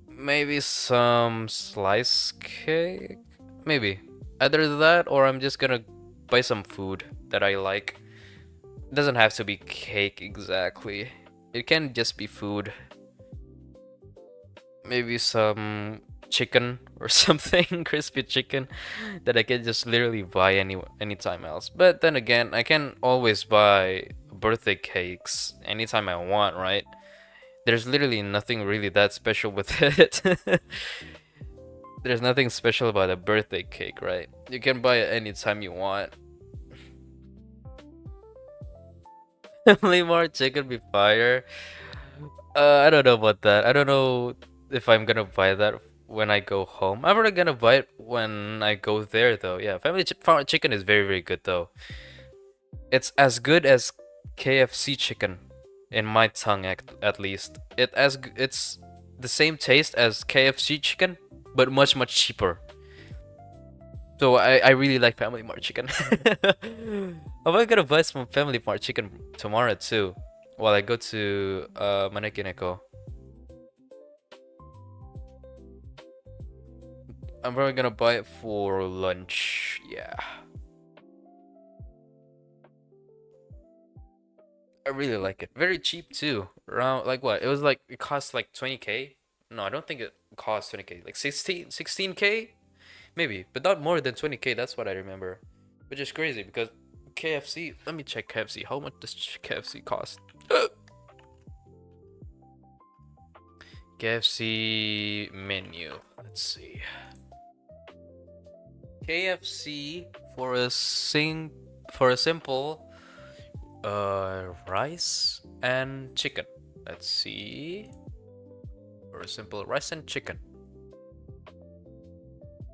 Maybe some slice cake? Maybe. Either that or I'm just gonna buy some food that I like. It doesn't have to be cake exactly. It can just be food. Maybe some chicken or something, crispy chicken that I can just literally buy anytime else. But then again, I can always buy birthday cakes anytime I want, right? There's literally nothing really that special with it. There's nothing special about a birthday cake, right? You can buy it anytime you want. Family Mart chicken be fire. I don't know about that. I don't know if I'm gonna buy that when I go home. I'm probably gonna buy it when I go there, though. Yeah, Family chicken is very, very good, though. It's as good as KFC chicken, in my tongue, at least. It's the same taste as KFC chicken, but much, much cheaper. So I really like Family Mart chicken. I'm gonna buy some Family Mart chicken tomorrow too, while I go to Manekineko. I'm probably gonna buy it for lunch. Yeah. I really like it. Very cheap too. Around like what? It was like it cost like 20K. No, I don't think it cost 20K. Like 16K maybe, but not more than 20K. That's what I remember. Which is crazy because KFC, let me check KFC. How much does KFC cost? KFC menu. Let's see. KFC for a simple rice and chicken. Let's see. For a simple rice and chicken.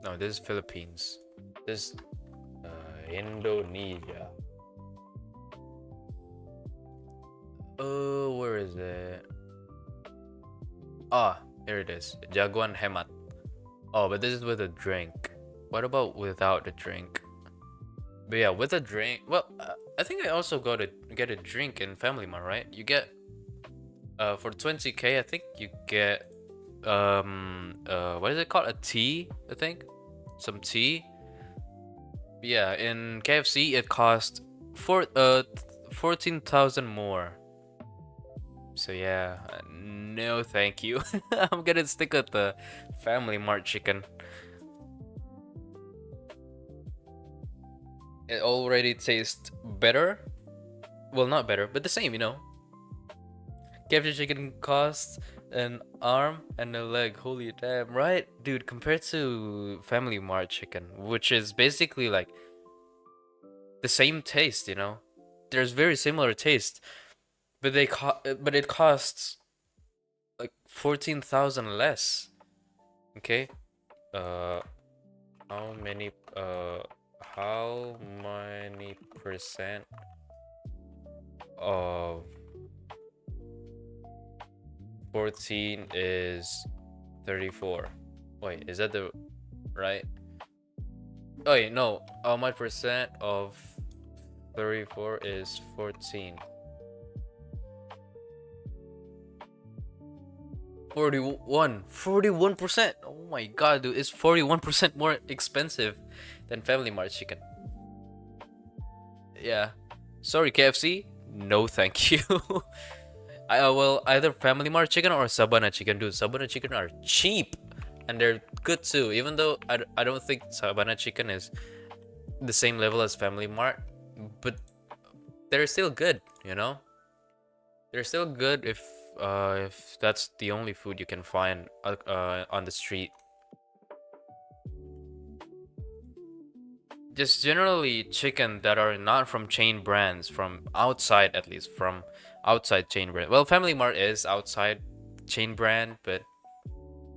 No, this is Philippines. This is Indonesia. Oh, where is it? Ah, here it is. Jaguan Hemat. Oh, but this is with a drink. What about without the drink? But yeah, with a drink. Well, I think I also got to get a drink in Family Mart, right? You get for 20K, I think you get what is it called? A tea, I think. Some tea. Yeah, in KFC it cost 14,000 more. So yeah, no thank you. I'm gonna stick with the Family Mart chicken. It already tastes better. Well, not better, but the same, you know. KFC chicken costs an arm and a leg. Holy damn, right? Dude, compared to Family Mart chicken, which is basically like the same taste, you know. There's very similar taste, but but it costs like 14,000 less. Okay? Uh how many how many percent of 14 is 34? Wait, is that the right? Oh wait, no. How much percent of 34 is 14? 41%. Oh my god, dude, it's 41% more expensive than Family Mart chicken. Yeah. Sorry, KFC. No, thank you. I will either Family Mart chicken or Sabana chicken. Dude, Sabana chicken are cheap and they're good too. Even though I don't think Sabana chicken is the same level as Family Mart, but they're still good, you know? They're still good if that's the only food you can find on the street. Just generally chicken that are not from chain brands, from outside at least, from outside chain brand. Well, Family Mart is outside chain brand, but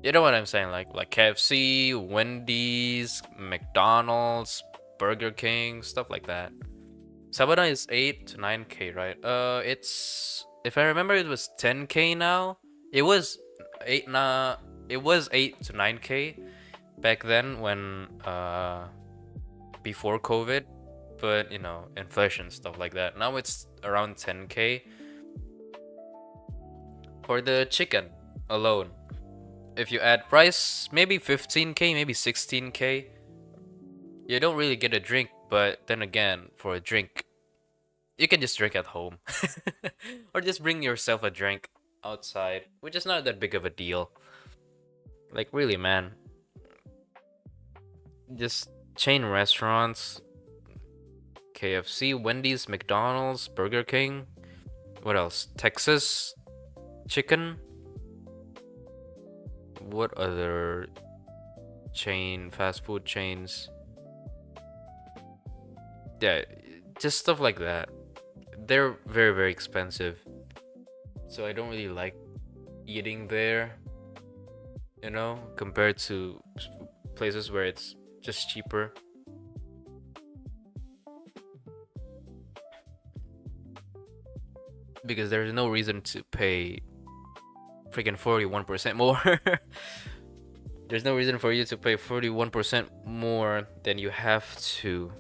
you know what I'm saying, like KFC, Wendy's, McDonald's, Burger King, stuff like that. Sabana is 8 to 9K, right? It's, if I remember, it was 10K now. It was 8 to 9K back then when before COVID, but you know, inflation, stuff like that. Now it's around 10K for the chicken alone. If you add price, maybe 15K, maybe 16K. You don't really get a drink, but then again, for a drink, you can just drink at home. Or just bring yourself a drink outside, which is not that big of a deal. Like, really, man. Just chain restaurants, KFC, Wendy's, McDonald's, Burger King. What else? Texas chicken. What other fast food chains? Yeah, just stuff like that. They're very, very expensive. So I don't really like eating there, you know, compared to places where it's just cheaper. Because there's no reason to pay freaking 41% more There's no reason for you to pay 41% more than you have to.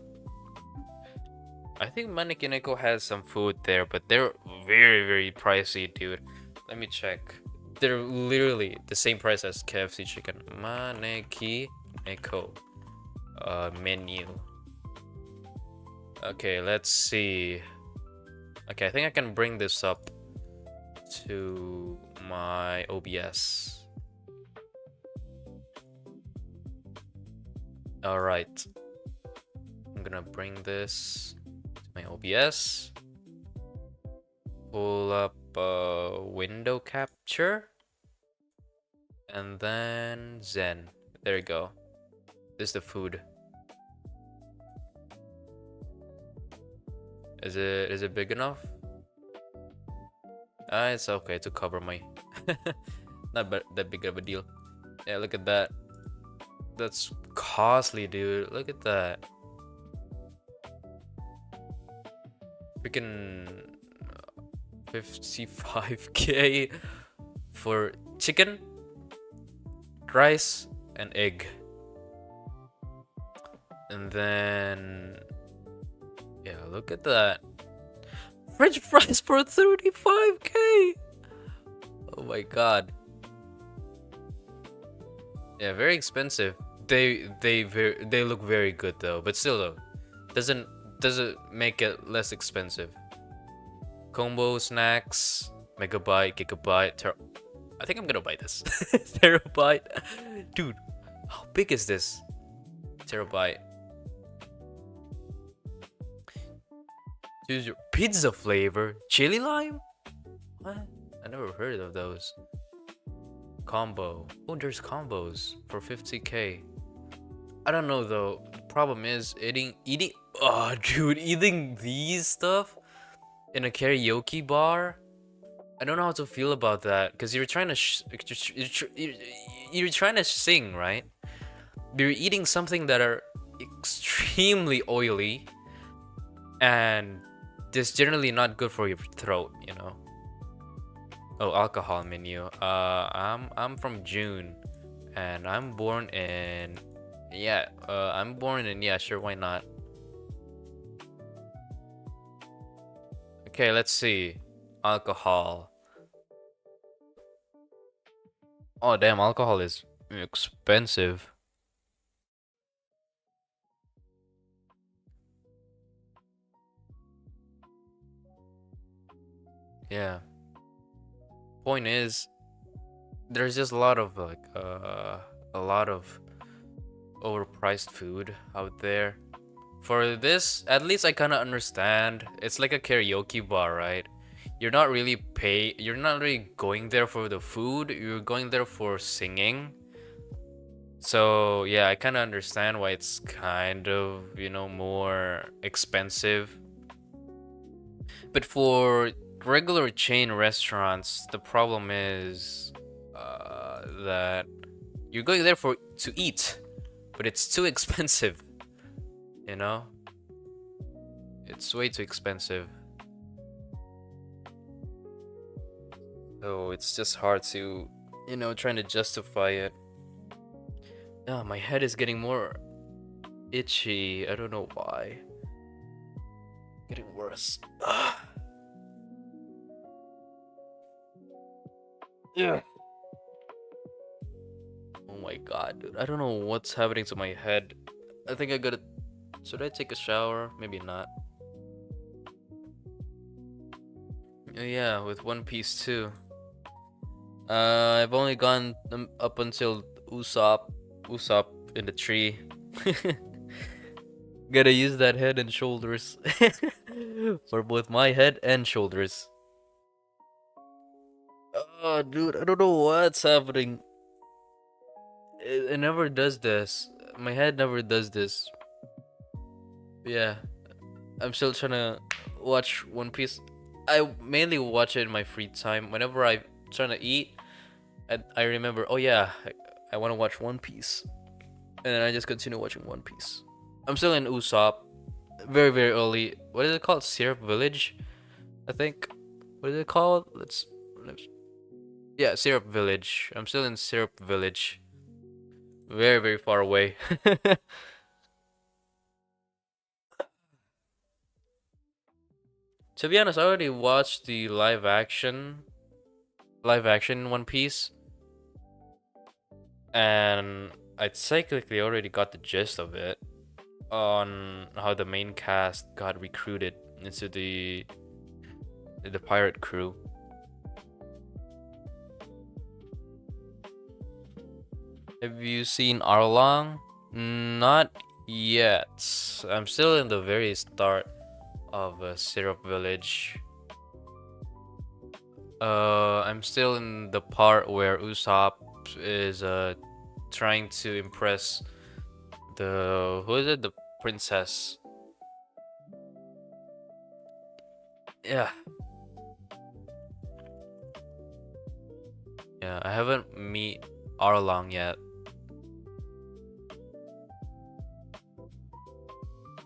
I think Manekineko has some food there, but they're very, very pricey, dude. Let me check. They're literally the same price as KFC chicken. Manekineko menu. Okay, let's see. Okay, I think I can bring this up to my OBS. All right. I'm gonna bring this to my OBS. Pull up window capture. And then Zen. There you go. This is the food. Is it big enough? It's okay to cover my not that big of a deal. Yeah, look at that. That's costly, dude. Look at that. Freaking 55k for chicken, rice, and egg. And then yeah, look at that. French fries for 35k. Oh my god. Yeah, very expensive. They look very good though, but still though, doesn't make it less expensive. Combo snacks, megabyte, gigabyte, I think I'm gonna buy this. Terabyte. Dude, how big is this? Terabyte. Choose your pizza flavor. Chili lime? What? I never heard of those. Combo. Oh, there's combos for 50k. I don't know though. The problem is eating. Oh, dude, eating these stuff in a karaoke bar. I don't know how to feel about that because you're trying to you're trying to sing, right? You're eating something that are extremely oily and just generally not good for your throat, you know. Oh, alcohol menu. I'm from June, and I'm born in. Yeah, I'm born in. Yeah, sure, why not? Okay, let's see. Alcohol. Oh damn, alcohol is expensive. Yeah. Point is, there's just a lot of like a lot of overpriced food out there. For this, at least I kind of understand. It's like a karaoke bar, right? You're not really going there for the food, you're going there for singing. So yeah, I kind of understand why it's kind of, you know, more expensive. But for regular chain restaurants, the problem is that you're going there to eat, but it's too expensive. You know, it's way too expensive. So it's just hard to, you know, trying to justify it. Ah, my head is getting more itchy. I don't know why. Getting worse. Yeah. Oh my god, dude. I don't know what's happening to my head. I think I gotta. Should I take a shower? Maybe not. Oh, yeah, with One Piece too. I've only gone up until Usopp in the tree. Gotta use that head and shoulders for both my head and shoulders. Oh, dude, I don't know what's happening. It never does this. My head never does this. Yeah, I'm still trying to watch One Piece. I mainly watch it in my free time. Whenever I'm trying to eat, I remember, oh yeah, I want to watch One Piece. And then I just continue watching One Piece. I'm still in Usopp. Very, very early. What is it called? Syrup Village? I think. What is it called? Let's yeah, Syrup Village. I'm still in Syrup Village. Very, very far away. To be honest, I already watched the live action One Piece, and I technically already got the gist of it on how the main cast got recruited into the pirate crew. Have you seen Arlong? Not yet. I'm still in the very start of Syrup Village. I'm still in the part where Usopp is trying to impress who is it? The princess. Yeah. Yeah, I haven't meet Arlong yet.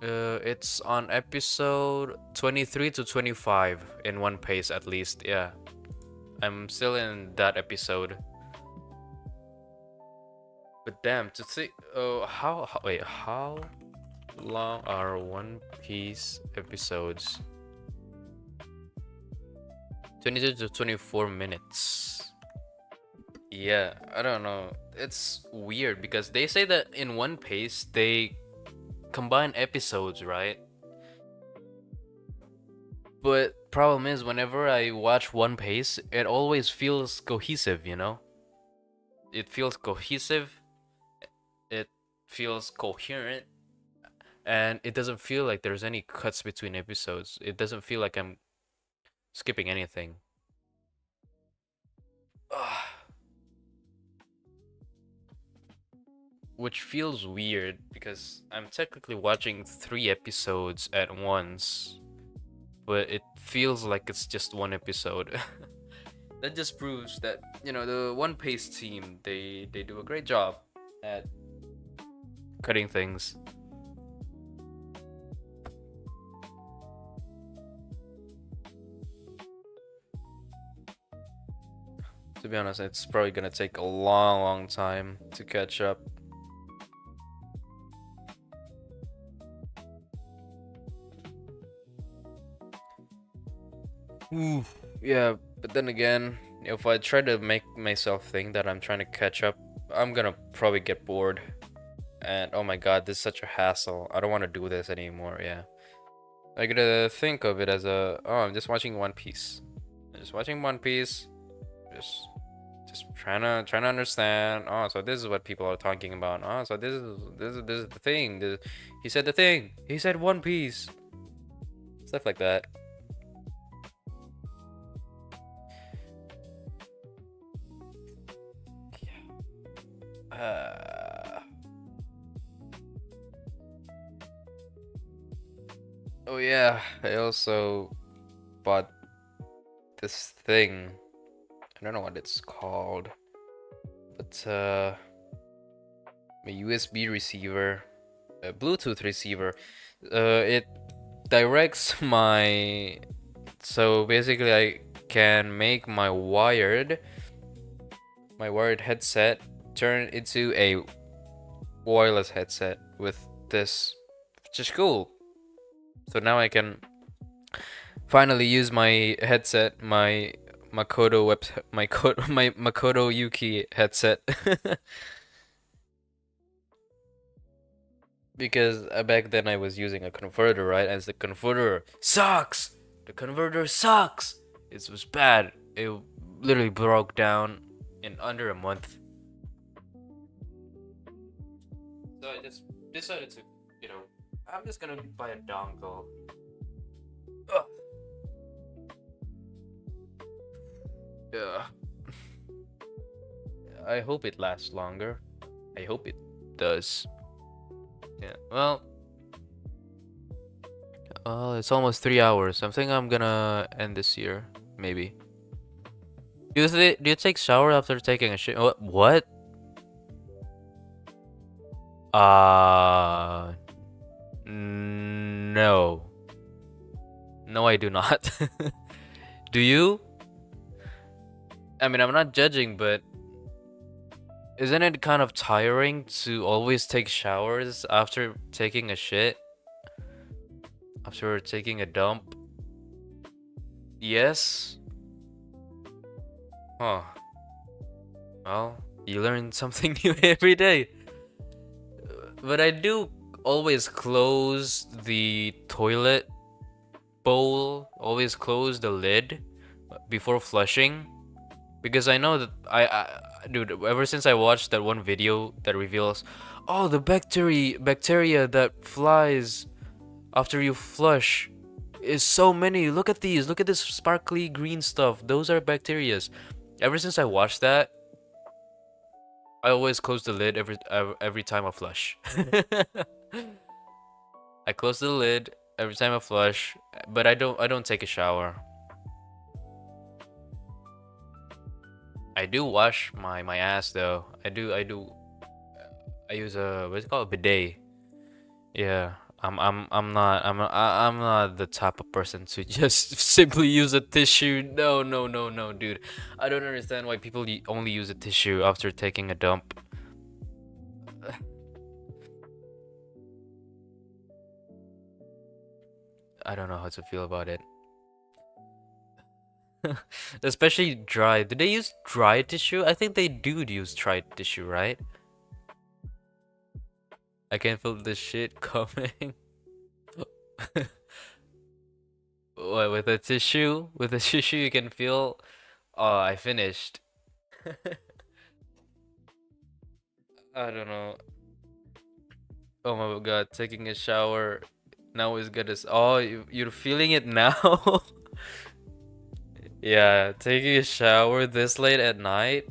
It's on episode 23 to 25 in One Piece at least. Yeah. I'm still in that episode. But damn, to see wait, how long are One Piece episodes? 22 to 24 minutes. Yeah, I don't know. It's weird because they say that in One Piece they combine episodes, right? But problem is whenever I watch One Piece, it always feels cohesive, you know? It feels cohesive, it feels coherent, and it doesn't feel like there's any cuts between episodes. It doesn't feel like I'm skipping anything. Which feels weird because I'm technically watching 3 episodes at once, but it feels like it's just one episode. That just proves that, you know, the One Piece team, they do a great job at cutting things. To be honest, it's probably gonna take a long, long time to catch up. Oof. Yeah, but then again, if I try to make myself think that I'm trying to catch up, I'm gonna probably get bored. And oh my god, this is such a hassle. I don't want to do this anymore, yeah. I gotta think of it as I'm just watching One Piece. I'm just watching One Piece. Just trying to understand. Oh, so this is what people are talking about. Oh, so this is the thing. He said the thing. He said One Piece. Stuff like that. Oh yeah, I also bought this thing. I don't know what it's called, but a USB receiver, a Bluetooth receiver. It directs my. So basically, I can make my wired headset turn into a wireless headset with this, which is cool. So now I can finally use my headset, my Makoto Yuki headset. Because back then I was using a converter, right? As the converter sucks. The converter sucks. It was bad. It literally broke down in under a month. So I just decided to, you know, I'm just gonna buy a dongle. Ugh. Yeah. I hope it lasts longer. I hope it does. Yeah. Well, it's almost 3 hours. I think I'm gonna end this here, maybe. Do you take shower after taking a shit? What? No. No, I do not. Do you? I mean, I'm not judging, but Isn't it kind of tiring to always take showers after taking a shit? After taking a dump? Yes? Huh. Well, you learn something new every day. But I do always close the toilet bowl, always close the lid before flushing. Because I know that dude, ever since I watched that one video that reveals, oh, the bacteria that flies after you flush is so many. Look at these. Look at this sparkly green stuff. Those are bacterias. Ever since I watched that, I always close the lid every time I flush. I close the lid every time I flush, but I don't take a shower. I do wash my ass though. I do. I use a what's it called, a bidet. Yeah. I'm not the type of person to just simply use a tissue. No, no, no, no, dude. I don't understand why people only use a tissue after taking a dump. I don't know how to feel about it. Especially dry. Do they use dry tissue? I think they do use dry tissue, right? I can feel the shit coming. What, with a tissue? With a tissue you can feel, oh, I finished. I don't know. Oh my god, taking a shower now is good as, oh, you're feeling it now? Yeah, taking a shower this late at night.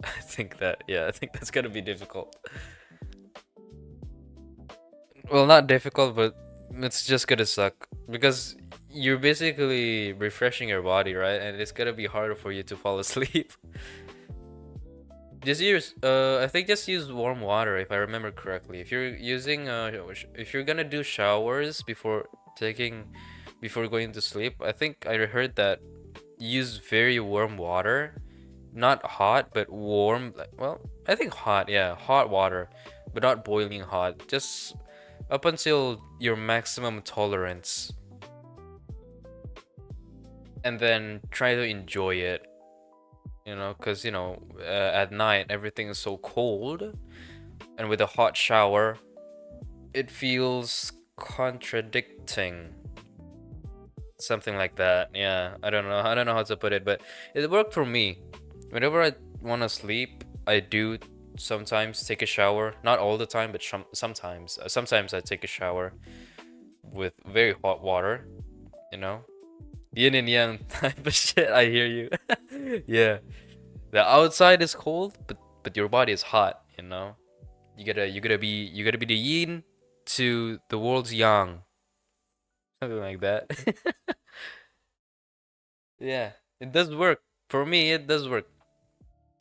I think that's gonna be difficult. Well, not difficult, but it's just gonna suck because you're basically refreshing your body, right? And it's gonna be harder for you to fall asleep. Just use, I think just use warm water if I remember correctly. If you're using, if you're gonna do showers before going to sleep, I think I heard that use very warm water, not hot, but warm. Well, I think hot, yeah, hot water, but not boiling hot. Just up until your maximum tolerance, and then try to enjoy it. You know, because at night everything is so cold, and with a hot shower, it feels contradicting. Something like that. Yeah, I don't know. I don't know how to put it, but it worked for me. Whenever I want to sleep, I do sometimes take a shower. Not all the time, but sometimes. Sometimes I take a shower with very hot water, you know? Yin and yang type of shit. I hear you. Yeah. The outside is cold, but your body is hot, you know? You gotta be the yin to the world's yang. Something like that. Yeah, it does work. For me, it does work.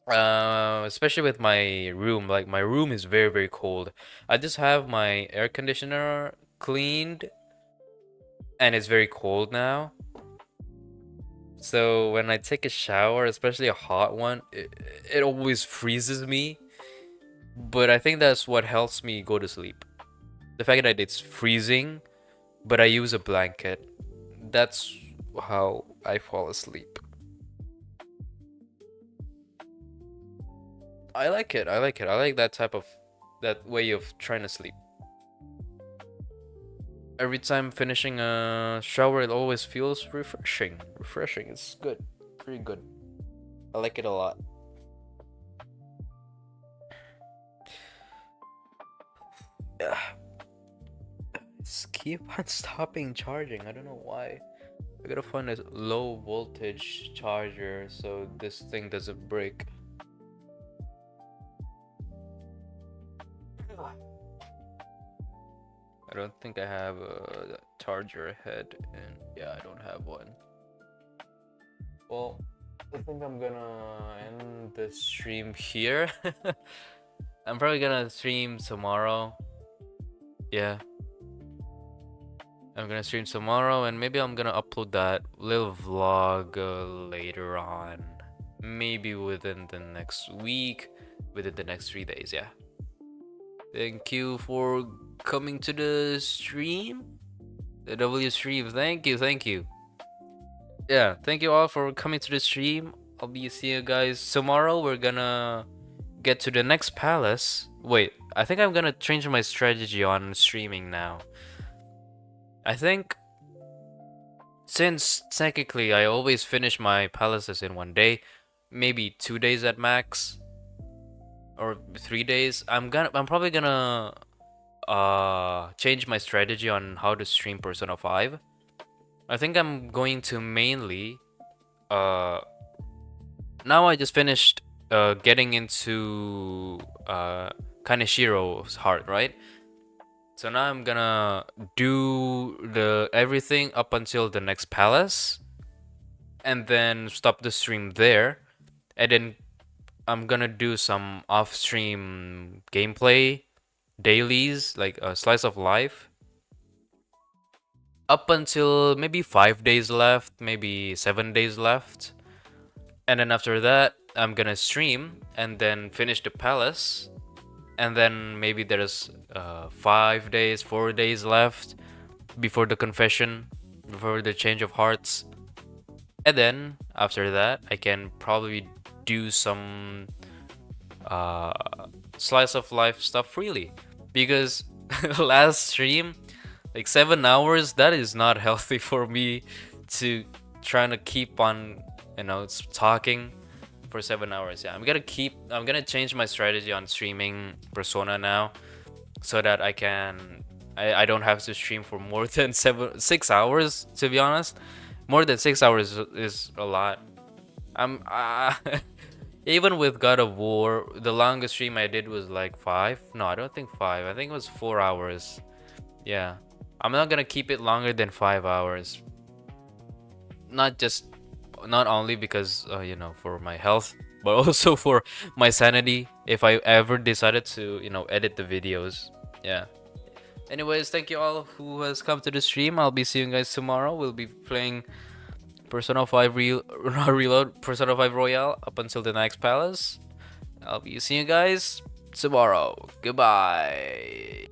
Especially with my room. Like my room is very, very cold. I just have my air conditioner cleaned and it's very cold now. So when I take a shower, especially a hot one, it always freezes me. But I think that's what helps me go to sleep. The fact that it's freezing, but I use a blanket. That's how I fall asleep. I like it. I like it. I like that way of trying to sleep. Every time finishing a shower, it always feels refreshing. Refreshing. It's good. Pretty good. I like it a lot. Yeah. Just keep on stopping charging. I don't know why. I gotta find a low voltage charger so this thing doesn't break. I don't think I have a charger head, and yeah, I don't have one. Well, I think I'm gonna end the stream here. I'm probably gonna stream tomorrow. Yeah, I'm gonna stream tomorrow, and maybe I'm gonna upload that little vlog later on. Maybe within the next week. within the next 3 days. Yeah. Thank you for coming to the stream. The W stream. Thank you. Thank you. Yeah. Thank you all for coming to the stream. I'll be seeing you guys tomorrow. We're gonna get to the next palace. Wait, I think I'm gonna change my strategy on streaming now. I think since technically I always finish my palaces in one day, maybe 2 days at max, or 3 days, I'm probably gonna change my strategy on how to stream Persona 5. I think I'm going to mainly now I just finished getting into Kaneshiro's heart, right? So now I'm gonna do the everything up until the next palace, and then stop the stream there, and then I'm gonna do some off-stream gameplay dailies, like a slice of life, up until maybe 5 days left, maybe 7 days left, and then after that I'm gonna stream and then finish the palace, and then maybe there's 5 days, 4 days left before the confession, before the change of hearts. And then after that, I can probably do some slice of life stuff freely. Because last stream, like 7 hours, that is not healthy for me to trying to keep on, talking for 7 hours. Yeah, I'm gonna change my strategy on streaming Persona now, so that I don't have to stream for more than 6 hours, to be honest. More than 6 hours is a lot. I'm even with God of War, the longest stream I did was like 5. No, I don't think 5. I think it was 4 hours. Yeah, I'm not gonna keep it longer than 5 hours. Not only because for my health, but also for my sanity if I ever decided to edit the videos. Yeah. Anyways, thank you all who has come to the stream. I'll be seeing you guys tomorrow. We'll be playing Persona 5 Reload, Persona 5 Royale up until the next palace. I'll be seeing you guys tomorrow. Goodbye.